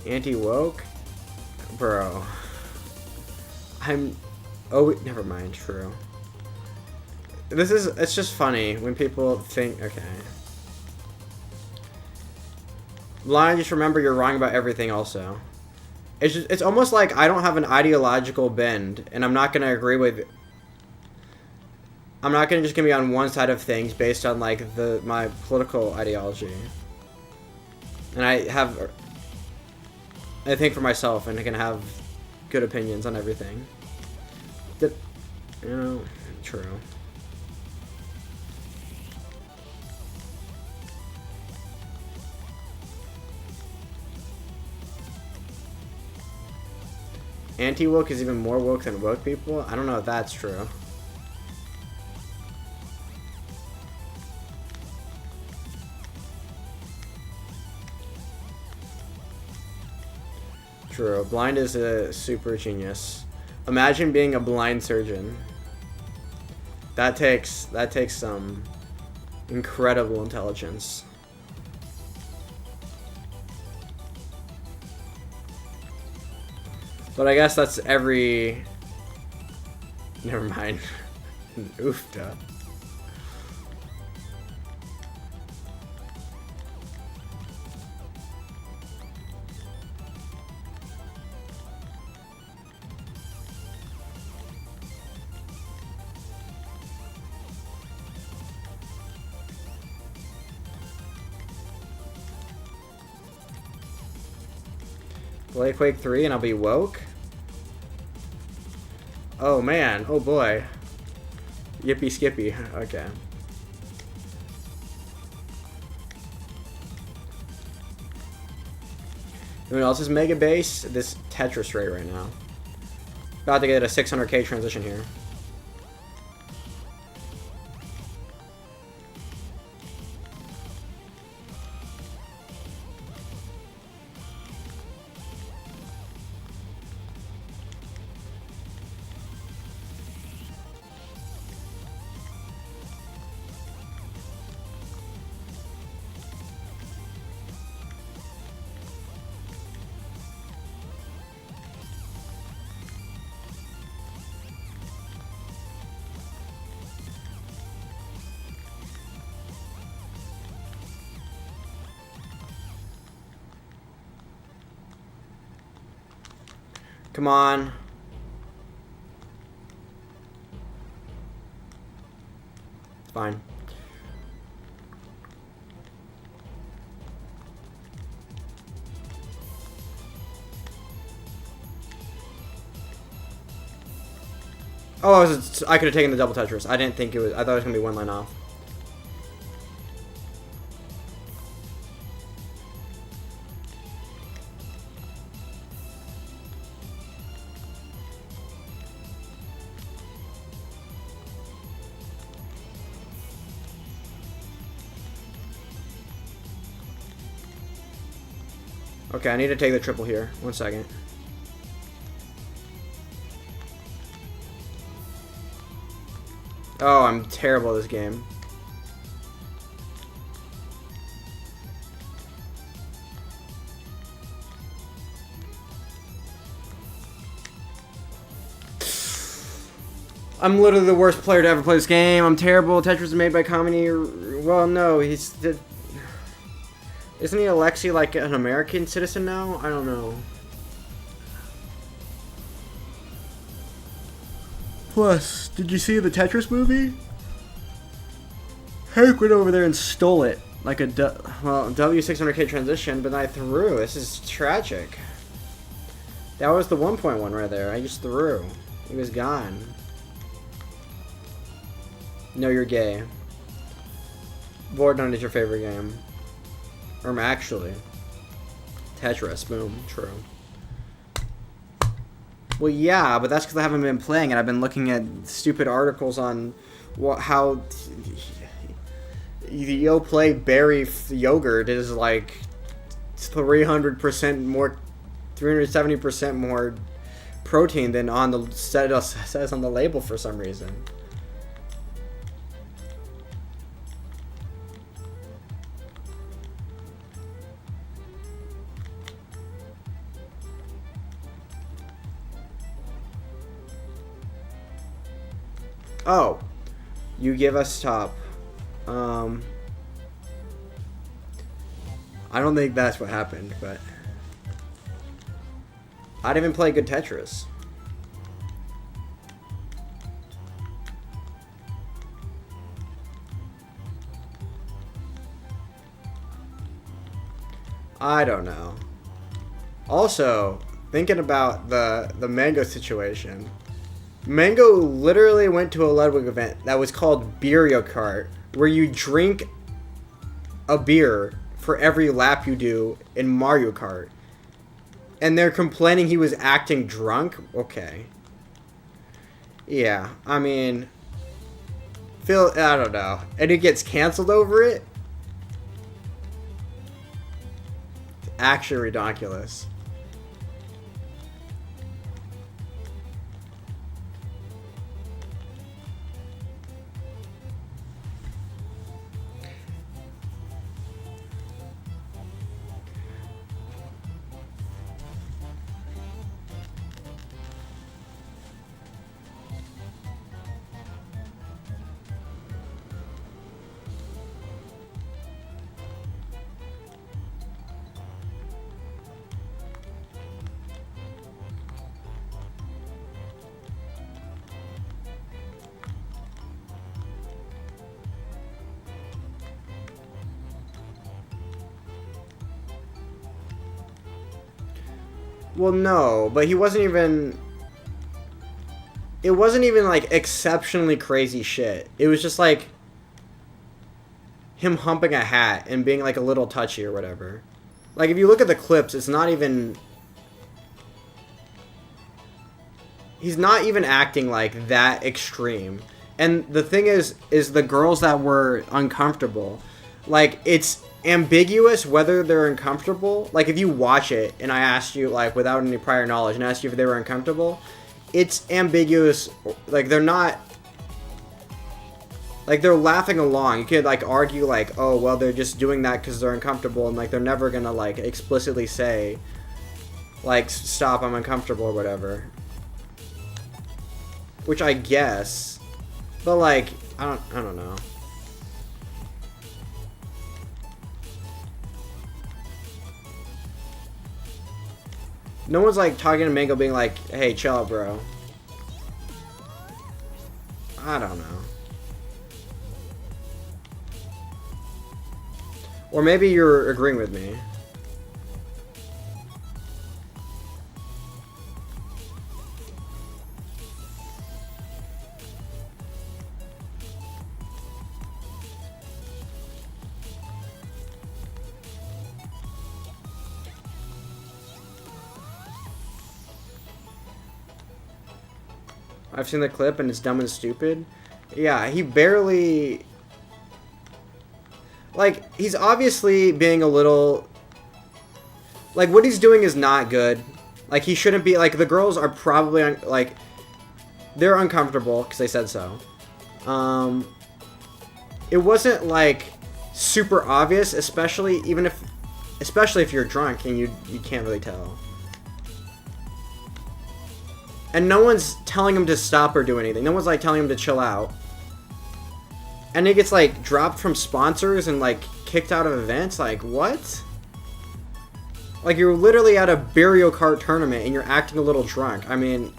Anti-woke? Bro. Oh, never mind. True. It's just funny when people think, okay. Lion, just remember you're wrong about everything also. It's almost like I don't have an ideological bend, and I'm not gonna agree with. I'm not gonna be on one side of things based on like my political ideology. And I think for myself, and I can have good opinions on everything. True. Anti-woke is even more woke than woke people? I don't know if that's true. True. Blind is a super genius. Imagine being a blind surgeon. That takes some incredible intelligence. But I guess that's every... Never mind. Oofta. Play Quake 3 and I'll be woke? Oh man, oh boy. Yippee skippy, okay. Anyone else's mega base? This Tetris rate right now. About to get a 600k transition here. Come on. It's fine. Oh, I could have taken the double Tetris. I didn't think it was. I thought it was going to be one line off. Okay, I need to take the triple here. 1 second. Oh, I'm terrible at this game. I'm literally the worst player to ever play this game. I'm terrible. Tetris is made by Comedy. Well, no, isn't he Alexei like an American citizen now? I don't know. Plus, did you see the Tetris movie? Hank went over there and stole it. Like a W600K transition, but I threw. This is tragic. That was the 1.1 right there. I just threw. He was gone. No, you're gay. Fortnite is your favorite game. Or actually, Tetris, boom, true. Well, yeah, but that's because I haven't been playing and I've been looking at stupid articles on how the Yoplait berry yogurt is like 300% more, 370% more protein than on the says on the label for some reason. Oh, you give us top. I don't think that's what happened, but I didn't even play good Tetris. I don't know. Also, thinking about the Mango situation. Mango literally went to a Ludwig event that was called Beerio Kart, where you drink a beer for every lap you do in Mario Kart. And they're complaining he was acting drunk? Okay. Yeah, I mean... I don't know. And it gets canceled over it? It's actually ridiculous. Well, no, but he wasn't even... It wasn't even, like, exceptionally crazy shit. It was just, like, him humping a hat and being, like, a little touchy or whatever. Like, if you look at the clips, it's not even... He's not even acting, like, that extreme. And the thing is the girls that were uncomfortable, like, it's ambiguous whether they're uncomfortable. Like, if you watch it and I asked you, like, without any prior knowledge, and asked you if they were uncomfortable, it's ambiguous. Like, they're not, like, they're laughing along. You could, like, argue, like, oh, well, they're just doing that because they're uncomfortable, and, like, they're never gonna, like, explicitly say, like, stop, I'm uncomfortable or whatever. Which I guess, but, like, I don't know. No one's, like, talking to Mango being like, hey, chill out, bro. I don't know. Or maybe you're agreeing with me. I've seen the clip and it's dumb and stupid. Yeah, he barely... Like, he's obviously being a little... Like, what he's doing is not good. Like, he shouldn't be... Like, the girls are probably, like... They're uncomfortable, because they said so. It wasn't, like, super obvious, especially if you're drunk and you can't really tell. And no one's telling him to stop or do anything. No one's, like, telling him to chill out. And he gets, like, dropped from sponsors and, like, kicked out of events. Like, what? Like, you're literally at a Mario Kart tournament and you're acting a little drunk. I mean...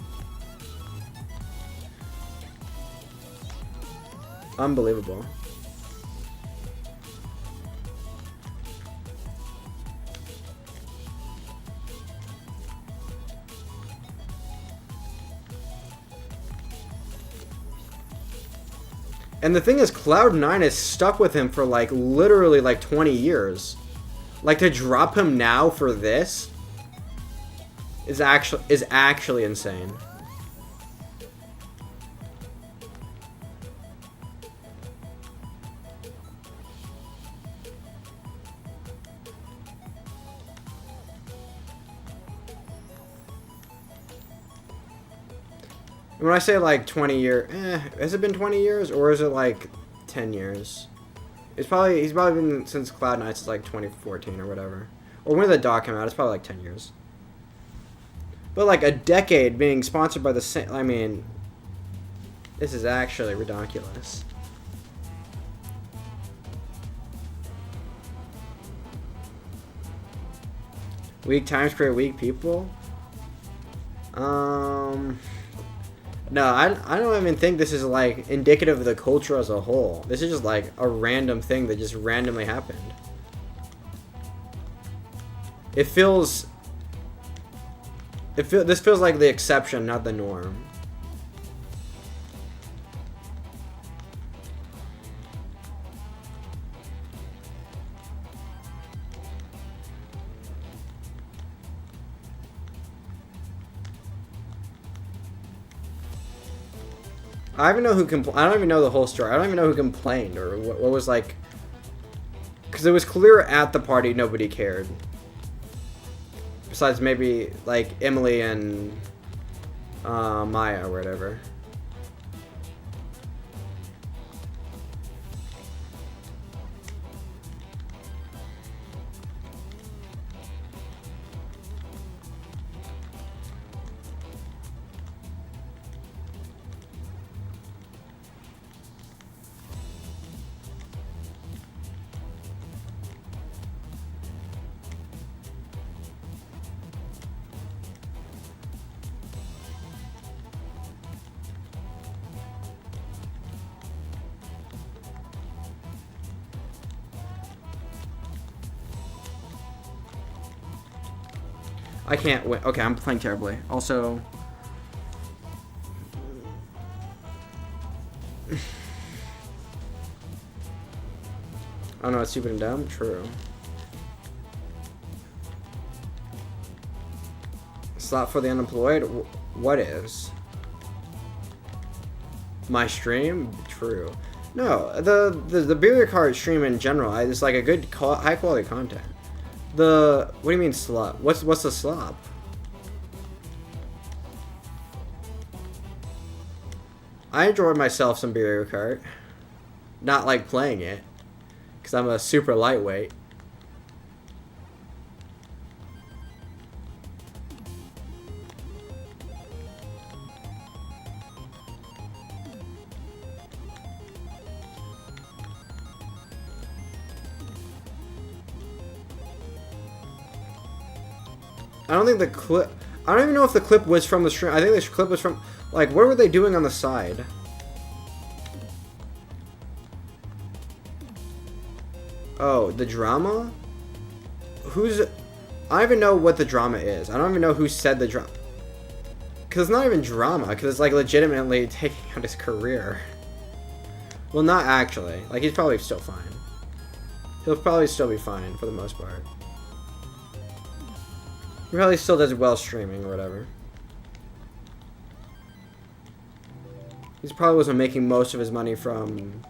Unbelievable. And the thing is, Cloud9 is stuck with him for, like, literally, like, 20 years. Like, to drop him now for this is actually insane. When I say, like, 20 years, has it been 20 years, or is it, like, 10 years? He's probably been since Cloud9 since, like, 2014 or whatever. Or when did the doc come out? It's probably, like, 10 years. But, like, a decade being sponsored by the same, I mean, This is actually ridiculous. Weak times create weak people? No, I don't even think this is like indicative of the culture as a whole. This is just like a random thing that just randomly happened. This feels like the exception, not the norm. I don't even know the whole story. I don't even know who complained or what was like. Because it was clear at the party nobody cared. Besides maybe like Emily and Maya or whatever. I can't win. Okay, I'm playing terribly. Also, oh no, it's stupid and dumb. True. Slot for the unemployed. What is? My stream. True. No, the beer card stream in general is like a good high quality content. What do you mean slop? What's the slop? I enjoyed myself some Mario Kart. Not like playing it, because I'm a super lightweight. I don't think the clip... I don't even know if the clip was from the stream. I think this clip was from... Like, what were they doing on the side? Oh, the drama? Who's... I don't even know what the drama is. I don't even know who said the drama. Because it's not even drama. Because it's, like, legitimately taking out his career. Well, not actually. Like, he's probably still fine. He'll probably still be fine for the most part. He probably still does well streaming or whatever. He probably wasn't making most of his money from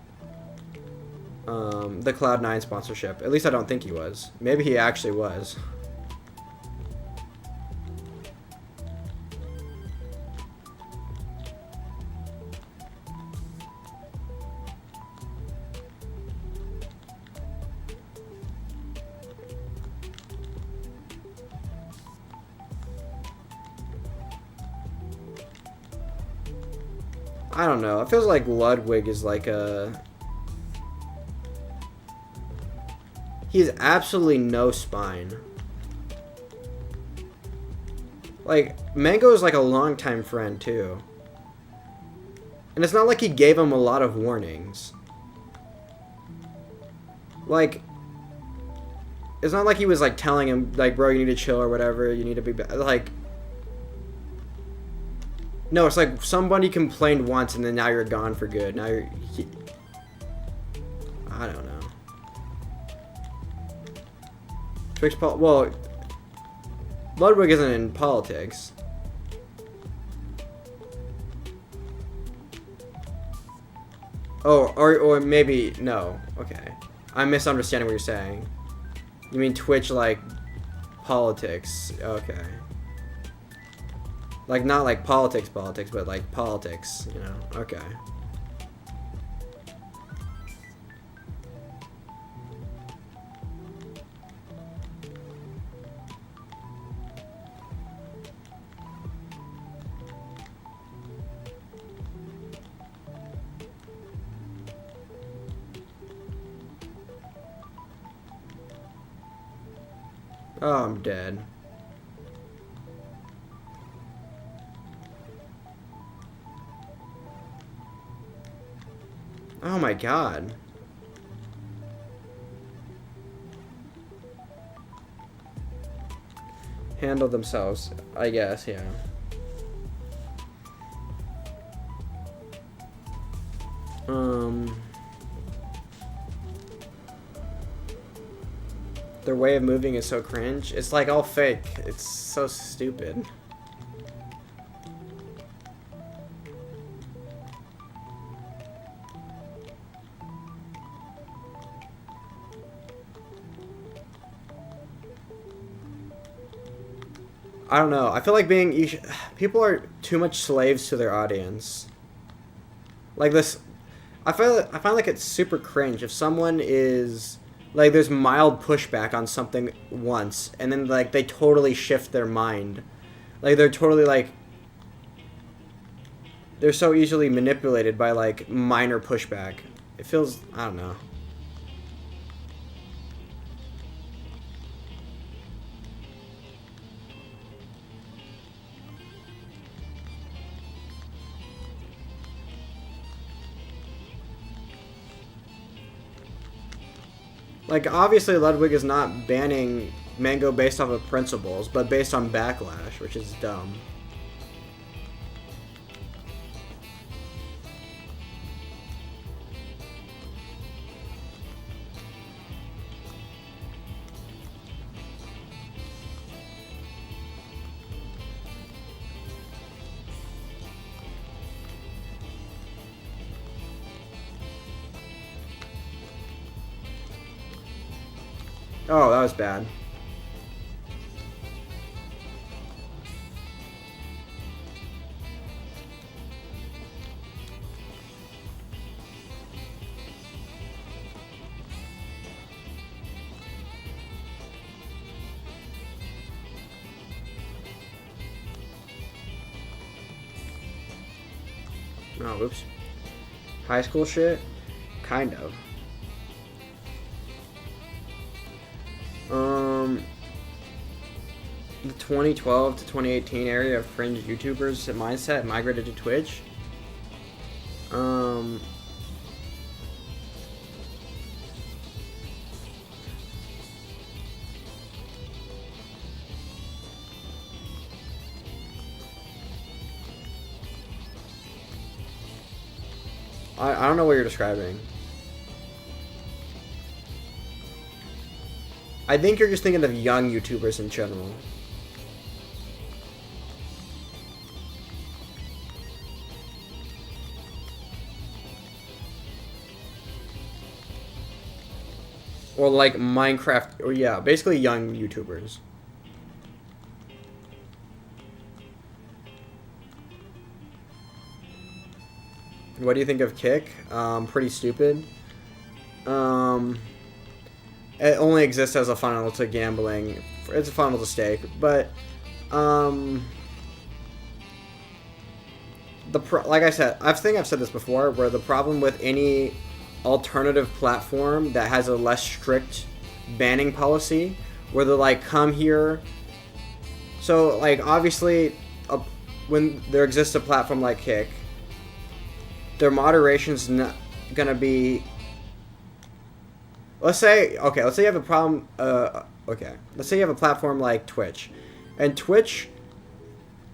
the Cloud9 sponsorship. At least I don't think he was. Maybe he actually was. I don't know. It feels like Ludwig is like a... He has absolutely no spine. Like, Mango is like a longtime friend, too. And it's not like he gave him a lot of warnings. Like, it's not like he was like telling him, like, bro, you need to chill or whatever, you need to be... Like... No, it's like somebody complained once and then now you're gone for good. Now you're... I don't know. Twix well, Ludwig isn't in politics. Oh, or maybe... No. Okay. I'm misunderstanding what you're saying. You mean Twitch, like, politics. Okay. Like, not like politics, but like politics, you know? Okay. Oh, I'm dead. Oh my god. Handle themselves, I guess, yeah. Their way of moving is so cringe. It's like all fake. It's so stupid. I don't know. I feel like people are too much slaves to their audience. Like this, I find like it's super cringe if someone is like there's mild pushback on something once and then like they totally shift their mind. Like they're totally like they're so easily manipulated by like minor pushback. It feels, I don't know. Like, obviously Ludwig is not banning Mango based off of principles, but based on backlash, which is dumb. Oh, that was bad. Oh, oops. High school shit? Kind of. The 2012 to 2018 area of fringe YouTubers mindset migrated to Twitch. I don't know what you're describing. I think you're just thinking of young YouTubers in general. Or like Minecraft, or yeah, basically young YouTubers. What do you think of Kick? Pretty stupid. It only exists as a funnel to gambling. It's a funnel to stake, but like I said, I think I've said this before, where the problem with any alternative platform that has a less strict banning policy, where they're like, come here. So like obviously, when there exists a platform like Kick, their moderation's not gonna be. Let's say you have a problem. Let's say you have a platform like Twitch, and Twitch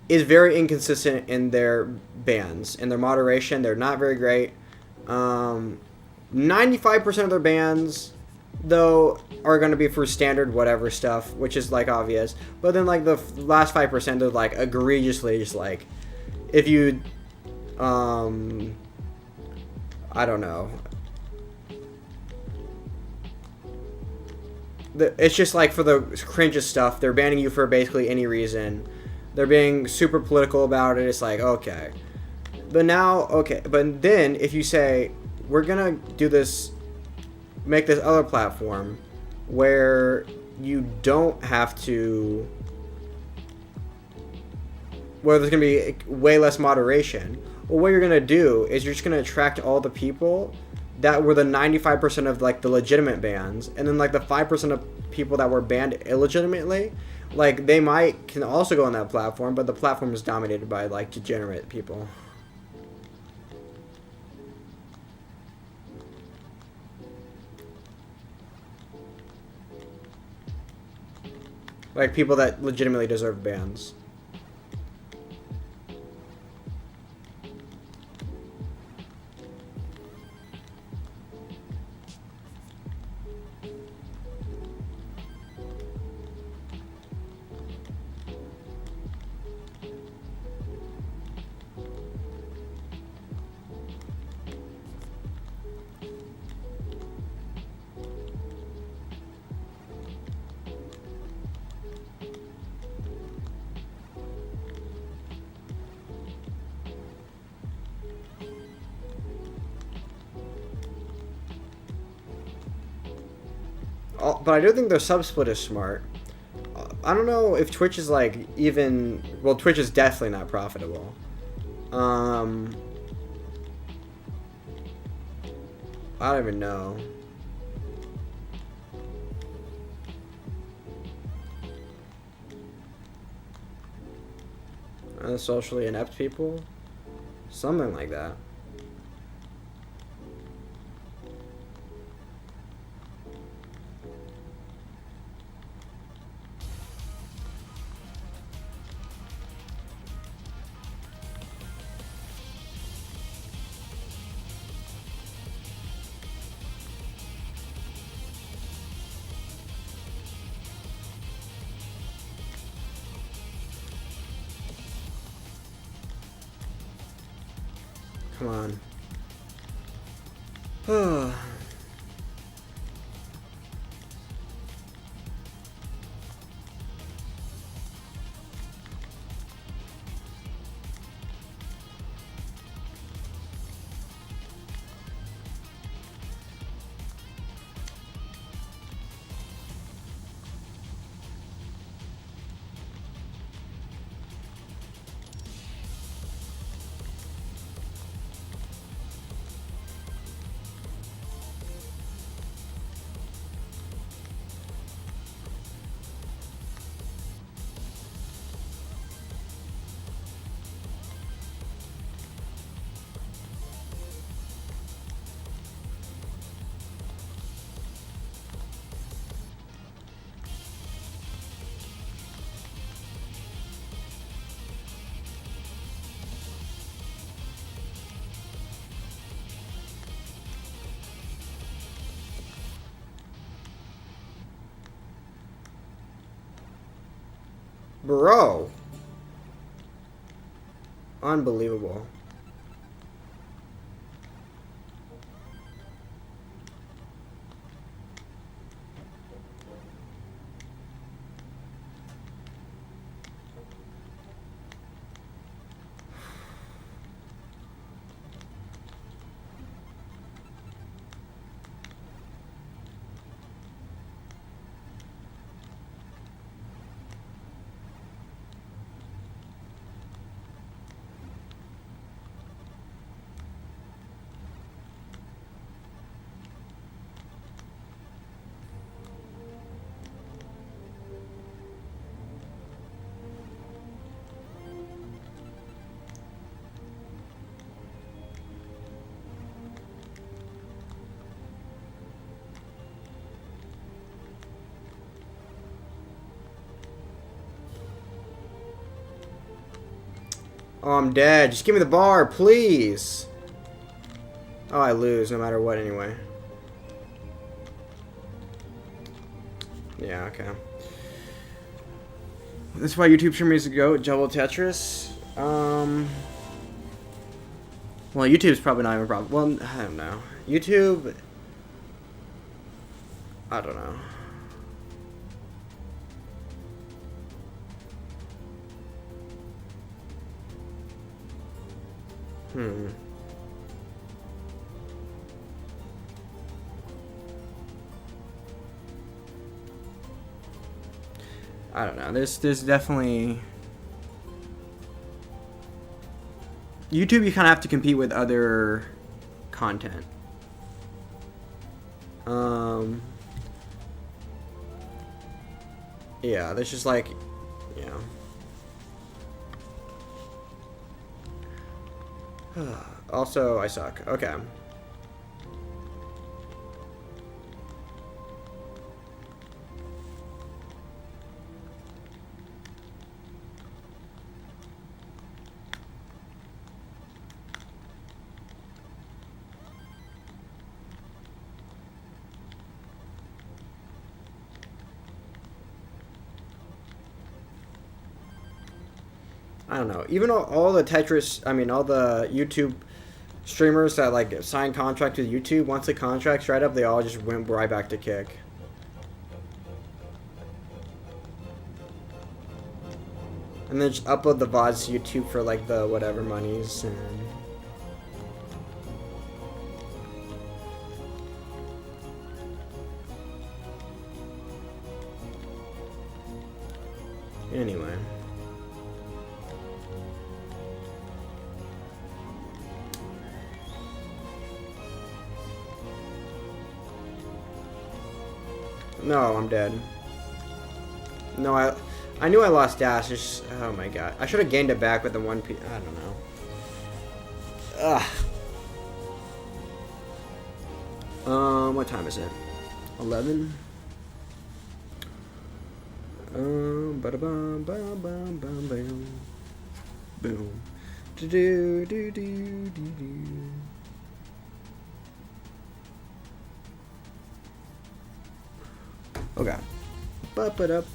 is very inconsistent in their bans and their moderation. They're not very great. 95% of their bans, though, are going to be for standard whatever stuff, which is like obvious. But then like the last 5% are like egregiously just like, if you, I don't know. It's just like for the cringeest stuff, they're banning you for basically any reason. They're being super political about it. It's like, okay. But then if you say, we're gonna do this, make this other platform where you don't have to, where there's gonna be way less moderation. Well, what you're gonna do is you're just gonna attract all the people that were the 95% of like the legitimate bans, and then like the 5% of people that were banned illegitimately, like they can also go on that platform, but the platform is dominated by like degenerate people. Like people that legitimately deserve bans. But I do think their sub-split is smart. I don't know if Twitch is like even... Well, Twitch is definitely not profitable. I don't even know. Socially inept people? Something like that. Come on. Bro. Unbelievable. Oh, I'm dead. Just give me the bar, please. Oh, I lose no matter what anyway. Yeah, okay. That's why YouTube streamers go Double Tetris. Well, YouTube's probably not even a problem. Well, I don't know. YouTube... I don't know. I don't know. There's definitely... YouTube, you kind of have to compete with other content. Yeah, there's just like, also, I suck. Okay. I don't know. Even all the Tetris, I mean, all the YouTube streamers that like sign contract with YouTube, once the contract's right up, they all just went right back to Kick. And then just upload the VODs to YouTube for like the whatever monies and... Anyway. No, I'm dead. No, I knew I lost dash. Just, oh my god. I should have gained it back with the 1P. I don't know. Ugh. What time is it? 11? Ba-da-bum, bum, bum, bam. Boom. Do-do-do-do-do-do. Okay. Bop it up.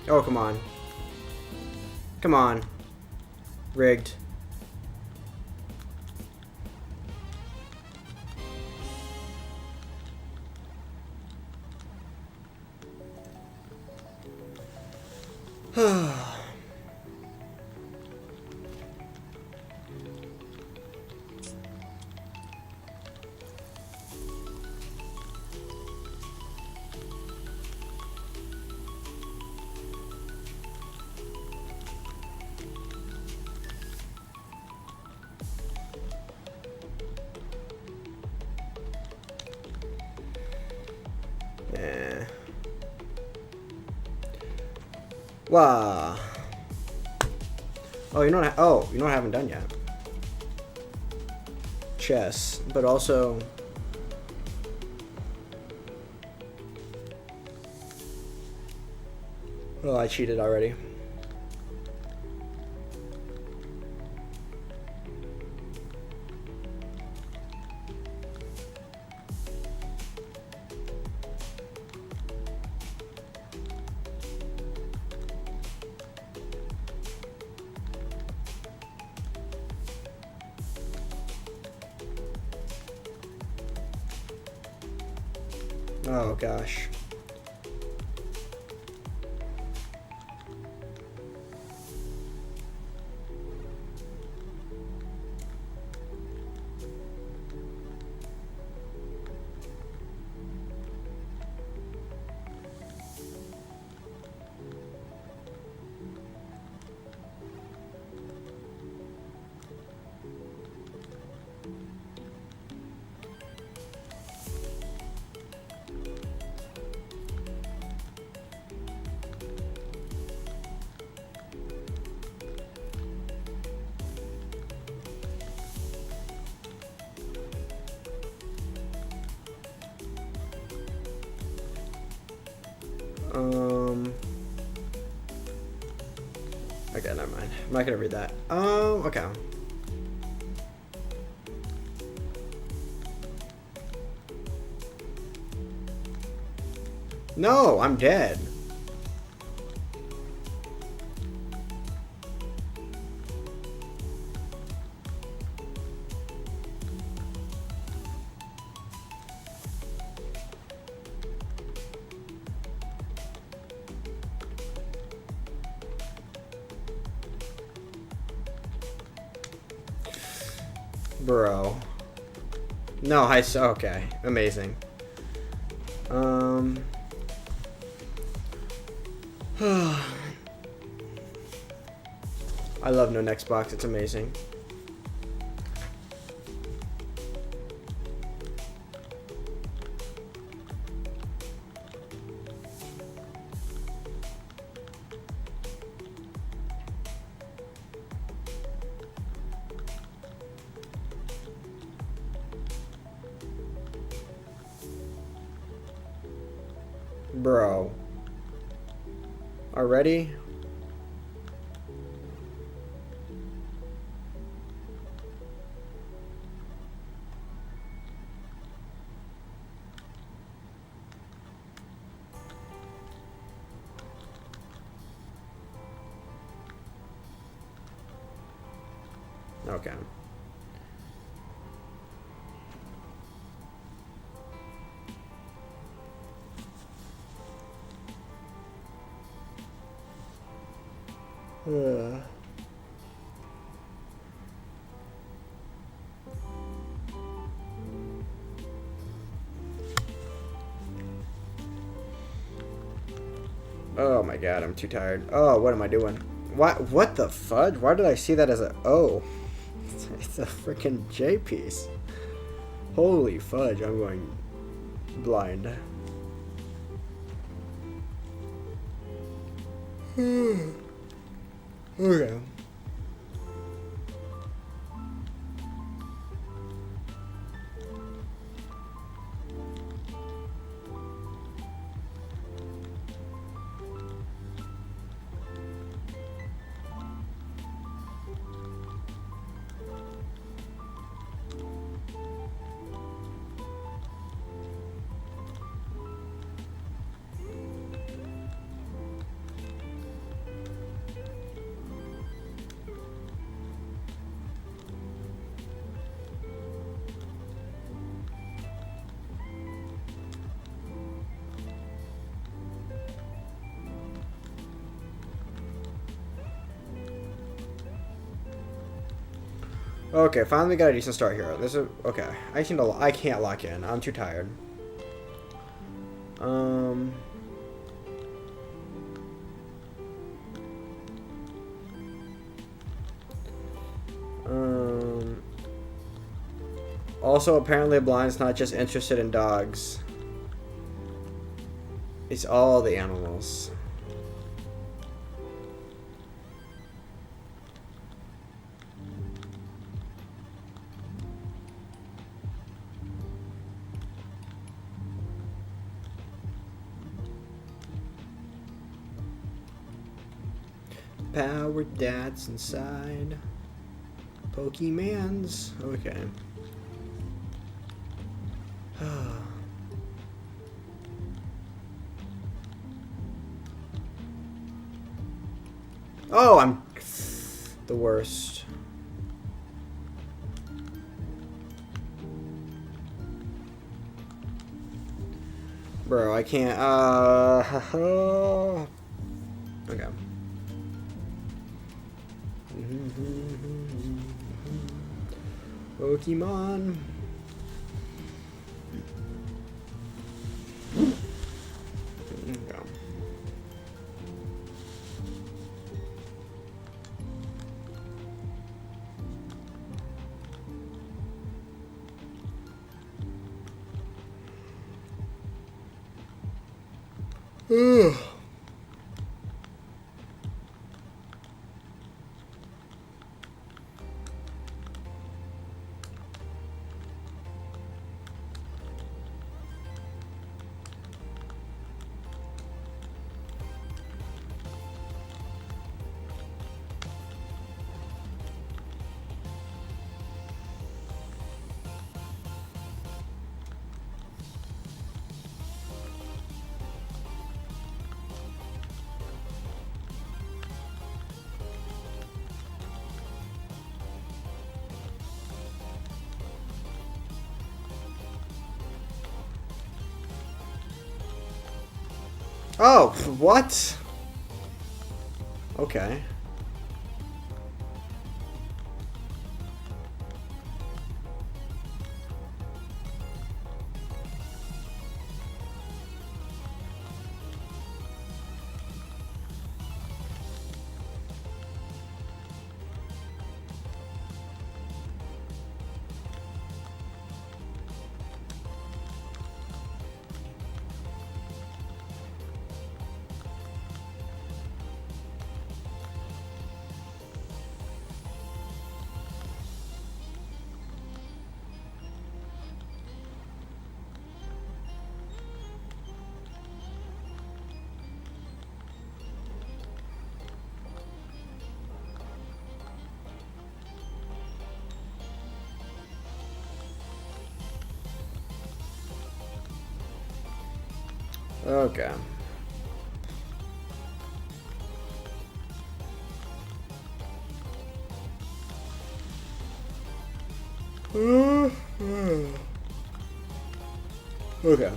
Oh, come on. Come on. Rigged. Yeah. Wow. Oh, you know what? You know what I haven't done yet? Chess, but also. Oh, I cheated already. Oh gosh. Okay, never mind. I'm not gonna read that. Okay. No, I'm dead. Bro. No, okay. Amazing. I love no next box. It's amazing. Bro. Already? Okay. Oh my god, I'm too tired. Oh, what am I doing? What the fudge? Why did I see that as a O? It's a freaking J piece. Holy fudge, I'm going blind. Okay. Okay, finally got a decent start here. This is okay. I can't lock in. I'm too tired. Also, apparently, Blind's not just interested in dogs. It's all the animals. Power that's inside Pokemans. Okay. Oh, I'm the worst. Bro, I can't, okay. Pokemon. Ugh. Oh, what? Okay. Okay. Okay.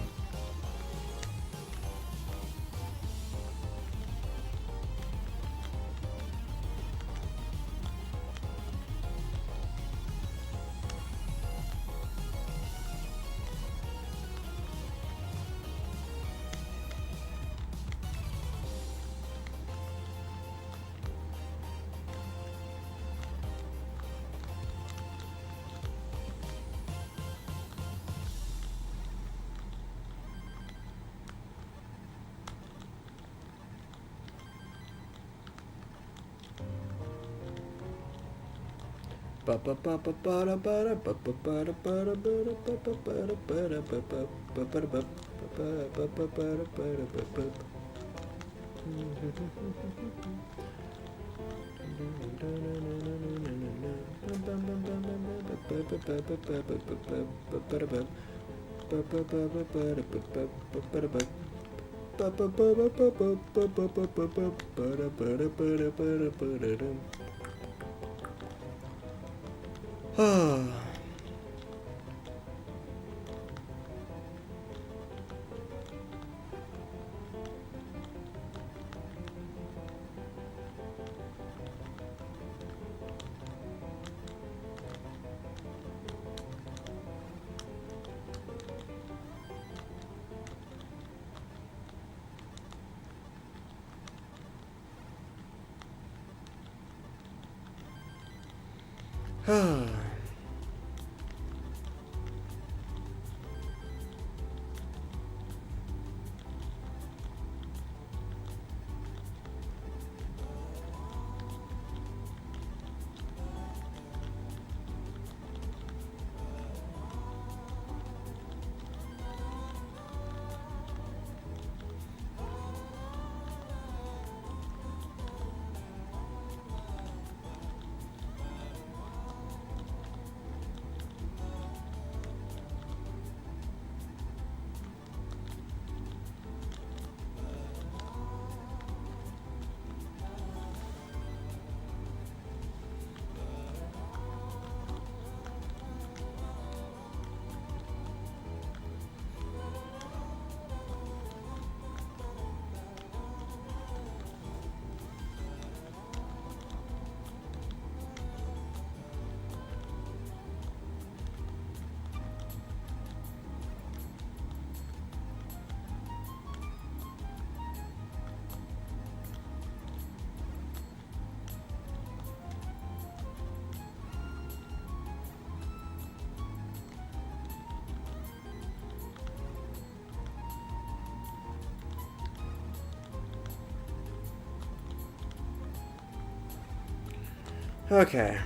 Okay.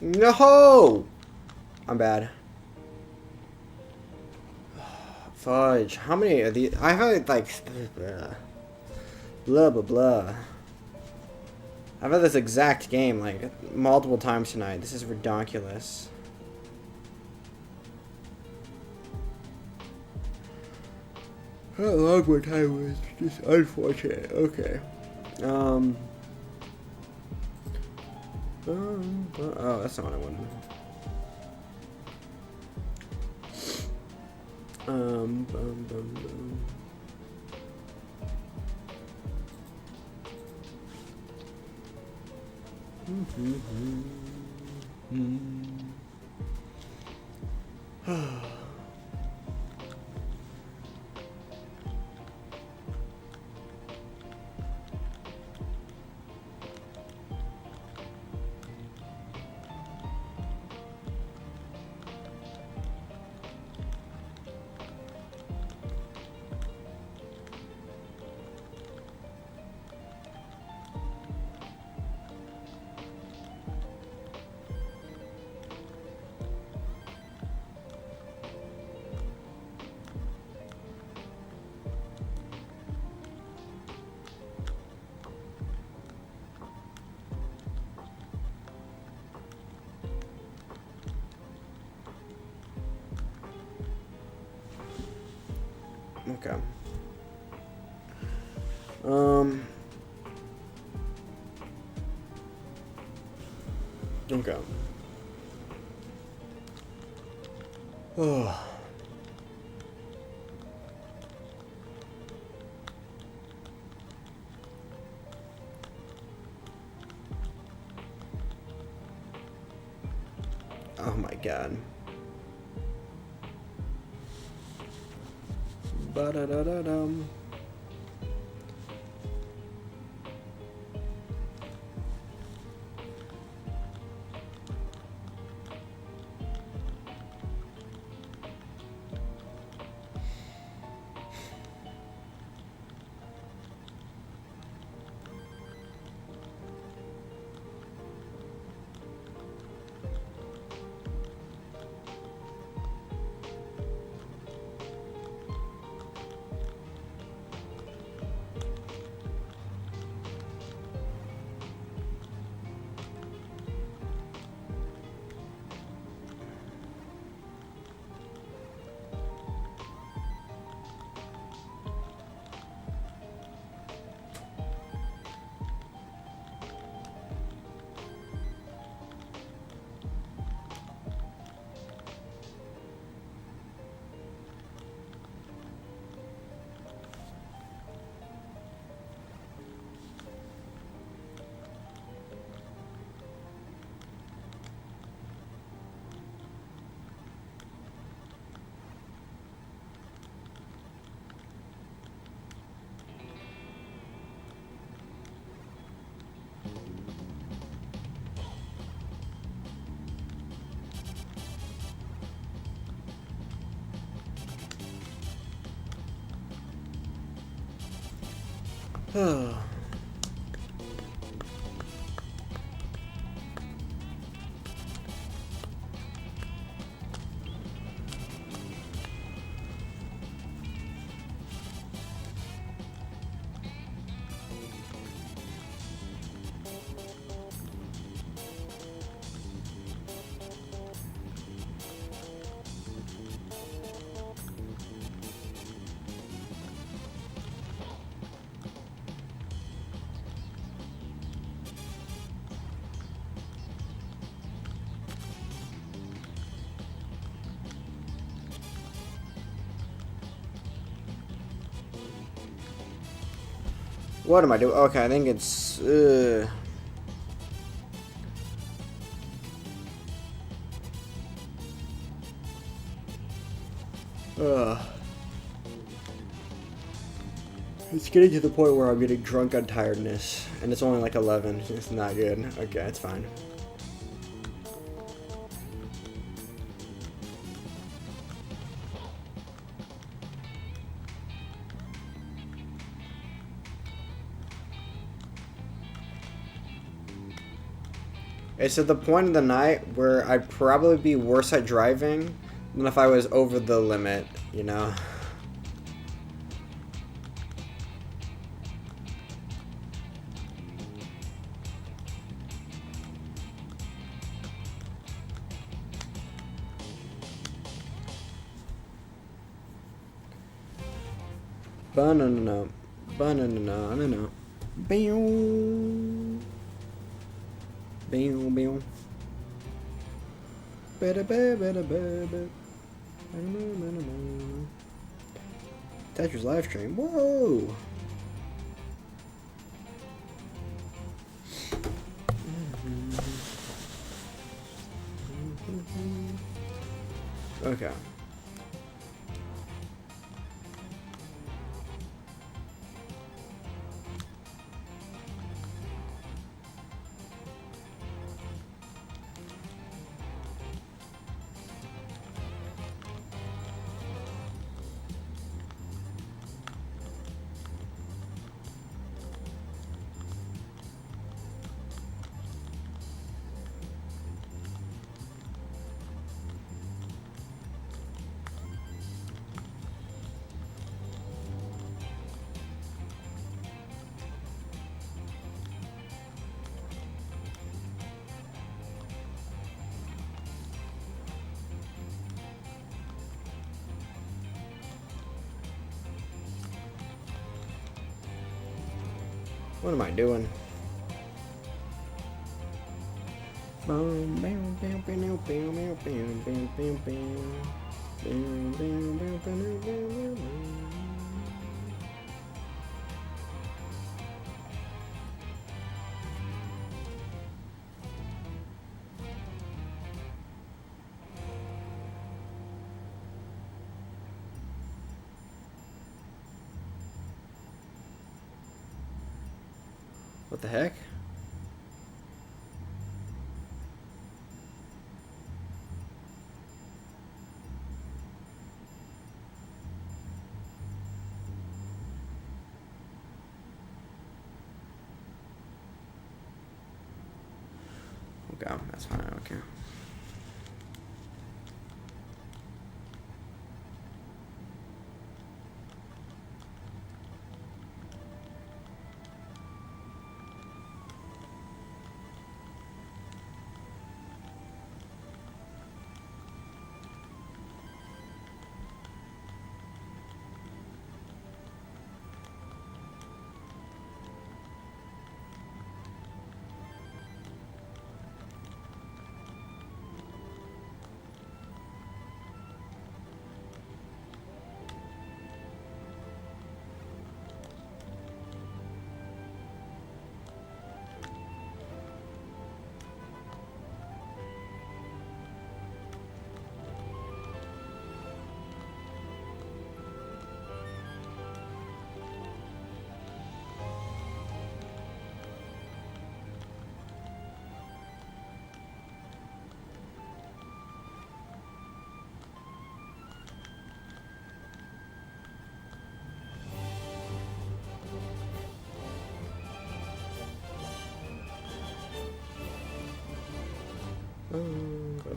No! I'm bad. Fudge. How many of these? I've had like blah blah blah. I've had this exact game like multiple times tonight. This is ridiculous. How long my time was just unfortunate. Okay. Oh, that's not what I wanted. Bum, bum, bum. Okay. Okay. Oh. Oh my god. Ba-da-da-da-dum. Oh. What am I doing? Okay, I think it's... It's getting to the point where I'm getting drunk on tiredness, and it's only like 11. It's not good. Okay, it's fine. It's at the point of the night where I'd probably be worse at driving than if I was over the limit, you know? Banana, banana, boom, boom, boom. Tetris live stream. Whoa. Okay. What am I doing? What the heck? Okay, that's fine, I don't care.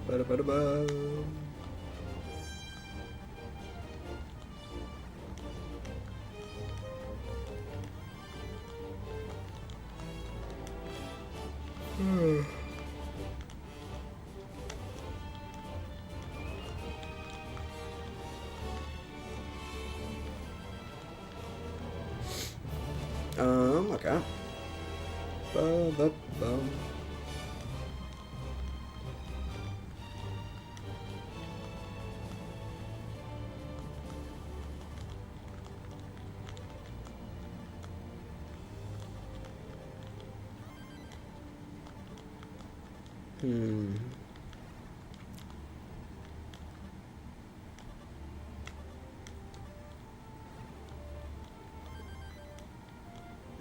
Ba-da-ba-da-ba. Okay. Ba-ba-bum.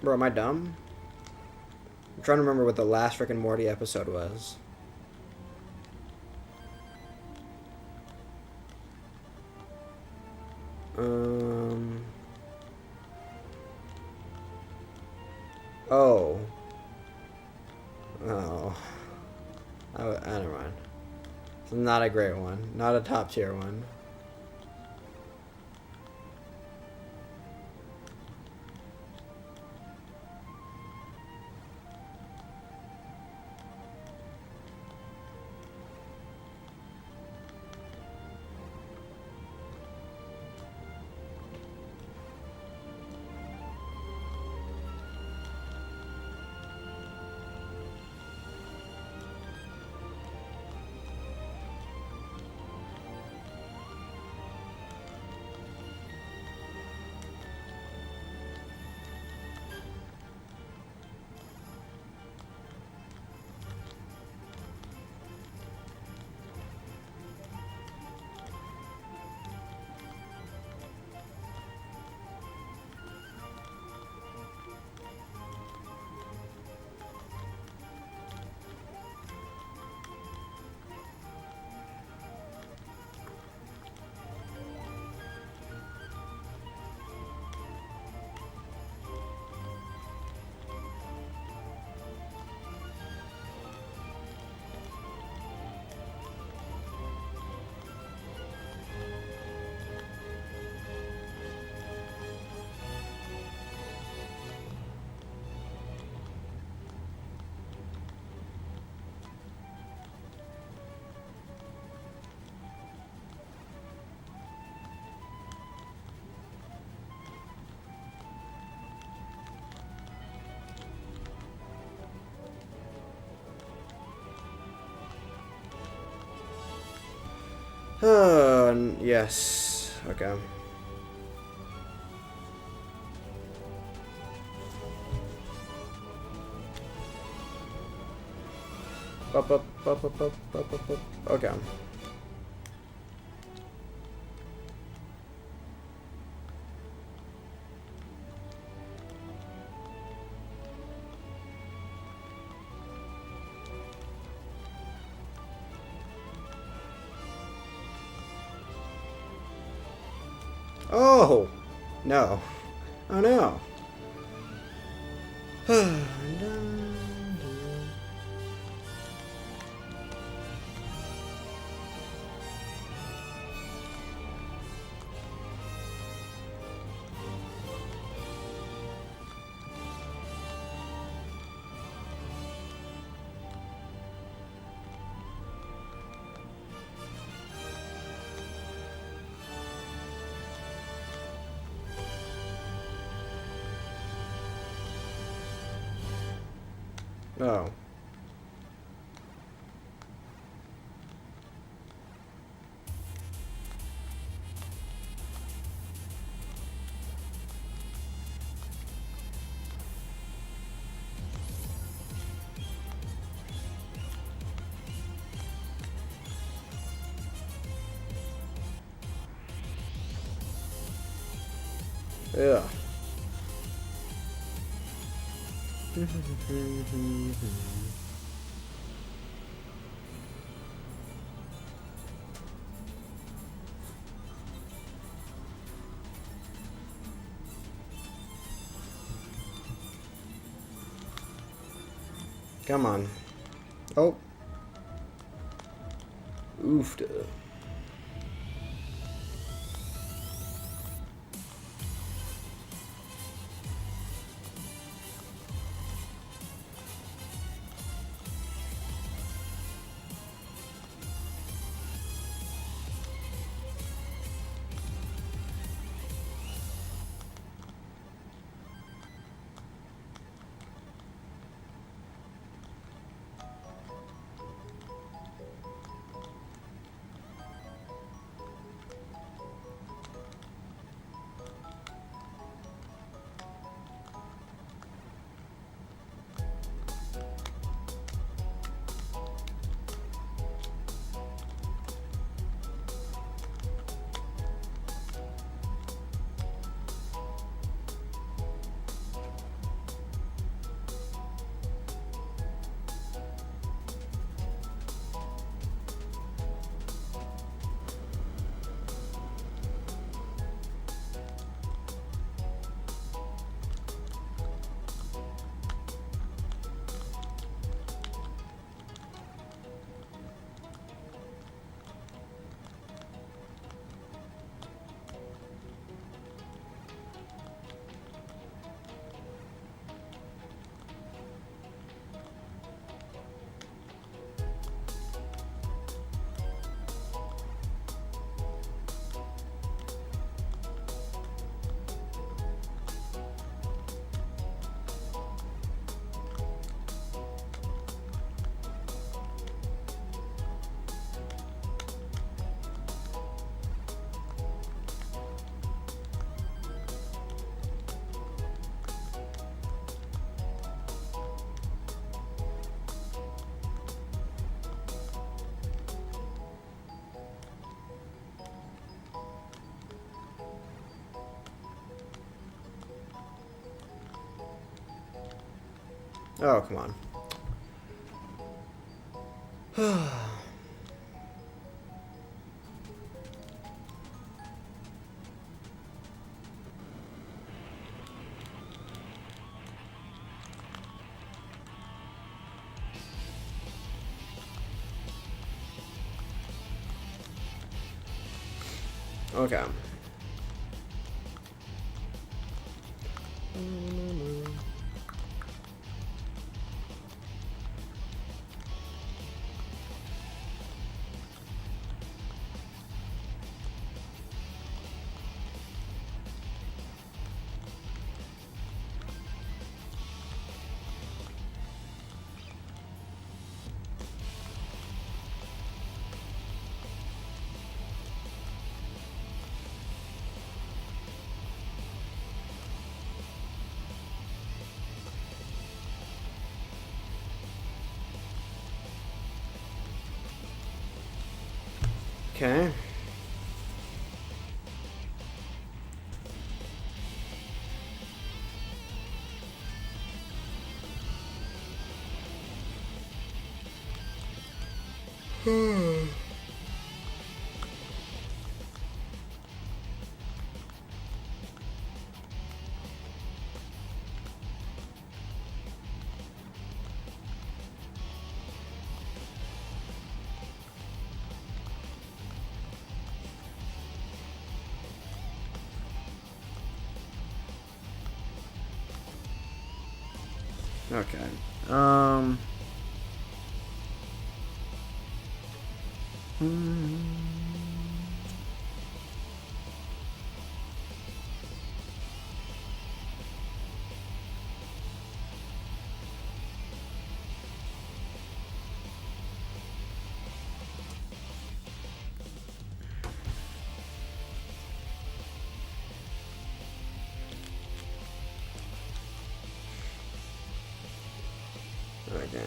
Bro, am I dumb? I'm trying to remember what the last Rick and Morty episode was. Oh. Oh. Oh, never mind. It's not a great one. Not a top tier one. Yes. Okay. Okay. Oh! No. Oh no. Oh. Yeah. Come on. Oh. Oofed. Oh, come on. Okay. Okay. Okay. Okay.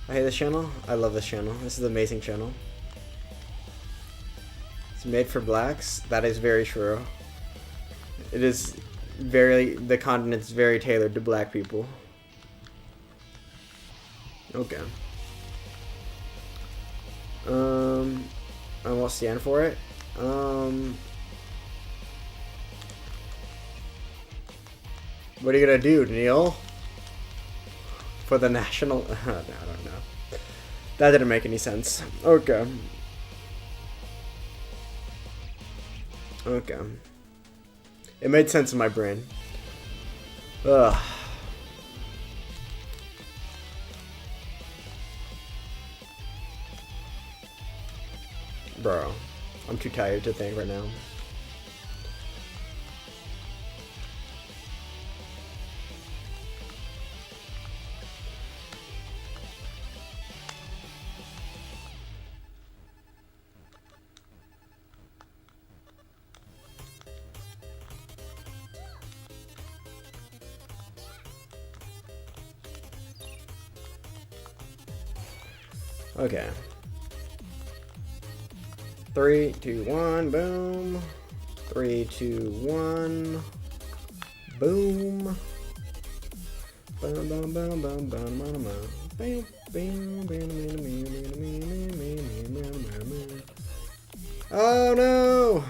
I hate this channel. I love this channel. This is an amazing channel. It's made for blacks. That is very true. It is the content's very tailored to black people. Okay. I won't stand for it. What are you gonna do, Neil? For the national... I don't know. That didn't make any sense. Okay. Okay. It made sense in my brain. Ugh. Bro, I'm too tired to think right now. Okay. 3, 2, 1, boom. 3, 2, 1, boom. Boom, boom, boom, boom, boom, boom, boom. Bam, bam, bam, bam, bam, bam, bam. Oh no!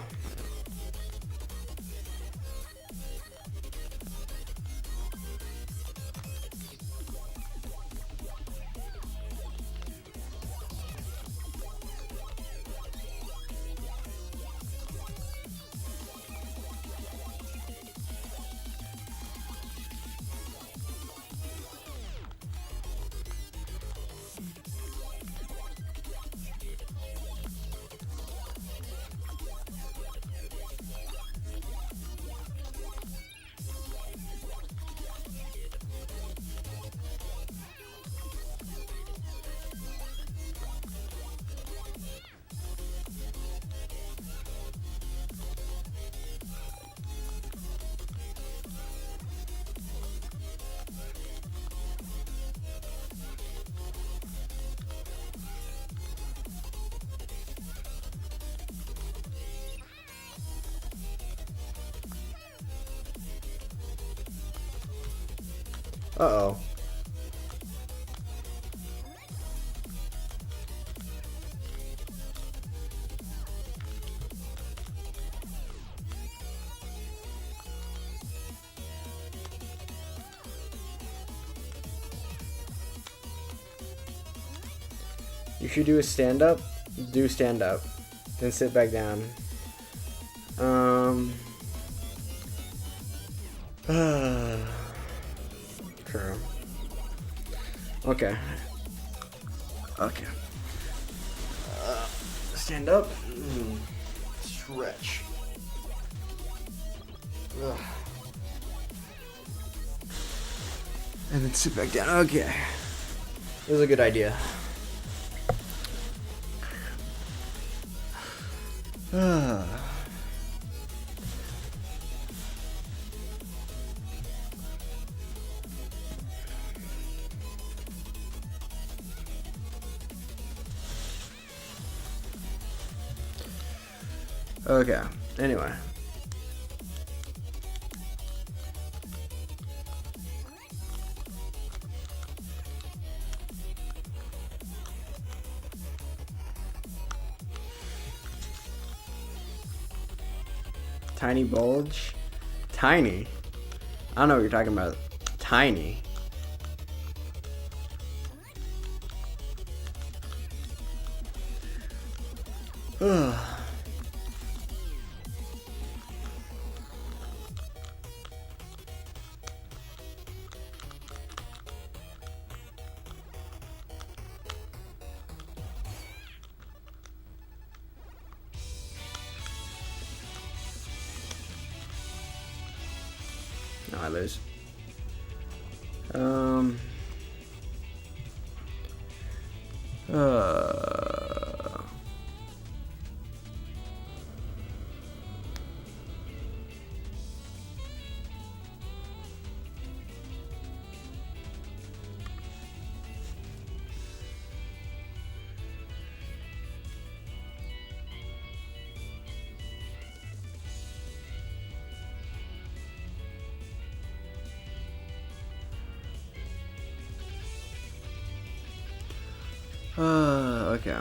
Uh-oh. You should do a stand-up. Do stand-up. Then sit back down. True. Okay. Okay. Stand up. Stretch. Ugh. And then sit back down. Okay. It was a good idea. Okay. Anyway. Tiny bulge? Tiny? I don't know what you're talking about. Tiny. Ugh. No, I lose. Okay.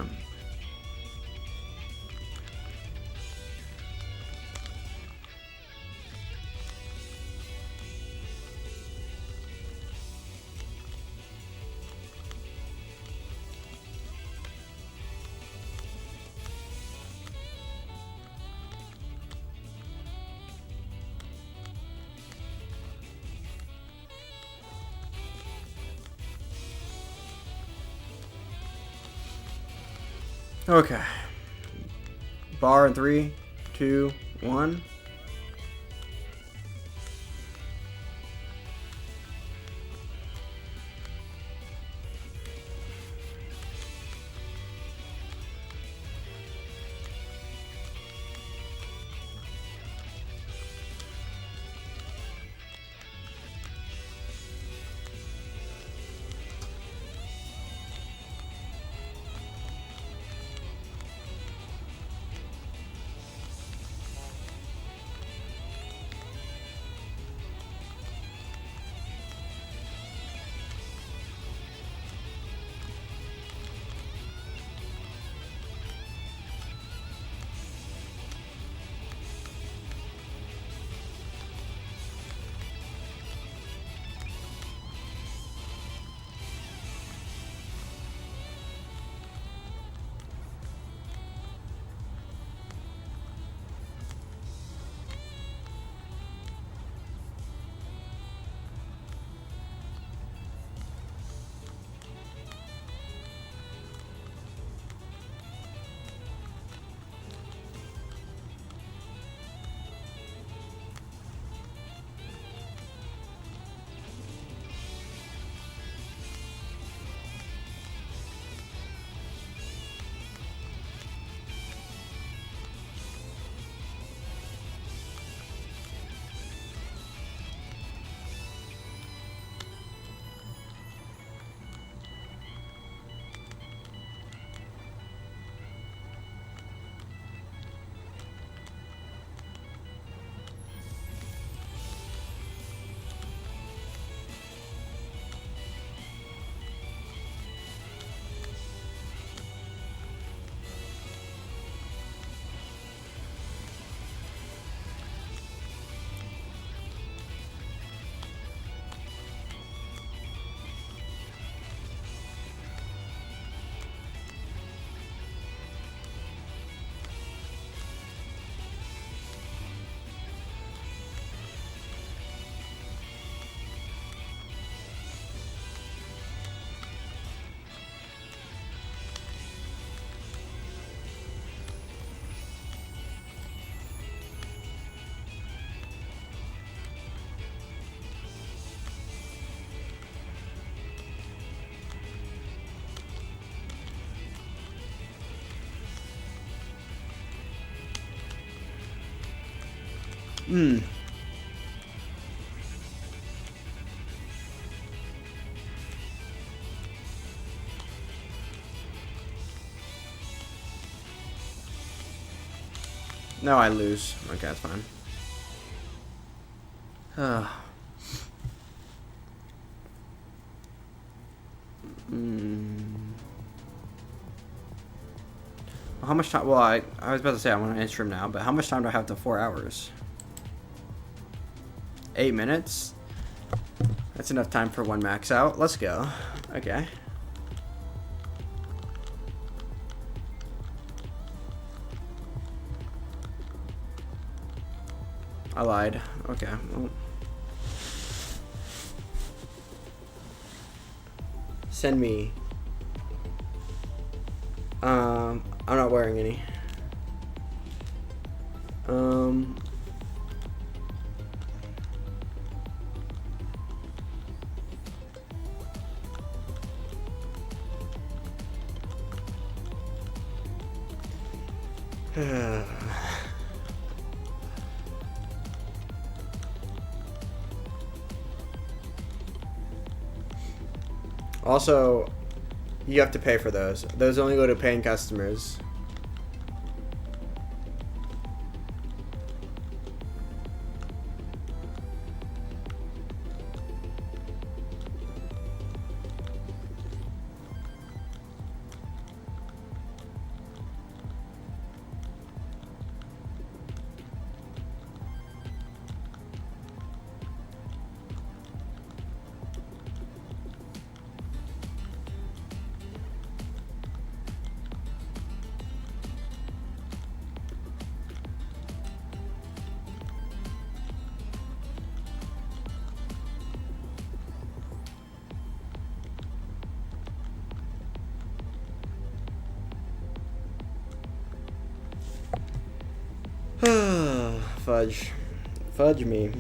Okay. Bar in 3, 2, 1. Hmm. No, I lose. Okay, that's fine. How much time? Well, I was about to say I want to stream now, but how much time do I have to 4 hours? 8 minutes? That's enough time for one max out. Let's go. Okay. I lied. Okay. Well. Send me. I'm not wearing any. Also, you have to pay for those. Those only go to paying customers. Fudge. Fudge me.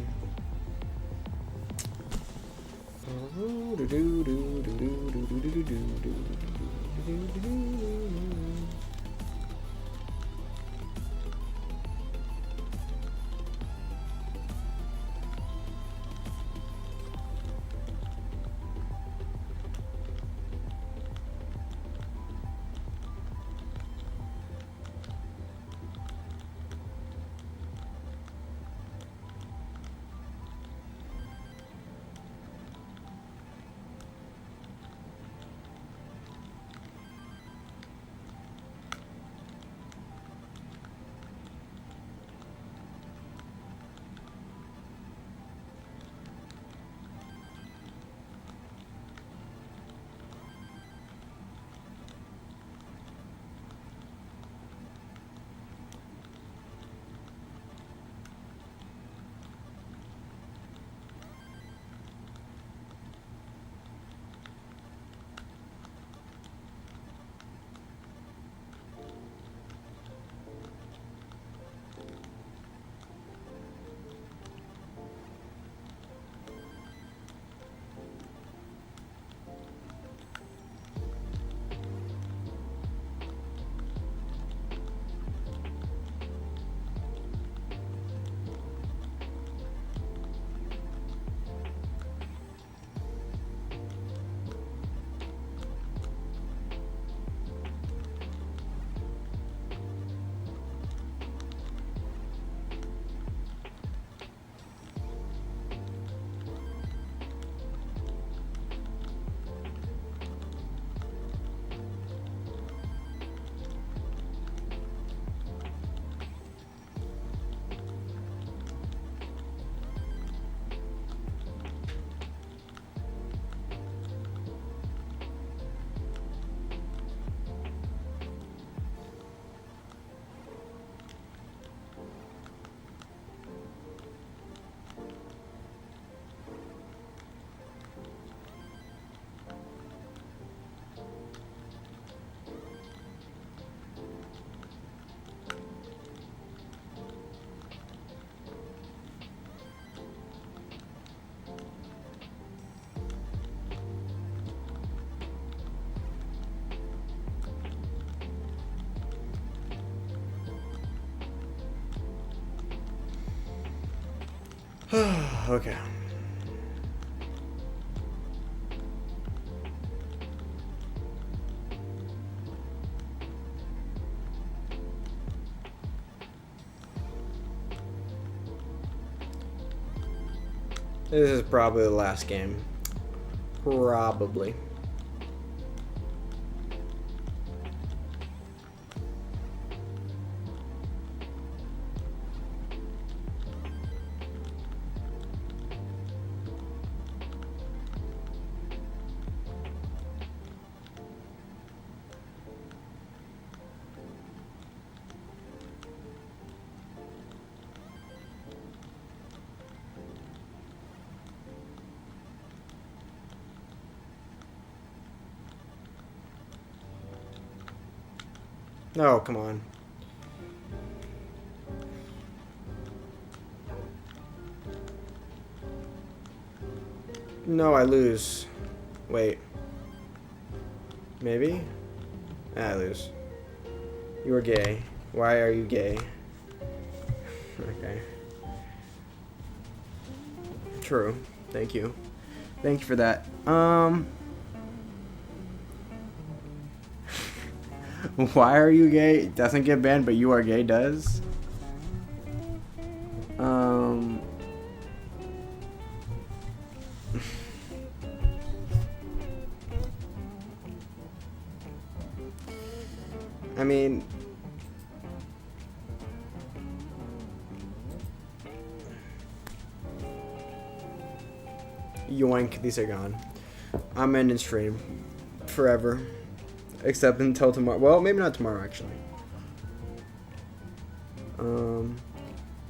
Okay. This is probably the last game. Probably. Oh, come on. No, I lose. Wait. Maybe? I lose. You are gay. Why are you gay? Okay. True. Thank you. Thank you for that. Why are you gay? It doesn't get banned, but you are gay does. I mean, yoink, these are gone. I'm ending stream forever. Except until tomorrow. Well, maybe not tomorrow, actually.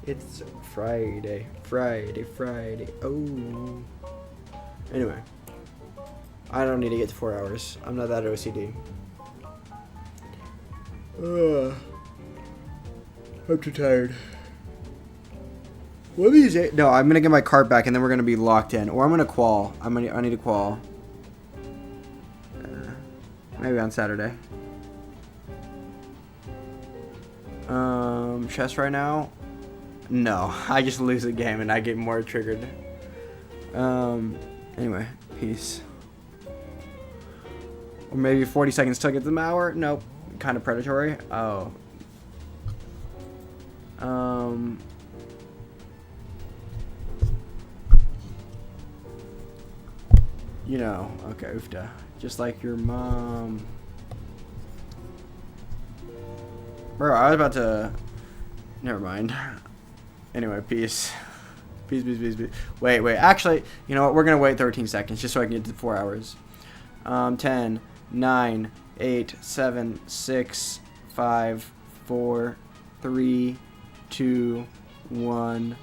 It's Friday. Friday. Oh. Anyway. I don't need to get to 4 hours. I'm not that OCD. I'm too tired. What are these? No, I'm gonna get my cart back, and then we're gonna be locked in, or I'm gonna qual. I need to qual. Maybe on Saturday. Chess right now? No, I just lose the game and I get more triggered. Anyway, peace. Or maybe 40 seconds till I get the hour? Nope. Kind of predatory. Oh. You know, okay, oofda. Just like your mom. Bro, I was about to... Never mind. Anyway, peace. Peace. Wait. Actually, you know what? We're going to wait 13 seconds just so I can get to 4 hours. 10, 9, 8, 7, 6, 5, 4, 3, 2, 1...